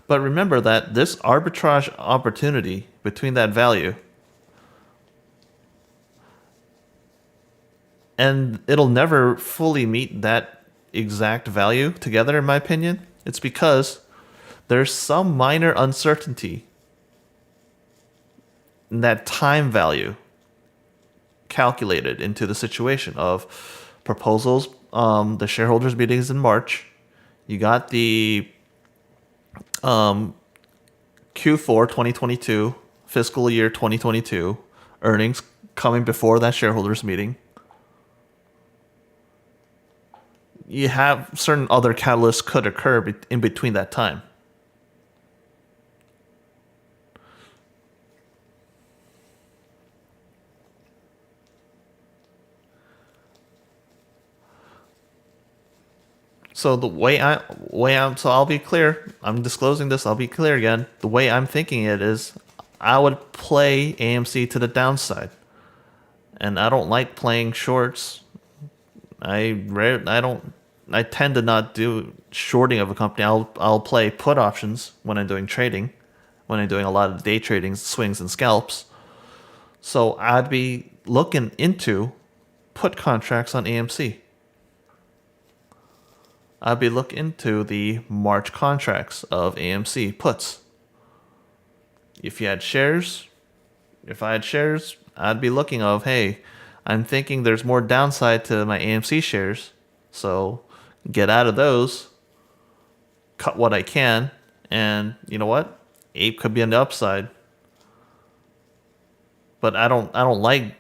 But remember that this arbitrage opportunity between that value, and it'll never fully meet that exact value together, in my opinion. It's because there's some minor uncertainty in that time value calculated into the situation of proposals. The shareholders meetings in March. You got the Q4 2022 fiscal year 2022 earnings coming before that shareholders meeting. You have certain other catalysts could occur in between that time. So so I'll be clear. I'm disclosing this. I'll be clear again. The way I'm thinking it is, I would play AMC to the downside, and I don't like playing shorts. I tend to not do shorting of a company. I'll play put options when I'm doing trading, when I'm doing a lot of day trading, swings and scalps. So I'd be looking into put contracts on AMC. I'd be looking into the March contracts of AMC puts. If I had shares, I'd be looking of, hey, I'm thinking there's more downside to my AMC shares, so get out of those, cut what I can, and you know what? Ape could be on the upside. But I don't like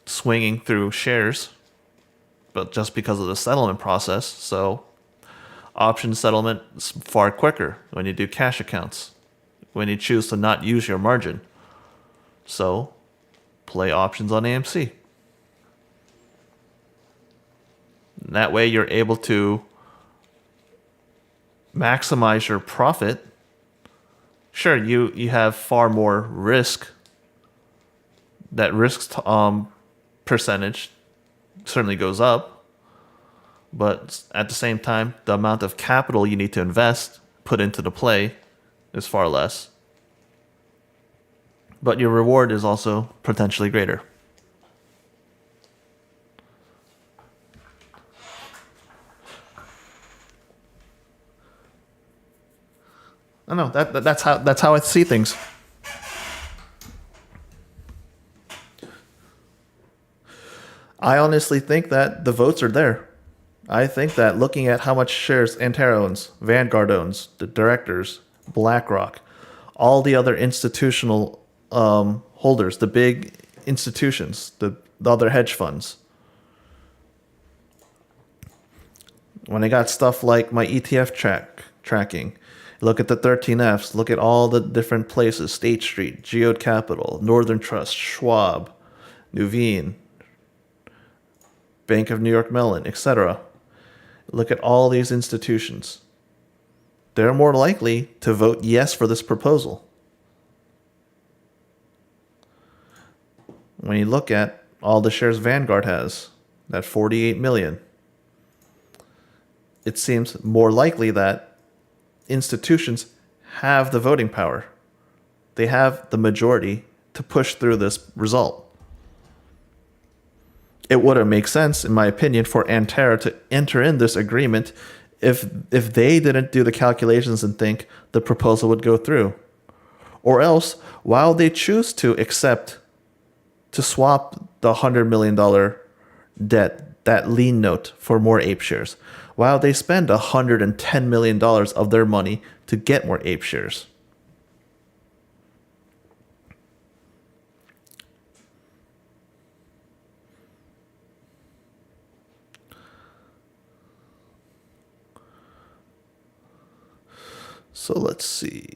swinging through shares, but just because of the settlement process. So option settlement is far quicker when you do cash accounts, when you choose to not use your margin. So play options on AMC. That way you're able to maximize your profit. Sure, you have far more risk. That risk percentage certainly goes up, but at the same time, the amount of capital you need to invest, put into the play, is far less. But your reward is also potentially greater. I know that's how I see things. I honestly think that the votes are there. I think that looking at how much shares Antero owns, Vanguard owns, the directors, BlackRock, all the other institutional holders, the big institutions, the other hedge funds. When I got stuff like my ETF tracking, look at the 13Fs, look at all the different places, State Street, Geode Capital, Northern Trust, Schwab, Nuveen, Bank of New York Mellon, etc. Look at all these institutions. They're more likely to vote yes for this proposal. When you look at all the shares Vanguard has, that 48 million, it seems more likely that institutions have the voting power. They have the majority to push through this result. It wouldn't make sense, in my opinion, for Antero to enter in this agreement if they didn't do the calculations and think the proposal would go through. Or else, while they choose to accept to swap the $100 million debt, that lien note, for more ape shares, while they spend $110 million of their money to get more ape shares. So let's see.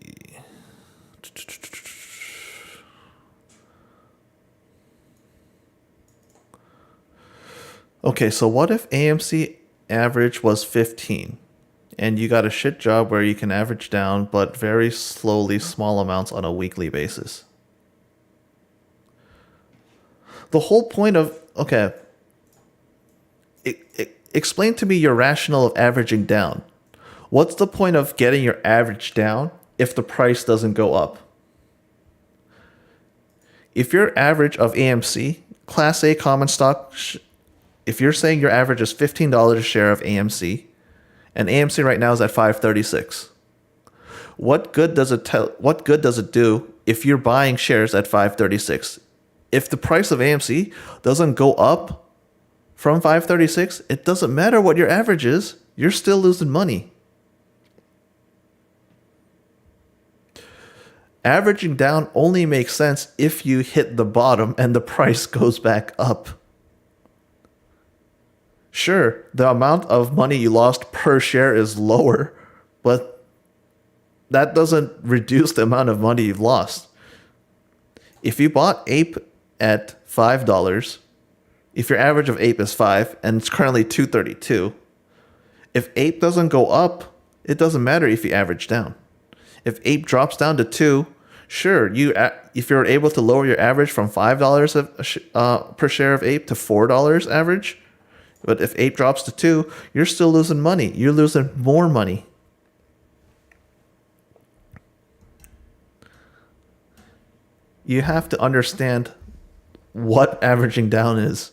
Okay, so what if AMC average was 15 and you got a shit job where you can average down but very slowly small amounts on a weekly basis? The whole point of, okay, explain to me your rationale of averaging down. What's the point of getting your average down if the price doesn't go up? If your average of AMC, Class A common stock, if you're saying your average is $15 a share of AMC, and AMC right now is at $5.36, what good does it do if you're buying shares at $5.36? If the price of AMC doesn't go up from $5.36, it doesn't matter what your average is. You're still losing money. Averaging down only makes sense if you hit the bottom and the price goes back up. Sure, the amount of money you lost per share is lower, but that doesn't reduce the amount of money you've lost. If you bought Ape at $5, if your average of Ape is 5 and it's currently $2.32, if Ape doesn't go up, it doesn't matter if you average down. If Ape drops down to 2, sure, if you're able to lower your average from $5 per share of Ape to $4 average, but if Ape drops to 2, you're still losing money. You're losing more money. You have to understand what averaging down is.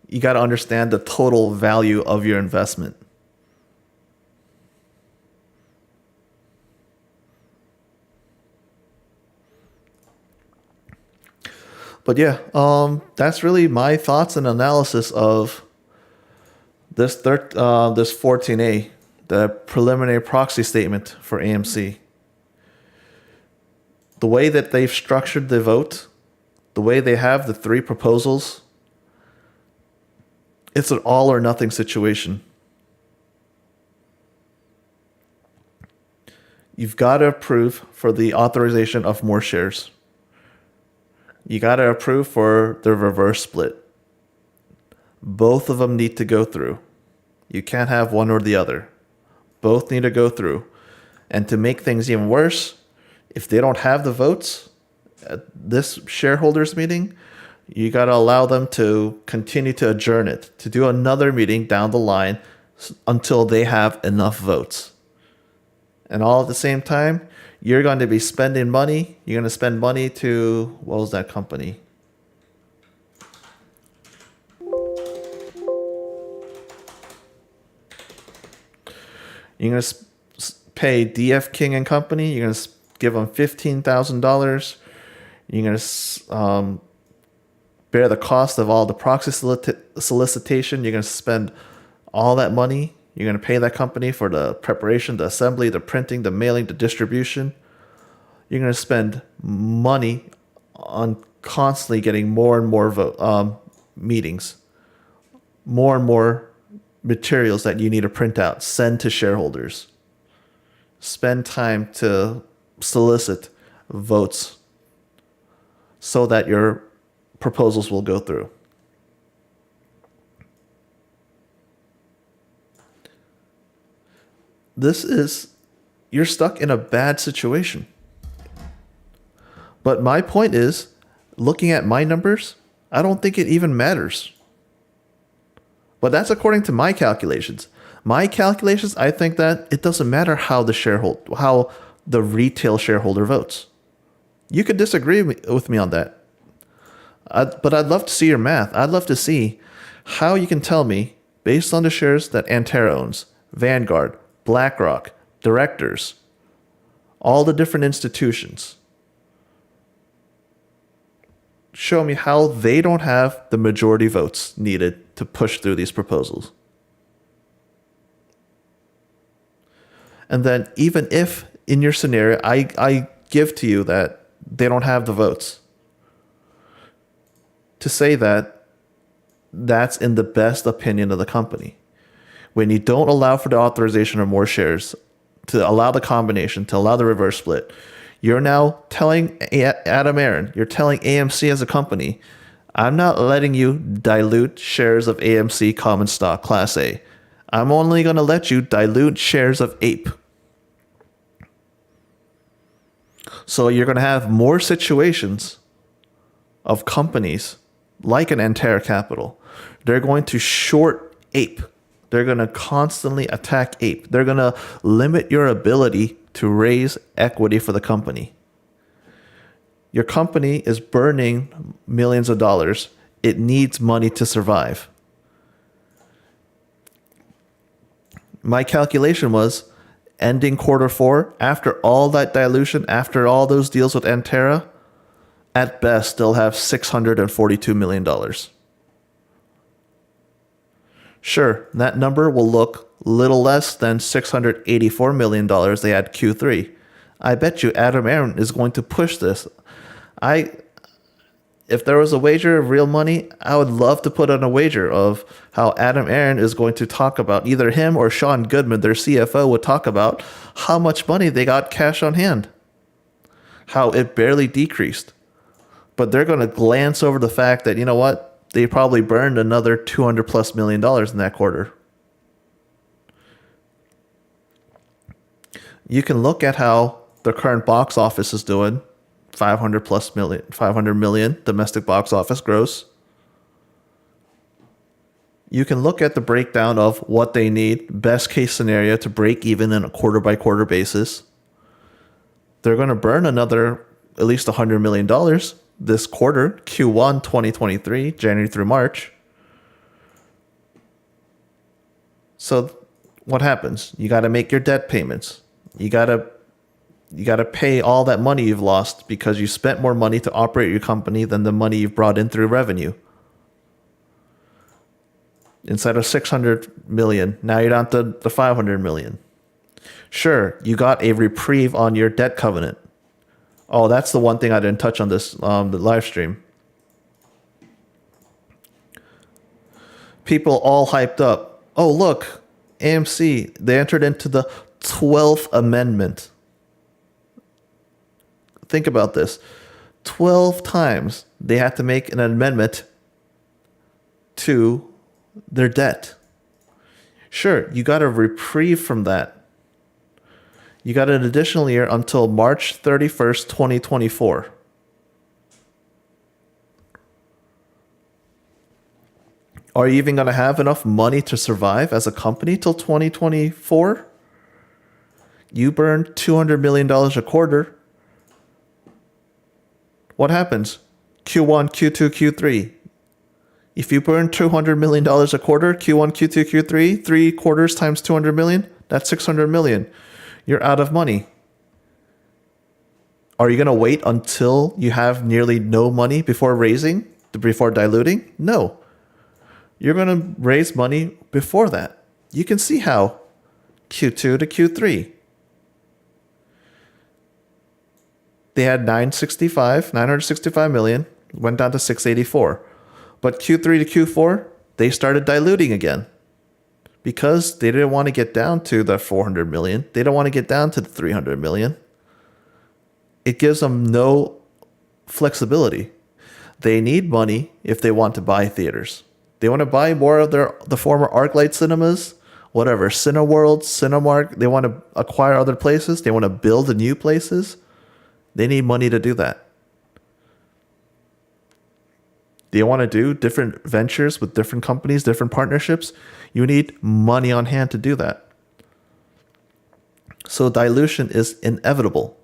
You got to understand the total value of your investment. But yeah, that's really my thoughts and analysis of this 14A, the preliminary proxy statement for AMC. The way that they've structured the vote, the way they have the three proposals, it's an all or nothing situation. You've got to approve for the authorization of more shares. You got to approve for the reverse split. Both of them need to go through. You can't have one or the other. Both need to go through. And to make things even worse, if they don't have the votes at this shareholders meeting, you got to allow them to continue to adjourn it, to do another meeting down the line until they have enough votes. And all at the same time, you're going to be spending money. You're going to spend money to, what was that company? You're going to pay DF King and Company. You're going to give them $15,000. You're going to bear the cost of all the proxy solicitation. You're going to spend all that money. You're going to pay that company for the preparation, the assembly, the printing, the mailing, the distribution. You're going to spend money on constantly getting more and more meetings, more and more materials that you need to print out, send to shareholders. Spend time to solicit votes so that your proposals will go through. You're stuck in a bad situation. But my point is, looking at my numbers, I don't think it even matters. But that's according to my calculations. My calculations, I think that it doesn't matter how the retail shareholder votes. You could disagree with me on that. But I'd love to see your math. I'd love to see how you can tell me, based on the shares that Antera owns, Vanguard, BlackRock, directors, all the different institutions, show me how they don't have the majority votes needed to push through these proposals. And then even if in your scenario, I give to you that they don't have the votes, to say that that's in the best opinion of the company. When you don't allow for the authorization of more shares, to allow the combination, to allow the reverse split, you're now telling Adam Aron, you're telling AMC as a company, I'm not letting you dilute shares of AMC common stock Class A. I'm only going to let you dilute shares of APE. So you're going to have more situations of companies like an Antera Capital. They're going to short APE. They're going to constantly attack APE. They're going to limit your ability to raise equity for the company. Your company is burning millions of dollars. It needs money to survive. My calculation was ending Q4, after all that dilution, after all those deals with Antera, at best, they'll have $642 million. Sure, that number will look little less than $684 million they had Q3. I bet you Adam Aron is going to push this. If there was a wager of real money, I would love to put on a wager of how Adam Aron is going to talk about, either him or Sean Goodman, their CFO, would talk about how much money they got cash on hand, how it barely decreased. But they're going to glance over the fact that, you know what, they probably burned another $200+ million in that quarter. You can look at how the current box office is doing. 500 million domestic box office gross. You can look at the breakdown of what they need, best case scenario, to break even on a quarter by quarter basis. They're going to burn another at least $100 million this quarter, Q1 2023, January through March. So what happens? You got to make your debt payments. You got to You got to pay all that money you've lost because you spent more money to operate your company than the money you've brought in through revenue. Instead of 600 million, now you're down to the 500 million. Sure, you got a reprieve on your debt covenant. Oh, that's the one thing I didn't touch on this the live stream. People all hyped up. Oh, look, AMC, they entered into the 12th amendment. Think about this. 12 times they had to make an amendment to their debt. Sure, you got a reprieve from that. You got an additional year until March 31st, 2024. Are you even going to have enough money to survive as a company till 2024? You burn $200 million a quarter. What happens? Q1, Q2, Q3. If you burn $200 million a quarter, Q1, Q2, Q3, 3 quarters times 200 million, that's 600 million. You're out of money. Are you going to wait until you have nearly no money before diluting? No. You're going to raise money before that. You can see how. Q2 to Q3. They had 965 million, went down to 684. But Q3 to Q4, they started diluting again because they didn't want to get down to the 400 million. They don't want to get down to the 300 million. It gives them no flexibility. They need money if they want to buy theaters. They want to buy more of the former ArcLight cinemas, whatever, Cineworld, Cinemark. They want to acquire other places. They want to build new places. They need money to do that. Do you want to do different ventures with different companies, different partnerships? You need money on hand to do that. So dilution is inevitable.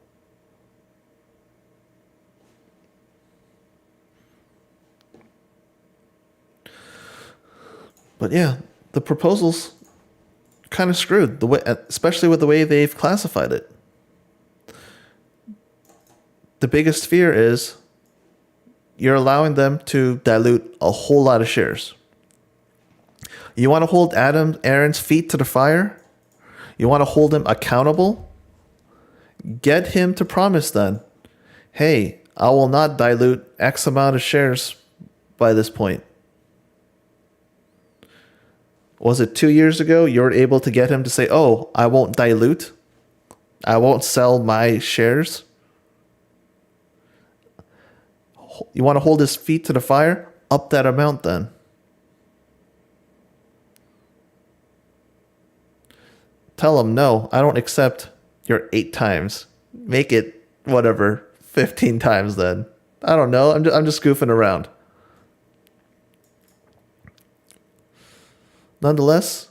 But yeah, the proposal's kind of screwed, especially with the way they've classified it. The biggest fear is you're allowing them to dilute a whole lot of shares. You want to hold Aaron's feet to the fire? You want to hold him accountable? Get him to promise then, hey, I will not dilute X amount of shares by this point. Was it 2 years ago you were able to get him to say, oh, I won't dilute? I won't sell my shares? You want to hold his feet to the fire? Up that amount then. Tell him, no, I don't accept your 8 times. Make it, 15 times then. I don't know. I'm just goofing around. Nonetheless,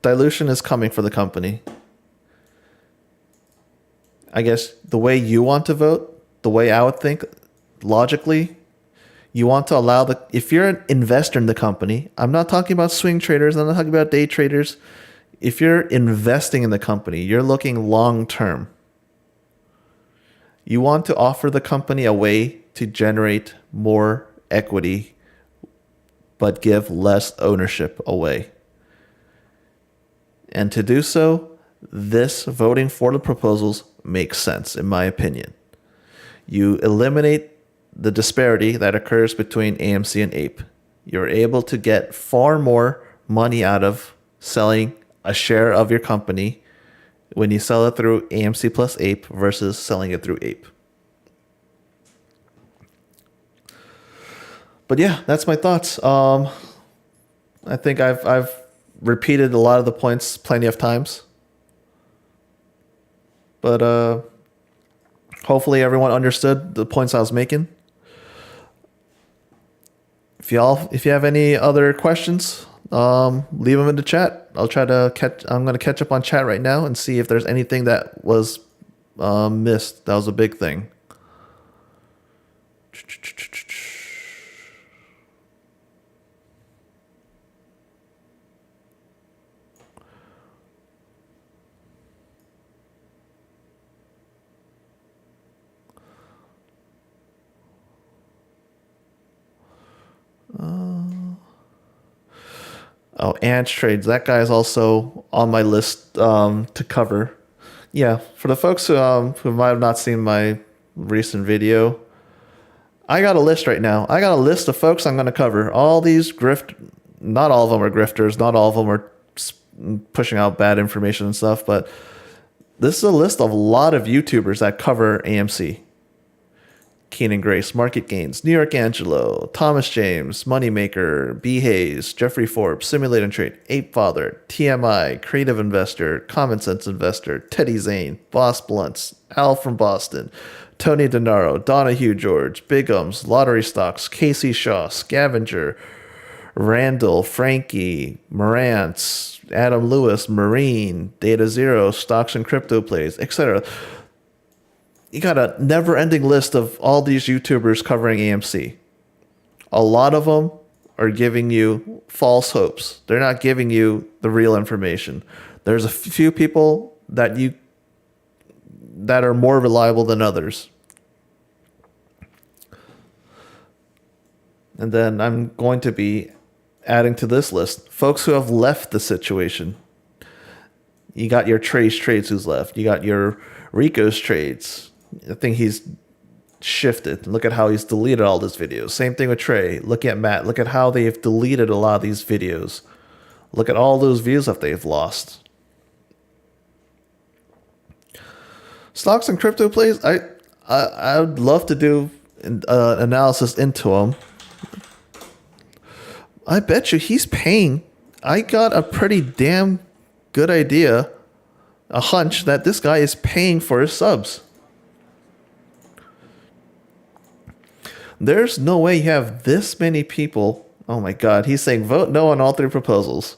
dilution is coming for the company. I guess the way you want to vote, the way I would think, logically, you want to allow if you're an investor in the company, I'm not talking about swing traders, I'm not talking about day traders. If you're investing in the company, you're looking long term. You want to offer the company a way to generate more equity, but give less ownership away. And to do so, this voting for the proposals makes sense, in my opinion. You eliminate the disparity that occurs between AMC and APE. You're able to get far more money out of selling a share of your company when you sell it through AMC plus APE versus selling it through APE. But yeah, that's my thoughts. I think I've repeated a lot of the points plenty of times. But hopefully everyone understood the points I was making. If you have any other questions, leave them in the chat. I'm going to catch up on chat right now and see if there's anything that was missed. That was a big thing. Oh, Ant Trades. That guy is also on my list to cover. Yeah, for the folks who might have not seen my recent video, I got a list right now. I got a list of folks I'm going to cover. All these not all of them are grifters. Not all of them are pushing out bad information and stuff, but this is a list of a lot of YouTubers that cover AMC. Keenan Grace, Market Gains, New York Angelo, Thomas James, Moneymaker, B. Hayes, Jeffrey Forbes, Simulate and Trade, Ape Father, TMI, Creative Investor, Common Sense Investor, Teddy Zane, Boss Blunts, Al from Boston, Tony Denaro, Donahue George, Bigums, Lottery Stocks, Casey Shaw, Scavenger, Randall, Frankie, Morantz, Adam Lewis, Marine, Data Zero, Stocks and Crypto Plays, etc. You got a never-ending list of all these YouTubers covering AMC. A lot of them are giving you false hopes. They're not giving you the real information. There's a few people that are more reliable than others. And then I'm going to be adding to this list folks who have left the situation. You got your Trey's Trades who's left. You got your Rico's Trades. I think he's shifted. Look at how he's deleted all these videos. Same thing with Trey. Look at Matt. Look at how they've deleted a lot of these videos. Look at all those views that they've lost. Stocks and crypto plays, I would love to do analysis into them. I bet you he's paying. I got a pretty damn good idea, a hunch that this guy is paying for his subs. There's no way you have this many people. Oh my God, he's saying vote no on all three proposals.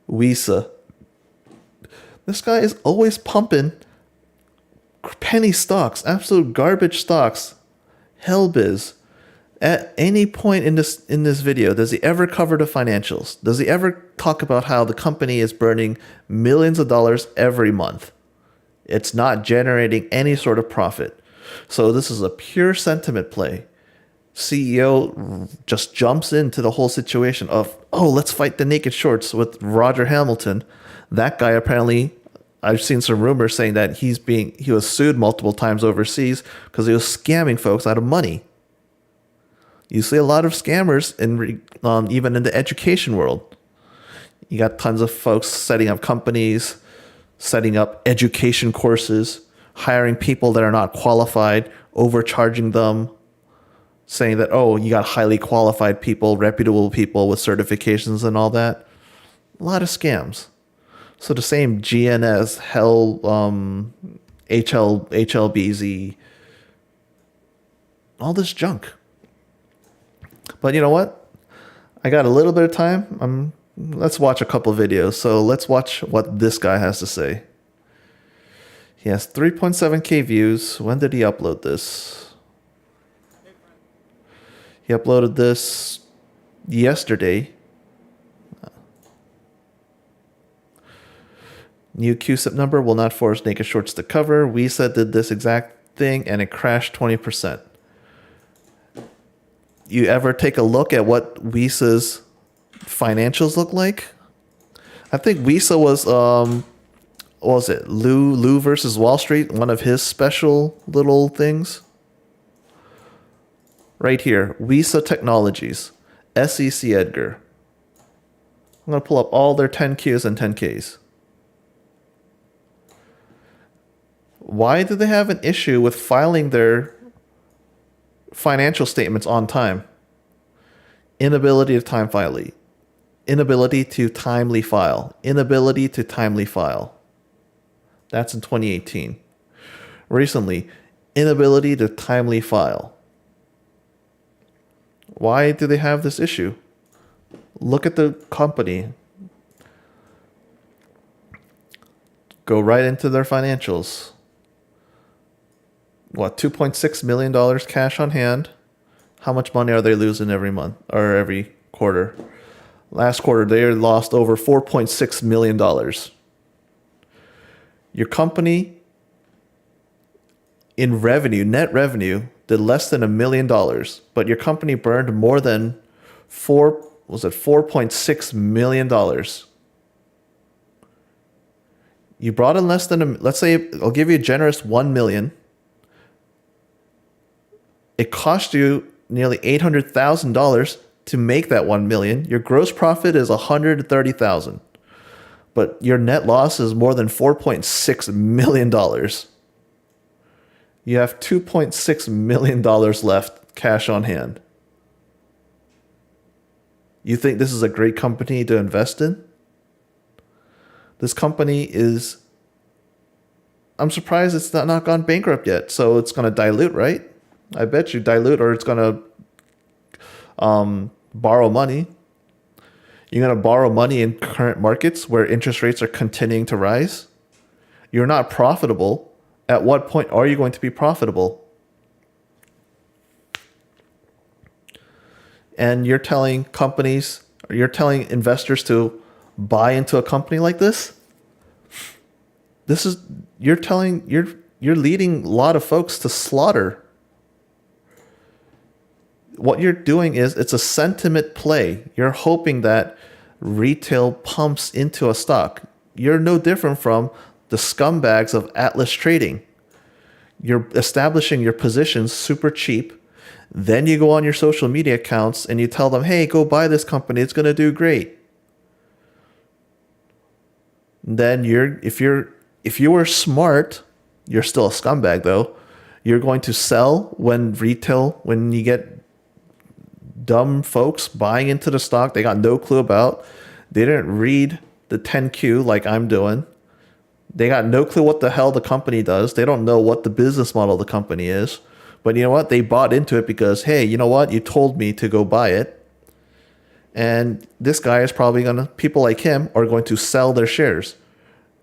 Wisa. This guy is always pumping penny stocks, absolute garbage stocks. Hellbiz. At any point in this video, does he ever cover the financials? Does he ever talk about how the company is burning millions of dollars every month? It's not generating any sort of profit. So this is a pure sentiment play. CEO just jumps into the whole situation of, oh, let's fight the naked shorts with Roger Hamilton. That guy apparently, I've seen some rumors saying that he was sued multiple times overseas because he was scamming folks out of money. You see a lot of scammers even in the education world. You got tons of folks setting up companies, setting up education courses, hiring people that are not qualified, overcharging them, saying that, oh, you got highly qualified people, reputable people with certifications and all that. A lot of scams. So the same GNS, HLBZ, all this junk. But you know what? I got a little bit of time. Let's watch a couple videos. So let's watch what this guy has to say. He has 3.7K views. When did he upload this? He uploaded this yesterday. New QSIP number will not force naked shorts to cover. Visa did this exact thing and it crashed 20%. You ever take a look at what Visa's financials look like? I think Visa was what was it? Lou versus Wall Street, one of his special little things. Right here, Visa Technologies, SEC Edgar. I'm going to pull up all their 10Qs and 10Ks. Why do they have an issue with filing their financial statements on time? Inability to time file. Inability to timely file. Inability to timely file. That's in 2018. Recently, inability to timely file. Why do they have this issue? Look at the company. Go right into their financials. What, $2.6 million cash on hand? How much money are they losing every month or every quarter? Last quarter, they lost over $4.6 million. Your company in revenue, net revenue, did less than $1 million, but your company burned more than $4 was it $4.6 million. You brought in less than, let's say, I'll give you a generous $1 million. It cost you nearly $800,000 to make that $1 million. Your gross profit is $130,000, but your net loss is more than $4.6 million. You have $2.6 million left cash on hand. You think this is a great company to invest in? This company is, I'm surprised it's not gone bankrupt yet. So it's going to dilute, right? I bet you dilute, or it's going to borrow money. You're going to borrow money in current markets where interest rates are continuing to rise. You're not profitable. At what point are you going to be profitable? And you're telling companies, or you're telling investors to buy into a company like this? This is, you're leading a lot of folks to slaughter. What you're doing is, it's a sentiment play. You're hoping that retail pumps into a stock. You're no different from the scumbags of Atlas Trading. You're establishing your positions super cheap. Then you go on your social media accounts and you tell them, hey, go buy this company. It's going to do great. Then if you were smart, you're still a scumbag though. You're going to sell when you get dumb folks buying into the stock they got no clue about. They didn't read the 10Q like I'm doing. They got no clue what the hell the company does. They don't know what the business model of the company is. But you know what? They bought into it because, hey, you know what? You told me to go buy it. And this guy is probably people like him are going to sell their shares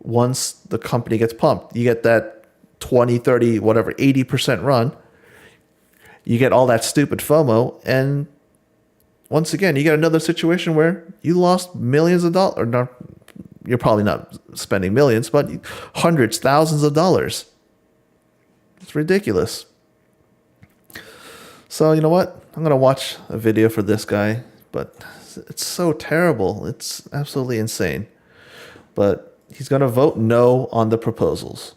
once the company gets pumped. You get that 20, 30, whatever, 80% run. You get all that stupid FOMO. And once again, you get another situation where you lost millions of dollars. Or not, you're probably not spending millions, but hundreds, thousands of dollars. It's ridiculous. So you know what? I'm going to watch a video for this guy, but it's so terrible. It's absolutely insane. But he's going to vote no on the proposals.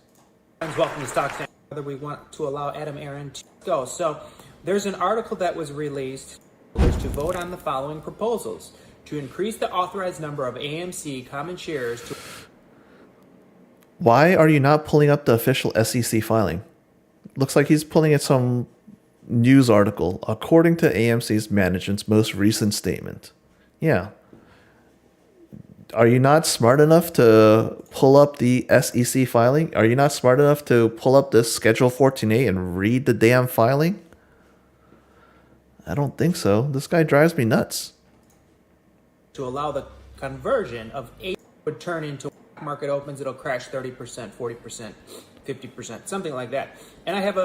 Welcome to Stocks. Whether we want to allow Adam Aaron to go. So there's an article that was released to vote on the following proposals: to increase the authorized number of AMC common shares to... Why are you not pulling up the official SEC filing? Looks like he's pulling at some news article. According to AMC's management's most recent statement. Yeah. Are you not smart enough to pull up the SEC filing? Are you not smart enough to pull up this Schedule 14A and read the damn filing? I don't think so. This guy drives me nuts. To allow the conversion of A would turn into market opens, it'll crash 30%, 40%, 50%, something like that. And I have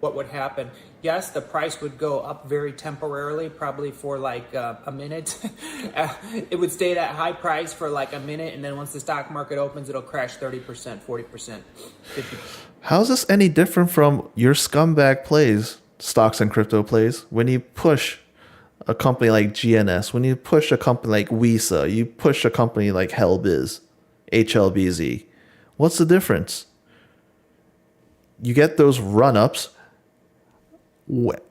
what would happen. Yes, the price would go up very temporarily, probably for like a minute. It would stay that high price for like a minute, and then once the stock market opens, it'll crash 30%, 40%, 50%. How is this any different from your scumbag plays, stocks and crypto plays, when you push a company like GNS, when you push a company like Visa, you push a company like HLBZ? What's the difference? You get those run-ups.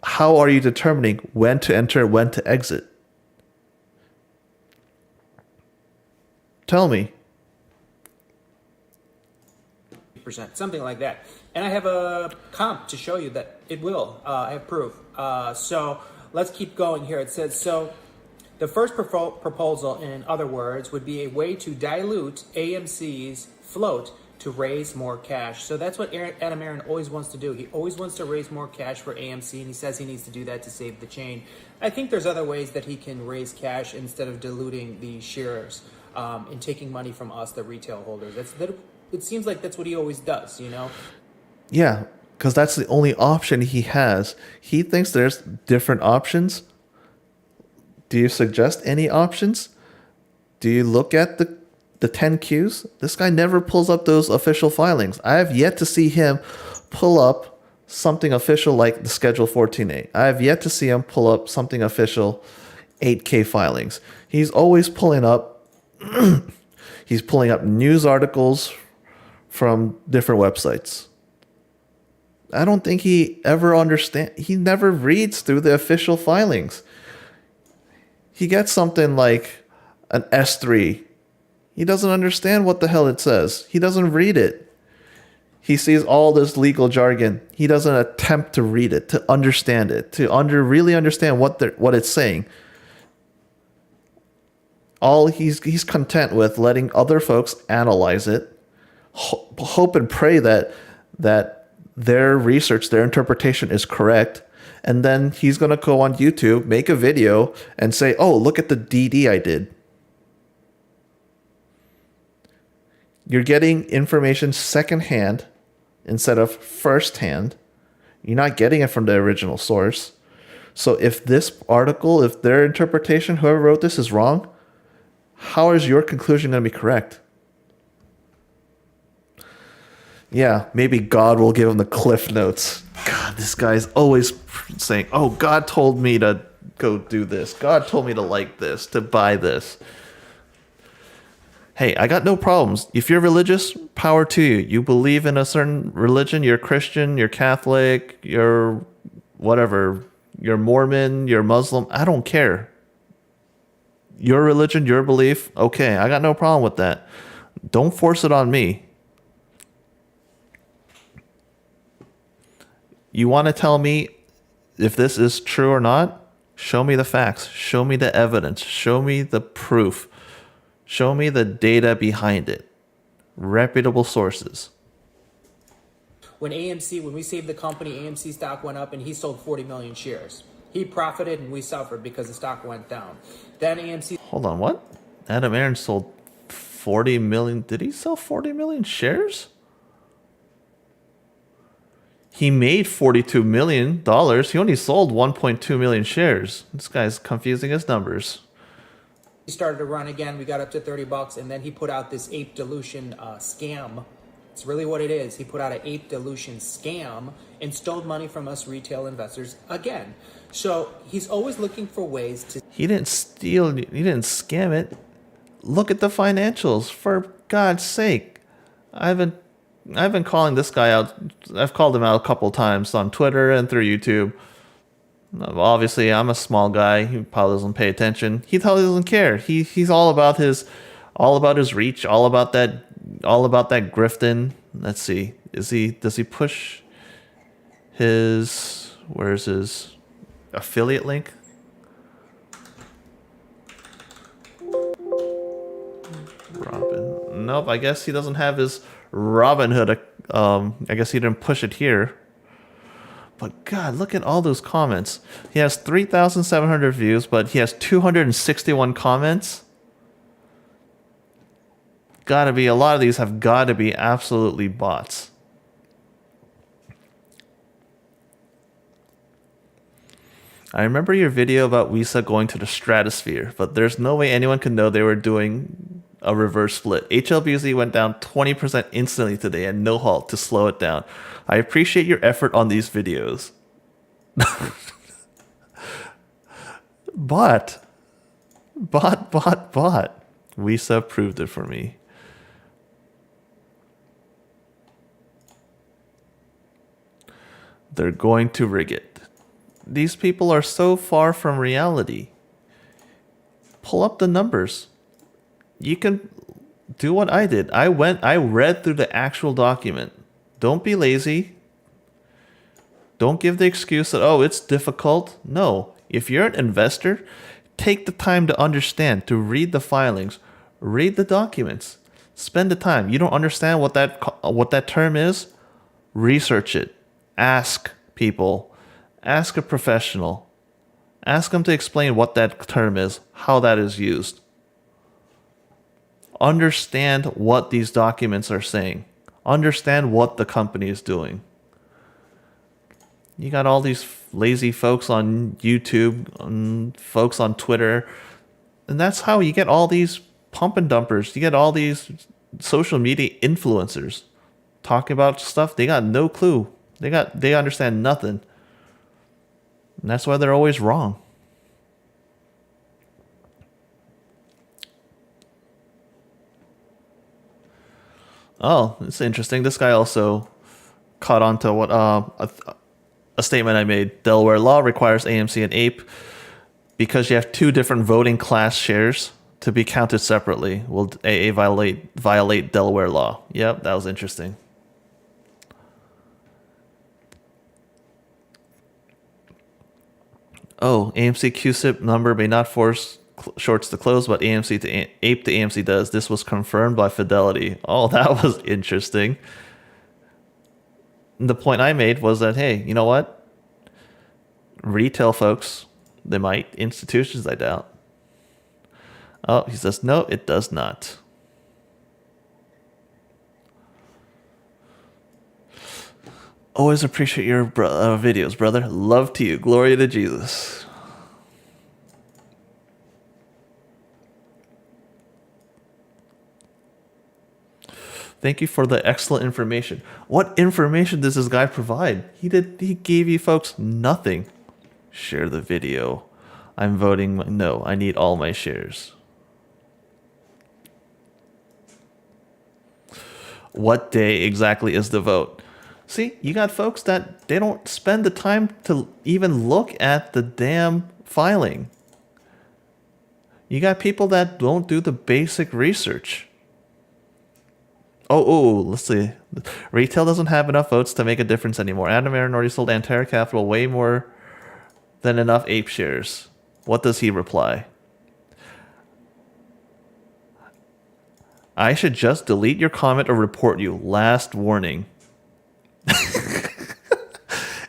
How are you determining when to enter, when to exit? Tell me. Something like that. And I have a comp to show you that it will. I have proof. So let's keep going here. It says, so the first proposal, in other words, would be a way to dilute AMC's float to raise more cash. So that's what Adam Aaron always wants to do. He always wants to raise more cash for AMC, and he says he needs to do that to save the chain. I think there's other ways that he can raise cash instead of diluting the shares and taking money from us, the retail holders. It seems like that's what he always does, you know? Yeah, because that's the only option he has. He thinks there's different options. Do you suggest any options? Do you look at the 10Qs? This guy never pulls up those official filings. I have yet to see him pull up something official like the Schedule 14A. I have yet to see him pull up something official 8K filings. He's always pulling up he's pulling up news articles from different websites. I don't think he never reads through the official filings. He gets something like an S3. He doesn't understand what the hell it says. He doesn't read it. He sees all this legal jargon. He doesn't attempt to read it, to understand it, to really understand what it's saying. All he's content with letting other folks analyze it, hope and pray that their research, their interpretation is correct, and then he's going to go on YouTube, make a video, and say, "Oh, look at the DD I did." You're getting information secondhand instead of firsthand. You're not getting it from the original source. So if this article, if their interpretation, whoever wrote this, is wrong, how is your conclusion going to be correct? Yeah, maybe God will give him the cliff notes. God, this guy's always saying, "Oh, God told me to go do this. God told me to like this, to buy this." Hey, I got no problems. If you're religious, power to you. You believe in a certain religion, you're Christian, you're Catholic, you're whatever, you're Mormon, you're Muslim, I don't care. Your religion, your belief, okay, I got no problem with that. Don't force it on me. You want to tell me if this is true or not? Show me the facts. Show me the evidence. Show me the proof. Show me the data behind it. Reputable sources. When we saved the company, AMC stock went up and he sold 40 million shares. He profited and we suffered because the stock went down. Then AMC... Hold on, what? Adam Aron sold 40 million... Did he sell 40 million shares? He made $42 million. He only sold 1.2 million shares. This guy's confusing his numbers. He started to run again. We got up to $30, and then he put out this ape dilution scam. It's really what it is. He put out an ape dilution scam and stole money from us retail investors again. So he's always looking for ways to... He didn't steal. He didn't scam it. Look at the financials. For God's sake. I've been calling this guy out. I've called him out a couple times on Twitter and through YouTube. Obviously, I'm a small guy. He probably doesn't pay attention. He totally doesn't care. He's all about his reach, all about that grifting. Let's see. Does he push his... Where's his affiliate link? Robin. Nope, I guess he doesn't have his Robinhood. I guess he didn't push it here. But God, look at all those comments. He has 3,700 views, but he has 261 comments. A lot of these have got to be absolutely bots. I remember your video about Visa going to the stratosphere, but there's no way anyone could know they were doing a reverse split. HLBZ went down 20% instantly today and no halt to slow it down. I appreciate your effort on these videos. Bot. Visa proved it for me. They're going to rig it. These people are so far from reality. Pull up the numbers. You can do what I did. I read through the actual document. Don't be lazy. Don't give the excuse that, oh, it's difficult. No. If you're an investor, take the time to understand, to read the filings, read the documents. Spend the time. You don't understand what that term is? Research it. Ask people. Ask a professional. Ask them to explain what that term is, how that is used. Understand what these documents are saying. Understand what the company is doing. You got all these lazy folks on YouTube, folks on Twitter, and that's how you get all these pump and dumpers. You get all these social media influencers talking about stuff they got no clue. They understand nothing. And that's why they're always wrong. Oh, it's interesting. This guy also caught on to what a statement I made. Delaware law requires AMC and Ape because you have two different voting class shares to be counted separately. Will AA violate Delaware law? Yep, that was interesting. Oh, AMC QSIP number may not force shorts to close, but AMC to Ape to AMC does. This was confirmed by Fidelity. Oh, that was interesting. The point I made was that, hey, you know what? Retail folks, they might. Institutions, I doubt. Oh, he says, no, it does not. Always appreciate your videos, brother. Love to you. Glory to Jesus. Thank you for the excellent information. What information does this guy provide? He gave you folks nothing. Share the video. I'm voting. No, I need all my shares. What day exactly is the vote? See, you got folks that they don't spend the time to even look at the damn filing. You got people that don't do the basic research. Oh, let's see. Retail doesn't have enough votes to make a difference anymore. Adam Aaron already sold Antara Capital way more than enough Ape shares. What does he reply? I should just delete your comment or report you. Last warning.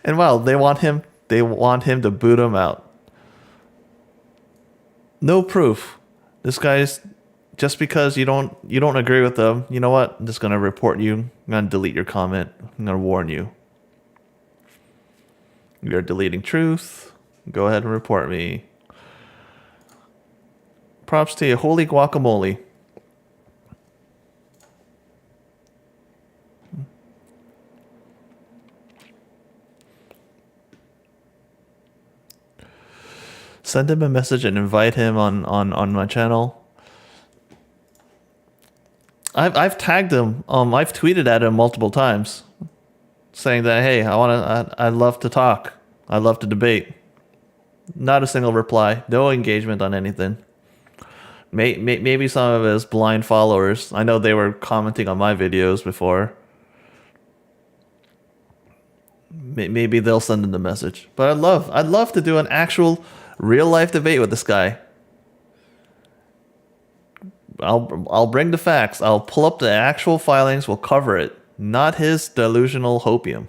And wow, they want him to boot him out. No proof. This guy's just because you don't agree with them, you know what? I'm just gonna report you. I'm gonna delete your comment. I'm gonna warn you. You're deleting truth. Go ahead and report me. Props to you. Holy guacamole. Send him a message and invite him on my channel. I've tagged him. I've tweeted at him multiple times, saying that, hey, I love to talk. I love to debate. Not a single reply. No engagement on anything. Maybe some of his blind followers. I know they were commenting on my videos before. Maybe they'll send him the message. But I'd love to do an actual real life debate with this guy. I'll bring the facts. I'll pull up the actual filings. We'll cover it. Not his delusional hopium.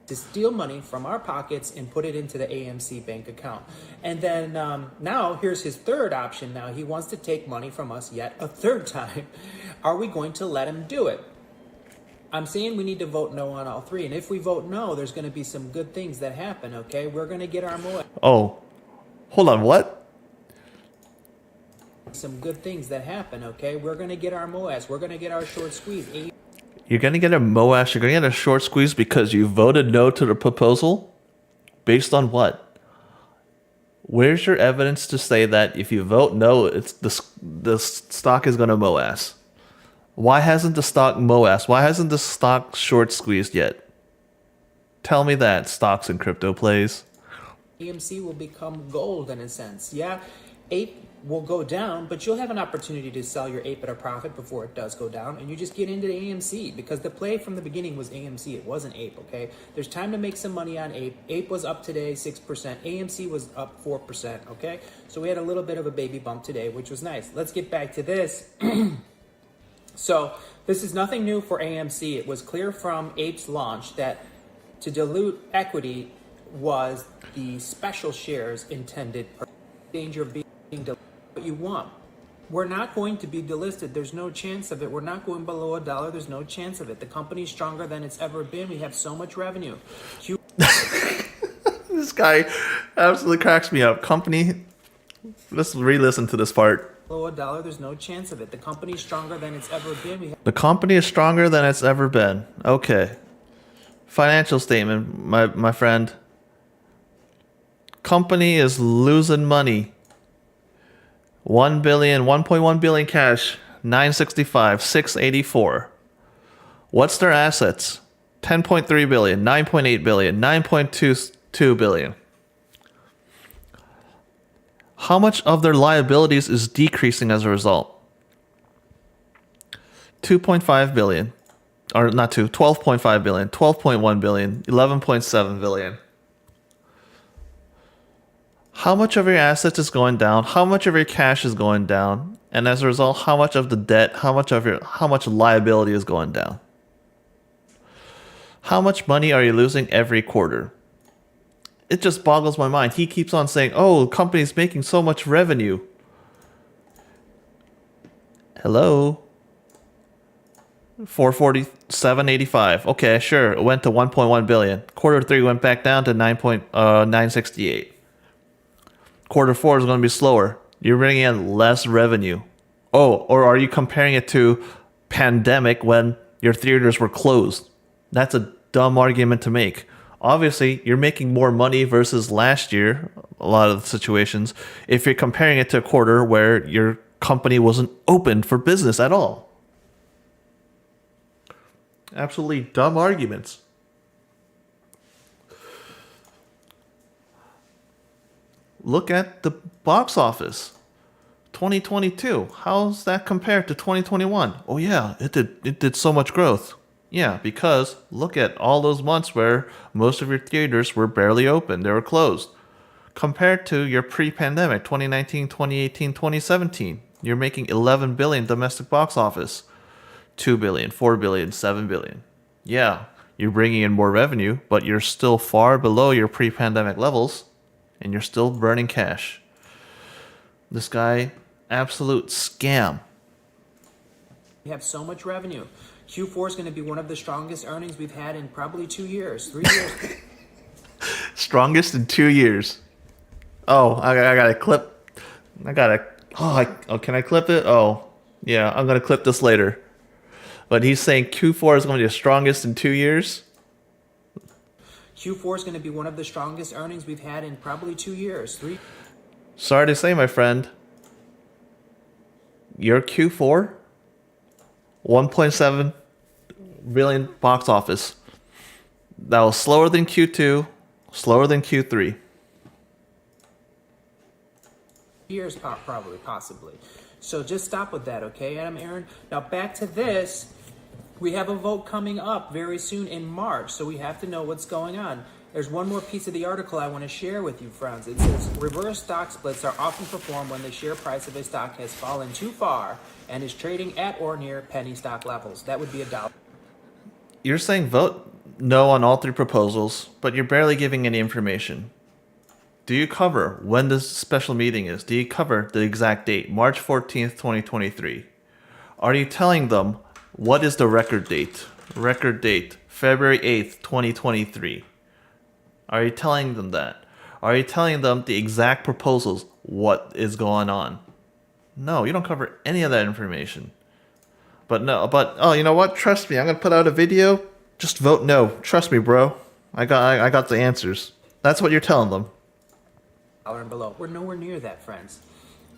To steal money from our pockets and put it into the AMC bank account. And then now here's his third option. Now he wants to take money from us yet a third time. Are we going to let him do it? I'm saying we need to vote no on all three. And if we vote no, there's going to be some good things that happen, okay? We're going to get our MOAS. Oh, hold on, what? Some good things that happen, okay? We're going to get our MOAS. We're going to get our short squeeze. You're going to get a MOAS, you're going to get a short squeeze because you voted no to the proposal? Based on what? Where's your evidence to say that if you vote no, it's the stock is going to MOAS? Why hasn't the stock MOAS? Why hasn't the stock short squeezed yet? Tell me that, stocks and crypto plays. AMC will become gold in a sense. Yeah, Ape will go down, but you'll have an opportunity to sell your Ape at a profit before it does go down, and you just get into the AMC because the play from the beginning was AMC. It wasn't Ape, okay? There's time to make some money on Ape. Ape was up today 6%. AMC was up 4%, okay? So we had a little bit of a baby bump today, which was nice. Let's get back to this. So this is nothing new for AMC. It was clear from Ape's launch that to dilute equity was the special shares intended for danger of being diluted. What you want. We're not going to be delisted. There's no chance of it. We're not going below $1. There's no chance of it. The company's stronger than it's ever been. We have so much revenue. This guy absolutely cracks me up. Company, let's re-listen to this part. Below $1, there's no chance of it. The company's stronger than it's ever been. The company is stronger than it's ever been. Okay. Financial statement, my friend. Company is losing money. 1.1 billion cash. 965, 684. What's their assets? 10.3 billion, 9.8 billion, 9.22 billion. How much of their liabilities is decreasing as a result? 2.5 billion. Or not 12.5 billion, 12.1 billion, 11.7 billion. How much of your assets is going down? How much of your cash is going down? And as a result, how much of the debt, how much liability is going down? How much money are you losing every quarter? It just boggles my mind. He keeps on saying, "Oh, the company's making so much revenue." Hello? 447.85. Okay, sure. It went to 1.1 billion. Quarter 3 went back down to 9.968. Quarter 4 is going to be slower. You're bringing in less revenue. Oh, or are you comparing it to pandemic when your theaters were closed? That's a dumb argument to make. Obviously, you're making more money versus last year, a lot of the situations, if you're comparing it to a quarter where your company wasn't open for business at all. Absolutely dumb arguments. Look at the box office. 2022. How's that compared to 2021? Oh yeah, it did so much growth. Yeah, because look at all those months where most of your theaters were barely open. They were closed. Compared to your pre-pandemic 2019, 2018, 2017, you're making 11 billion domestic box office. 2 billion, 4 billion, 7 billion. Yeah, you're bringing in more revenue, but you're still far below your pre-pandemic levels, and you're still burning cash. This guy, absolute scam. We have so much revenue. Q4 is going to be one of the strongest earnings we've had in probably 2 years, 3 years. Strongest in 2 years. Oh, I got a clip. Can I clip it? Oh, yeah, I'm going to clip this later. But he's saying Q4 is going to be the strongest in 2 years. Q4 is going to be one of the strongest earnings we've had in probably 2 years. Sorry to say, my friend. Your Q4, 1.7 billion box office. That was slower than Q2, slower than Q3. Years, probably, possibly. So just stop with that, okay, Aaron? Now back to this. We have a vote coming up very soon in March, so we have to know what's going on. There's one more piece of the article I want to share with you, friends. It says, reverse stock splits are often performed when the share price of a stock has fallen too far and is trading at or near penny stock levels. That would be $1. You're saying vote no on all 3 proposals, but you're barely giving any information. Do you cover when this special meeting is? Do you cover the exact date, March 14th, 2023? Are you telling them what is the record date? Record date, February 8th, 2023. Are you telling them that? Are you telling them the exact proposals, what is going on? No, you don't cover any of that information. But you know what? Trust me, I'm gonna put out a video. Just vote no. Trust me, bro. I got the answers. That's what you're telling them. And below. We're nowhere near that, friends.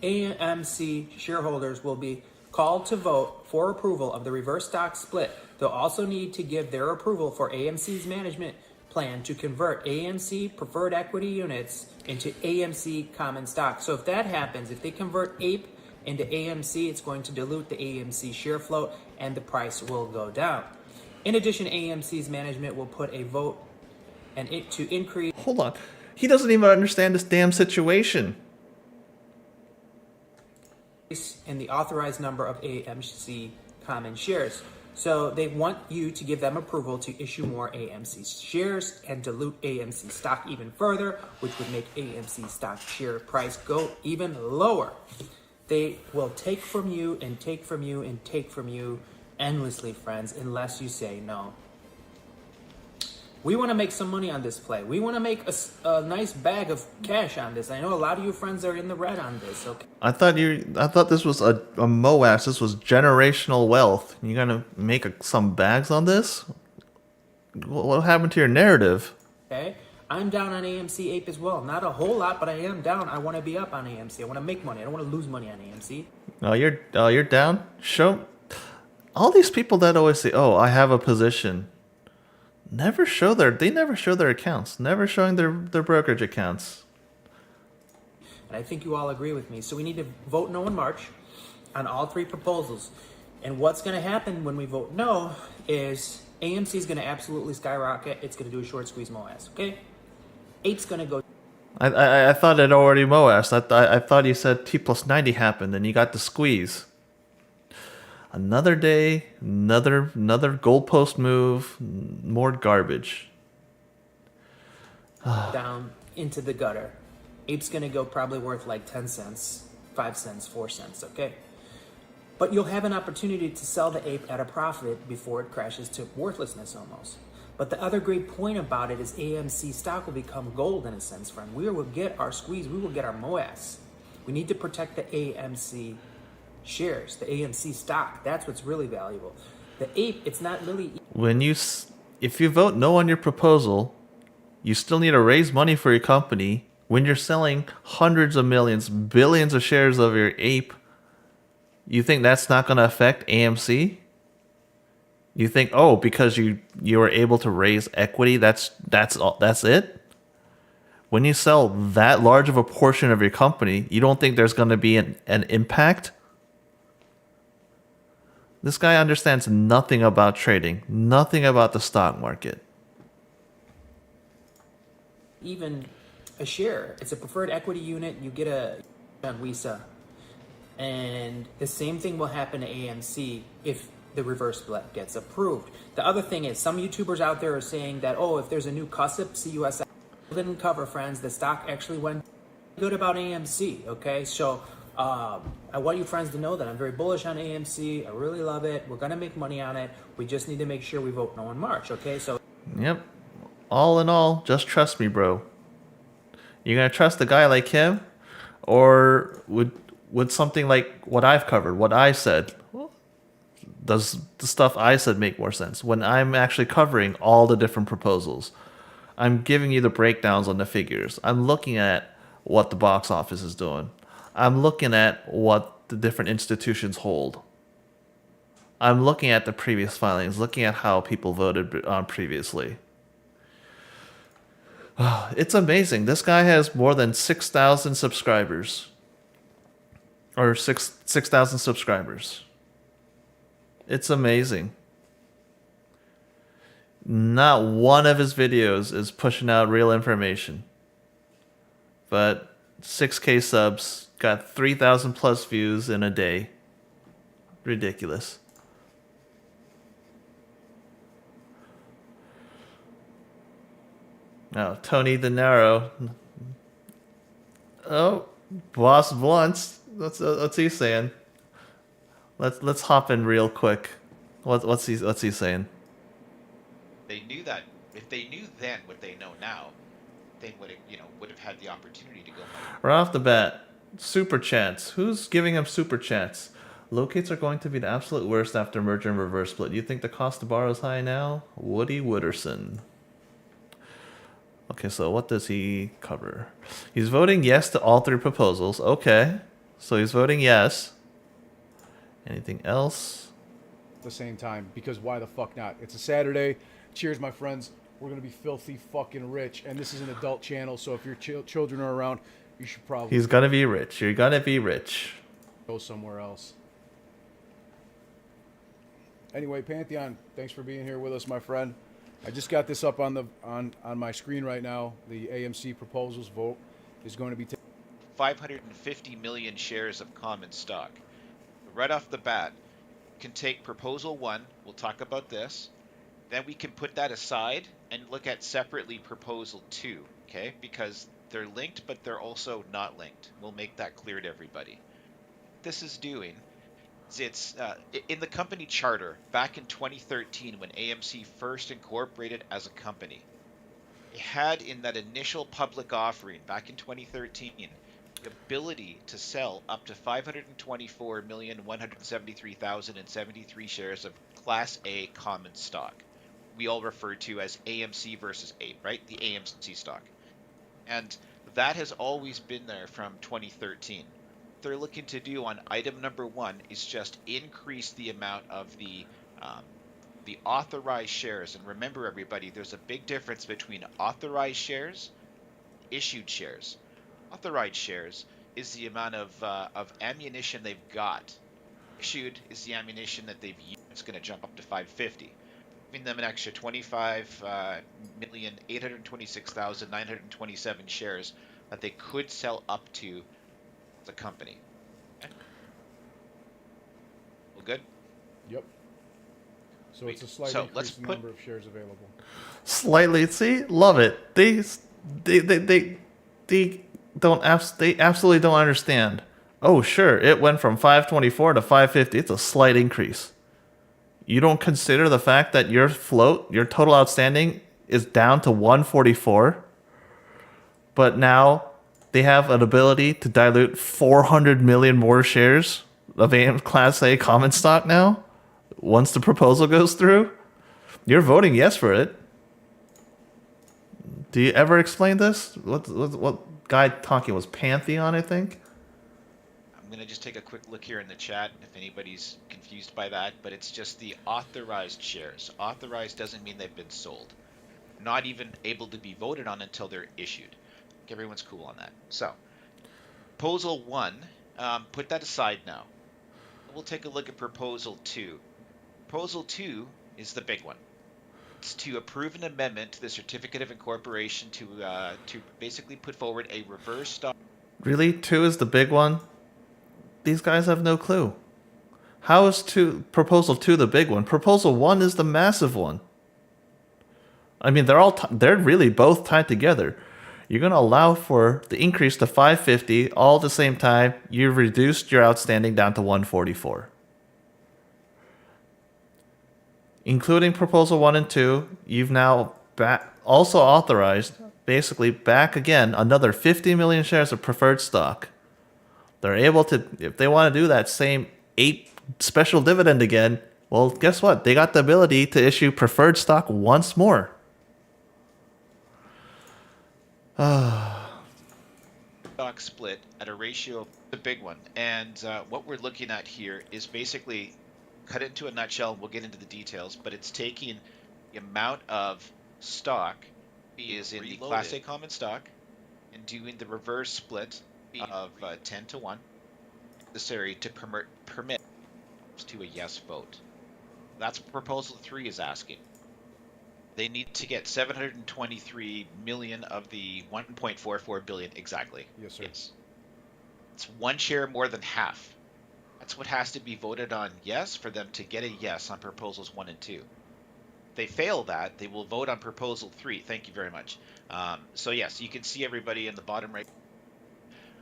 AMC shareholders will be called to vote for approval of the reverse stock split. They'll also need to give their approval for AMC's management plan to convert AMC preferred equity units into AMC common stock. So if that happens, if they convert APE into AMC, it's going to dilute the AMC share float and the price will go down. In addition, AMC's management will put a vote and it to increase. Hold on. He doesn't even understand this damn situation. In the authorized number of AMC common shares. So they want you to give them approval to issue more AMC shares and dilute AMC stock even further, which would make AMC stock share price go even lower. They will take from you and take from you and take from you endlessly, friends, unless you say no. We want to make some money on this play. We want to make a nice bag of cash on this. I know a lot of you friends are in the red on this. Okay. I thought this was a MOAS. This was generational wealth. You gonna make some bags on this? What happened to your narrative? Okay. I'm down on AMC Ape as well. Not a whole lot, but I am down. I want to be up on AMC. I want to make money. I don't want to lose money on AMC. You're down. Show all these people that always say, "Oh, I have a position." They never show their accounts. Never showing their brokerage accounts. And I think you all agree with me. So we need to vote no in March on all three proposals. And what's going to happen when we vote no is AMC is going to absolutely skyrocket. It's going to do a short squeeze MOAS, okay? Ape's going to go. I thought it already MOAS. I thought you said T plus 90 happened and you got the squeeze. Another day, another goalpost move, more garbage. down into the gutter. Ape's going to go probably worth like 10 cents, 5 cents, 4 cents, okay? But you'll have an opportunity to sell the ape at a profit before it crashes to worthlessness almost. But the other great point about it is AMC stock will become gold in a sense, friend. We will get our squeeze. We will get our MOAS. We need to protect the AMC shares, the AMC stock. That's what's really valuable. The ape, it's not really... If you vote no on your proposal, you still need to raise money for your company. When you're selling hundreds of millions, billions of shares of your ape, you think that's not going to affect AMC? You think, oh, because you were able to raise equity, that's it? When you sell that large of a portion of your company, you don't think there's going to be an impact? This guy understands nothing about trading, nothing about the stock market. Even a share, it's a preferred equity unit. You get a on WISA. And the same thing will happen to AMC if the reverse split gets approved. The other thing is some YouTubers out there are saying that, oh, if there's a new CUSIP, CUSI, didn't cover, friends, the stock actually went good about AMC, okay? So I want you friends to know that I'm very bullish on AMC. I really love it. We're going to make money on it. We just need to make sure we vote no in March, okay? So. Yep. All in all, just trust me, bro. You're going to trust a guy like him? Or would something like what I've covered, what I said, does the stuff I said make more sense? When I'm actually covering all the different proposals, I'm giving you the breakdowns on the figures. I'm looking at what the box office is doing. I'm looking at what the different institutions hold. I'm looking at the previous filings, looking at how people voted on previously. It's amazing. This guy has more than 6,000 subscribers. Or 6,000 subscribers. It's amazing. Not one of his videos is pushing out real information. But 6K subs, got 3,000 plus views in a day. Ridiculous. Oh, Tony De Niro. Oh, Boss Blunts. What's he saying? Let's hop in real quick. What's he saying? They knew that if they knew then what they know now, they would have had the opportunity to go. Right off the bat, super chats. Who's giving him super chats? Locates are going to be the absolute worst after merger and reverse split. You think the cost to borrow is high now? Woody Wooderson. Okay, so what does he cover? He's voting yes to all three proposals. Okay, so he's voting yes. Anything else? At the same time, because why the fuck not? It's a Saturday. Cheers, my friends. We're gonna be filthy fucking rich, and this is an adult channel, so if your children are around, you should probably. He's gonna be rich. You're gonna be rich. Go somewhere else. Anyway, Pantheon, thanks for being here with us, my friend. I just got this up on the on my screen right now. The AMC proposals vote is going to be 550 million shares of common stock. Right off the bat, can take proposal 1. We'll talk about this. Then we can put that aside and look at separately proposal 2, okay? Because they're linked, but they're also not linked. We'll make that clear to everybody. What this is doing is it's in the company charter back in 2013 when AMC first incorporated as a company. It had in that initial public offering back in 2013 the ability to sell up to 524,173,073 shares of Class A common stock. We all refer to as AMC versus APE, right? The AMC stock. And that has always been there from 2013. they're looking to do on item number 1 is just increase the amount of the authorized shares. And remember, everybody, there's a big difference between authorized shares, issued shares. Authorized shares is the amount of ammunition they've got. Issued is the ammunition that they've used. It's going to jump up to 550. Giving them an extra 25,826,927 shares that they could sell up to the company. Okay. Well, good. Yep. So Sweet. it's a slight So increase let's in the put- number of shares available. Slightly, see, love it. They absolutely don't understand. Oh, sure, it went from 524 to 550. It's a slight increase. You don't consider the fact that your float, your total outstanding, is down to 144, but now they have an ability to dilute 400 million more shares of AM Class A common stock now. Once the proposal goes through, you're voting yes for it. Do you ever explain this? What guy talking was Pantheon, I think? I'm going to just take a quick look here in the chat if anybody's confused by that, but it's just the authorized shares. Authorized doesn't mean they've been sold. Not even able to be voted on until they're issued. Everyone's cool on that. So, Proposal 1, put that aside now. We'll take a look at Proposal 2. Proposal 2 is the big one. It's to approve an amendment to the Certificate of Incorporation to basically put forward a reverse stock. Really? 2 is the big one? These guys have no clue. How is Proposal 2 the big one? Proposal 1 is the massive one. I mean, they're really both tied together. You're going to allow for the increase to 550 all at the same time. You've reduced your outstanding down to 144. Including Proposal 1 and 2, you've now also authorized, basically back again, another 50 million shares of preferred stock. They're able to, if they want to do that same 8 special dividend again, well, guess what? They got the ability to issue preferred stock once more. Stock split at a ratio of the big one. And what we're looking at here is basically, cut it into a nutshell, we'll get into the details, but it's taking the amount of stock is in the Class A common stock and doing the reverse split of 10 to 1 necessary to permit to a yes vote. That's what Proposal 3 is asking. They need to get 723 million of the 1.44 billion exactly. Yes, sir. Yes. It's 1 share more than half. That's what has to be voted on yes for them to get a yes on Proposals 1 and 2. If they fail that, they will vote on Proposal 3. Thank you very much. So yes, you can see everybody in the bottom right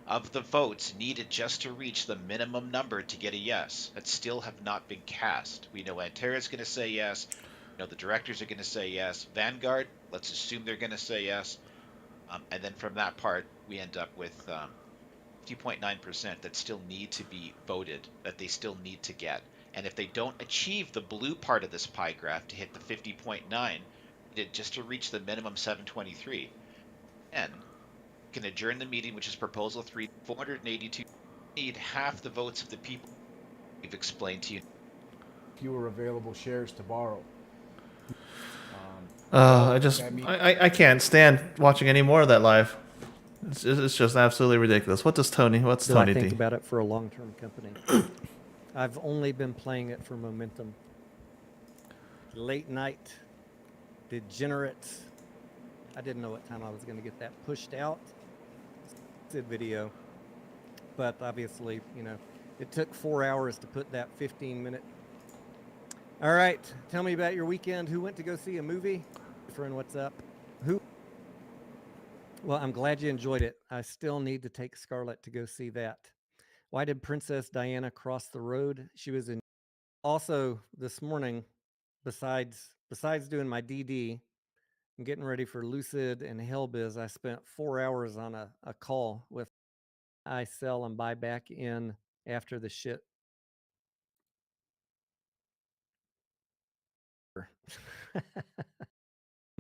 of the votes needed just to reach the minimum number to get a yes that still have not been cast. We know Antera's going to say yes. We know the directors are going to say yes. Vanguard, let's assume they're going to say yes. And then from that part, we end up with 50.9% that still need to be voted, that they still need to get. And if they don't achieve the blue part of this pie graph to hit the 50.9, just to reach the minimum 723, and can adjourn the meeting, which is Proposal 3, 482. Need half the votes of the people we've explained to you. Fewer available shares to borrow. I can't stand watching any more of that live. It's just absolutely ridiculous. What's Tony I think think? about it for a long-term company. I've only been playing it for momentum. Late night, degenerates. I didn't know what time I was going to get that pushed out. Good video, but obviously, it took 4 hours to put that 15-minute. All right, tell me about your weekend. Who went to go see a movie? Friend, what's up? Who? Well, I'm glad you enjoyed it. I still need to take Scarlett to go see that. Why did Princess Diana cross the road? She was in. Also, this morning, besides doing my DD, I'm getting ready for Lucid and Hellbiz. I spent 4 hours on a call with. I sell and buy back in after the shit.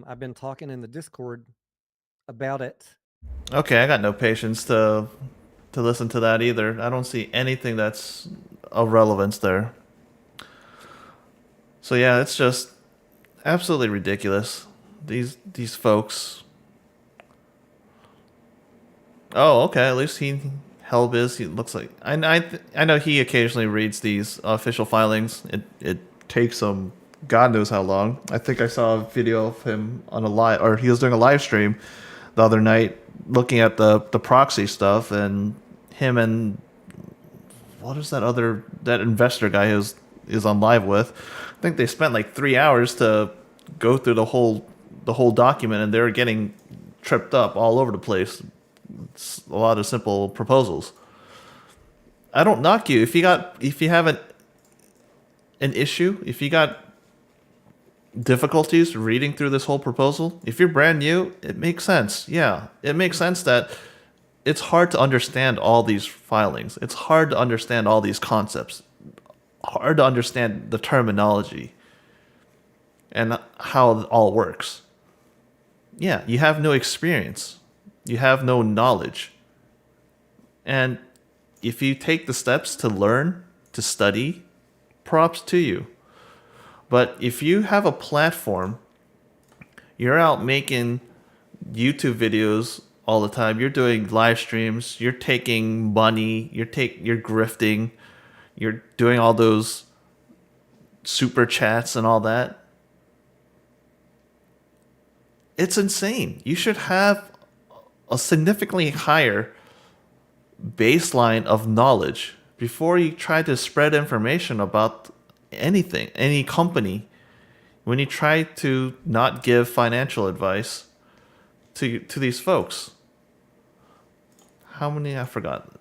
I've been talking in the Discord about it. Okay, I got no patience to to listen to that either. I don't see anything that's of relevance there. So yeah, it's just absolutely ridiculous. These folks. Oh, okay. At least Hellbiz. He looks like I know he occasionally reads these official filings. It takes him God knows how long. I think I saw a video of him on a live, or he was doing a live stream the other night, looking at the proxy stuff, and him and what is that investor guy is on live with. I think they spent like 3 hours to go through the whole document, and they were getting tripped up all over the place. It's a lot of simple proposals. I don't knock you if you have an issue, if you got difficulties reading through this whole proposal. If you're brand new, it makes sense. Yeah, it makes sense that it's hard to understand all these filings. It's hard to understand all these concepts. Hard to understand the terminology and how it all works. Yeah, you have no experience. You have no knowledge. And if you take the steps to learn, to study, props to you. But if you have a platform, you're out making YouTube videos all the time, you're doing live streams, you're taking money, you're grifting, you're doing all those super chats and all that. It's insane. You should have a significantly higher baseline of knowledge before you try to spread information about anything, any company, when you try to not give financial advice to these folks. How many? I forgot.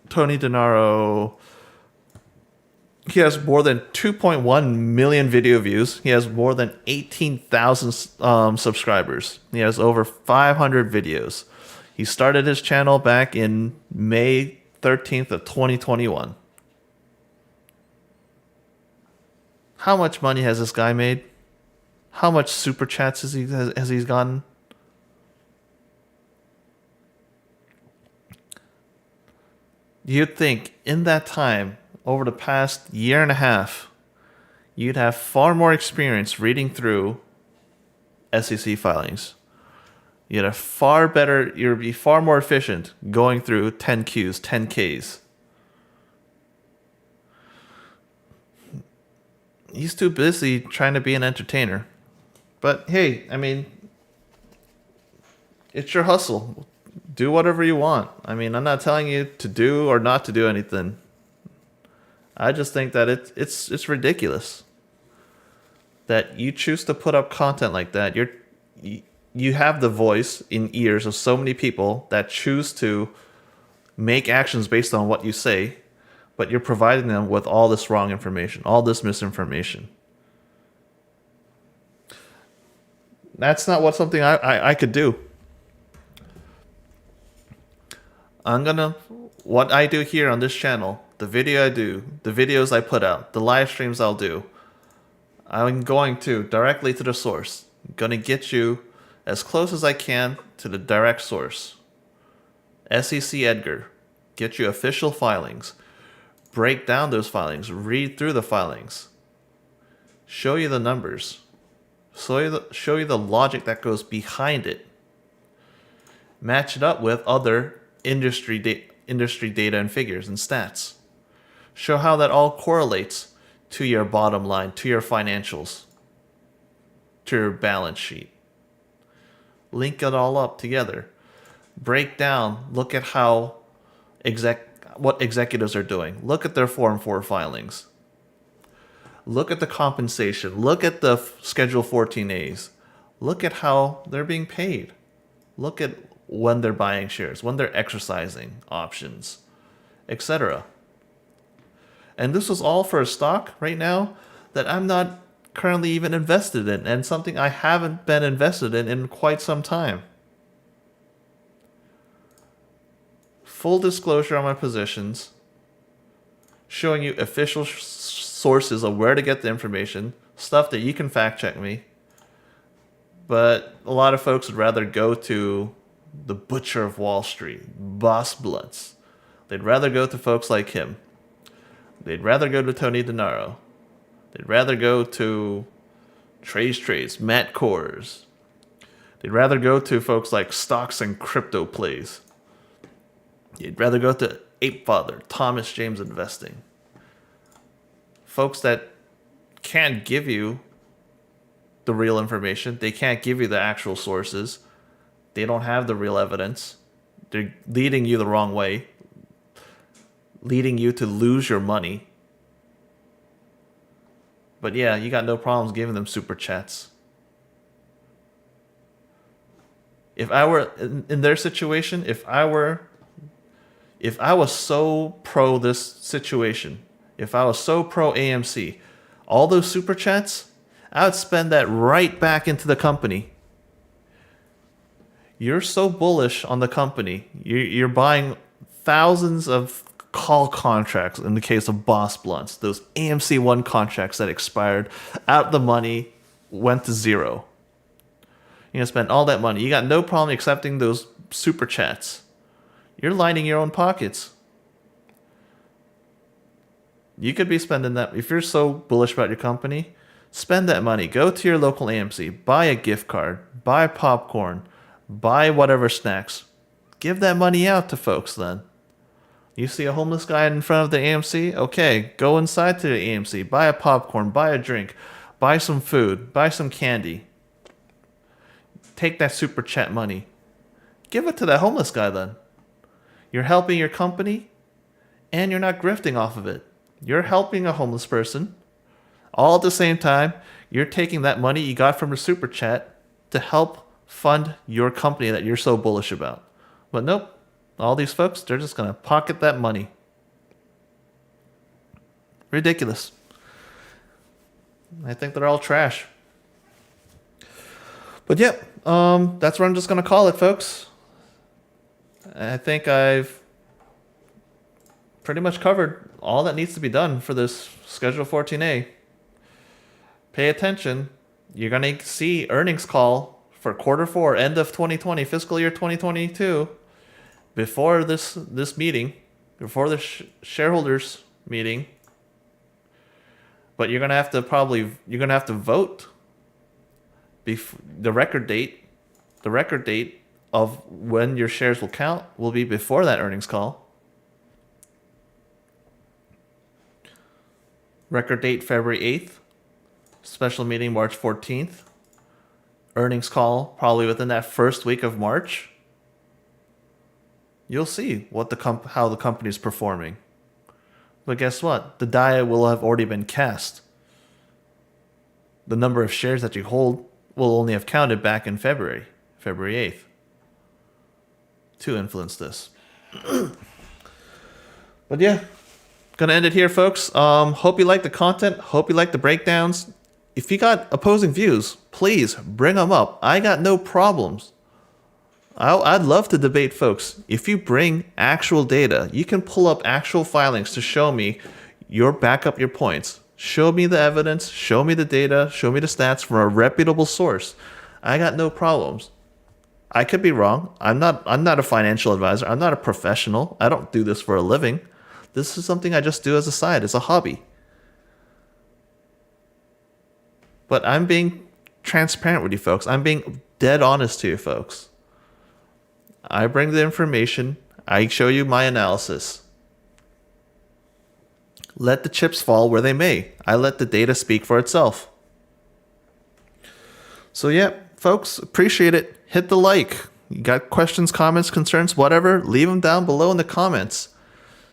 Tony Denaro, he has more than 2.1 million video views. He has more than 18,000 subscribers. He has over 500 videos. He started his channel back in May 13th of 2021. How much money has this guy made? How much super chats has he gotten? You'd think in that time, over the past year and a half, you'd have far more experience reading through SEC filings. You'd be far more efficient going through 10Qs, 10Ks. He's too busy trying to be an entertainer. But hey, I mean, it's your hustle. Do whatever you want. I mean, I'm not telling you to do or not to do anything. I just think that it's ridiculous that you choose to put up content like that. You have the voice in ears of so many people that choose to make actions based on what you say, but you're providing them with all this wrong information, all this misinformation. That's not something I could do. What I do here on this channel, the video I do, the videos I put out, the live streams I'll do, I'm going to directly to the source. I'm going to get you as close as I can to the direct source. SEC Edgar, get you official filings. Break down those filings, read through the filings, show you the numbers, show you the logic that goes behind it, match it up with other industry data and figures and stats, show how that all correlates to your bottom line, to your financials, to your balance sheet. Link it all up together, break down, look at how what executives are doing. Look at their Form 4 filings. Look at the compensation. Look at the Schedule 14As. Look at how they're being paid. Look at when they're buying shares, when they're exercising options, etc. And this was all for a stock right now that I'm not currently even invested in, and something I haven't been invested in quite some time. Full disclosure on my positions, showing you official sources of where to get the information, stuff that you can fact check me. But a lot of folks would rather go to the butcher of Wall Street, Boss Blunts. They'd rather go to folks like him. They'd rather go to Tony DeNaro. They'd rather go to Trades, Matt Kors. They'd rather go to folks like Stocks and Crypto Plays. They'd rather go to Ape Father, Thomas James Investing. Folks that can't give you the real information. They can't give you the actual sources. They don't have the real evidence. They're leading you the wrong way, leading you to lose your money. But yeah, you got no problems giving them super chats. If I were in their situation, if I was so pro this situation, if I was so pro AMC, all those super chats, I would spend that right back into the company. You're so bullish on the company. You're buying thousands of call contracts in the case of Boss Blunts, those AMC 1 contracts that expired, out the money, went to zero. You're going to spend all that money. You got no problem accepting those super chats. You're lining your own pockets. You could be spending that. If you're so bullish about your company, spend that money. Go to your local AMC. Buy a gift card. Buy popcorn. Buy whatever snacks. Give that money out to folks then. You see a homeless guy in front of the AMC? Okay, go inside to the AMC. Buy a popcorn. Buy a drink. Buy some food. Buy some candy. Take that super chat money. Give it to that homeless guy then. You're helping your company and you're not grifting off of it. You're helping a homeless person. All at the same time, you're taking that money you got from the super chat to help fund your company that you're so bullish about. But nope, all these folks, they're just going to pocket that money. Ridiculous. I think they're all trash. But yeah, that's what I'm just going to call it, folks. I think I've pretty much covered all that needs to be done for this Schedule 14A. Pay attention. You're going to see earnings call for quarter 4, end of 2020, fiscal year 2022, before this meeting, before the shareholders meeting. But you're going to have to vote. The record date of when your shares will count will be before that earnings call. Record date February 8th. Special meeting March 14th. Earnings call probably within that first week of March. You'll see what how the company is performing. But guess what? The die will have already been cast. The number of shares that you hold will only have counted back in February 8th, to influence this. But yeah, gonna end it here, folks. Hope you like the content. Hope you like the breakdowns. If you got opposing views, please bring them up. I got no problems. I'd love to debate, folks. If you bring actual data, you can pull up actual filings to show me back up your points. Show me the evidence, show me the data, show me the stats from a reputable source. I got no problems. I could be wrong. I'm not a financial advisor. I'm not a professional. I don't do this for a living. This is something I just do as a side, as a hobby. But I'm being transparent with you folks. I'm being dead honest to you folks. I bring the information. I show you my analysis. Let the chips fall where they may. I let the data speak for itself. So yeah, folks, appreciate it. Hit the like. You got questions, comments, concerns, whatever, leave them down below in the comments.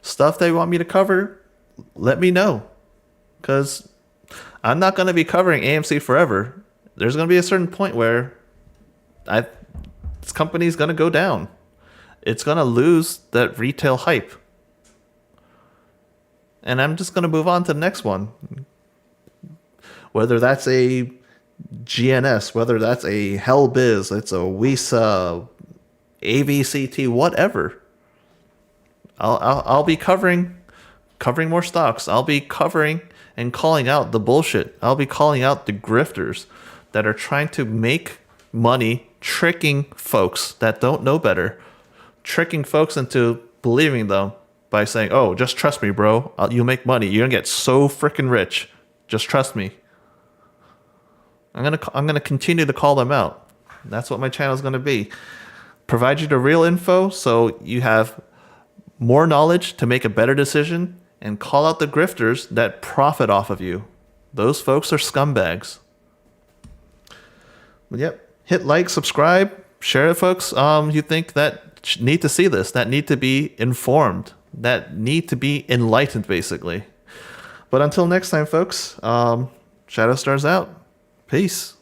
Stuff that you want me to cover, let me know. Because I'm not going to be covering AMC forever. There's going to be a certain point where this company is going to go down. It's going to lose that retail hype. And I'm just going to move on to the next one. Whether that's a GNS, whether that's a Hellbiz, it's a WISA, AVCT, whatever. I'll be covering more stocks. I'll be covering and calling out the bullshit. I'll be calling out the grifters that are trying to make money tricking folks that don't know better, tricking folks into believing them by saying, "Oh, just trust me, bro. You'll make money. You're gonna get so freaking rich. Just trust me." I'm gonna continue to call them out. That's what my channel is gonna be. Provide you the real info so you have more knowledge to make a better decision, and call out the grifters that profit off of you. Those folks are scumbags. But yep, hit like, subscribe, share it, folks. You think that need to see this, that need to be informed, that need to be enlightened, basically. But until next time, folks, Shadowstars out. Peace.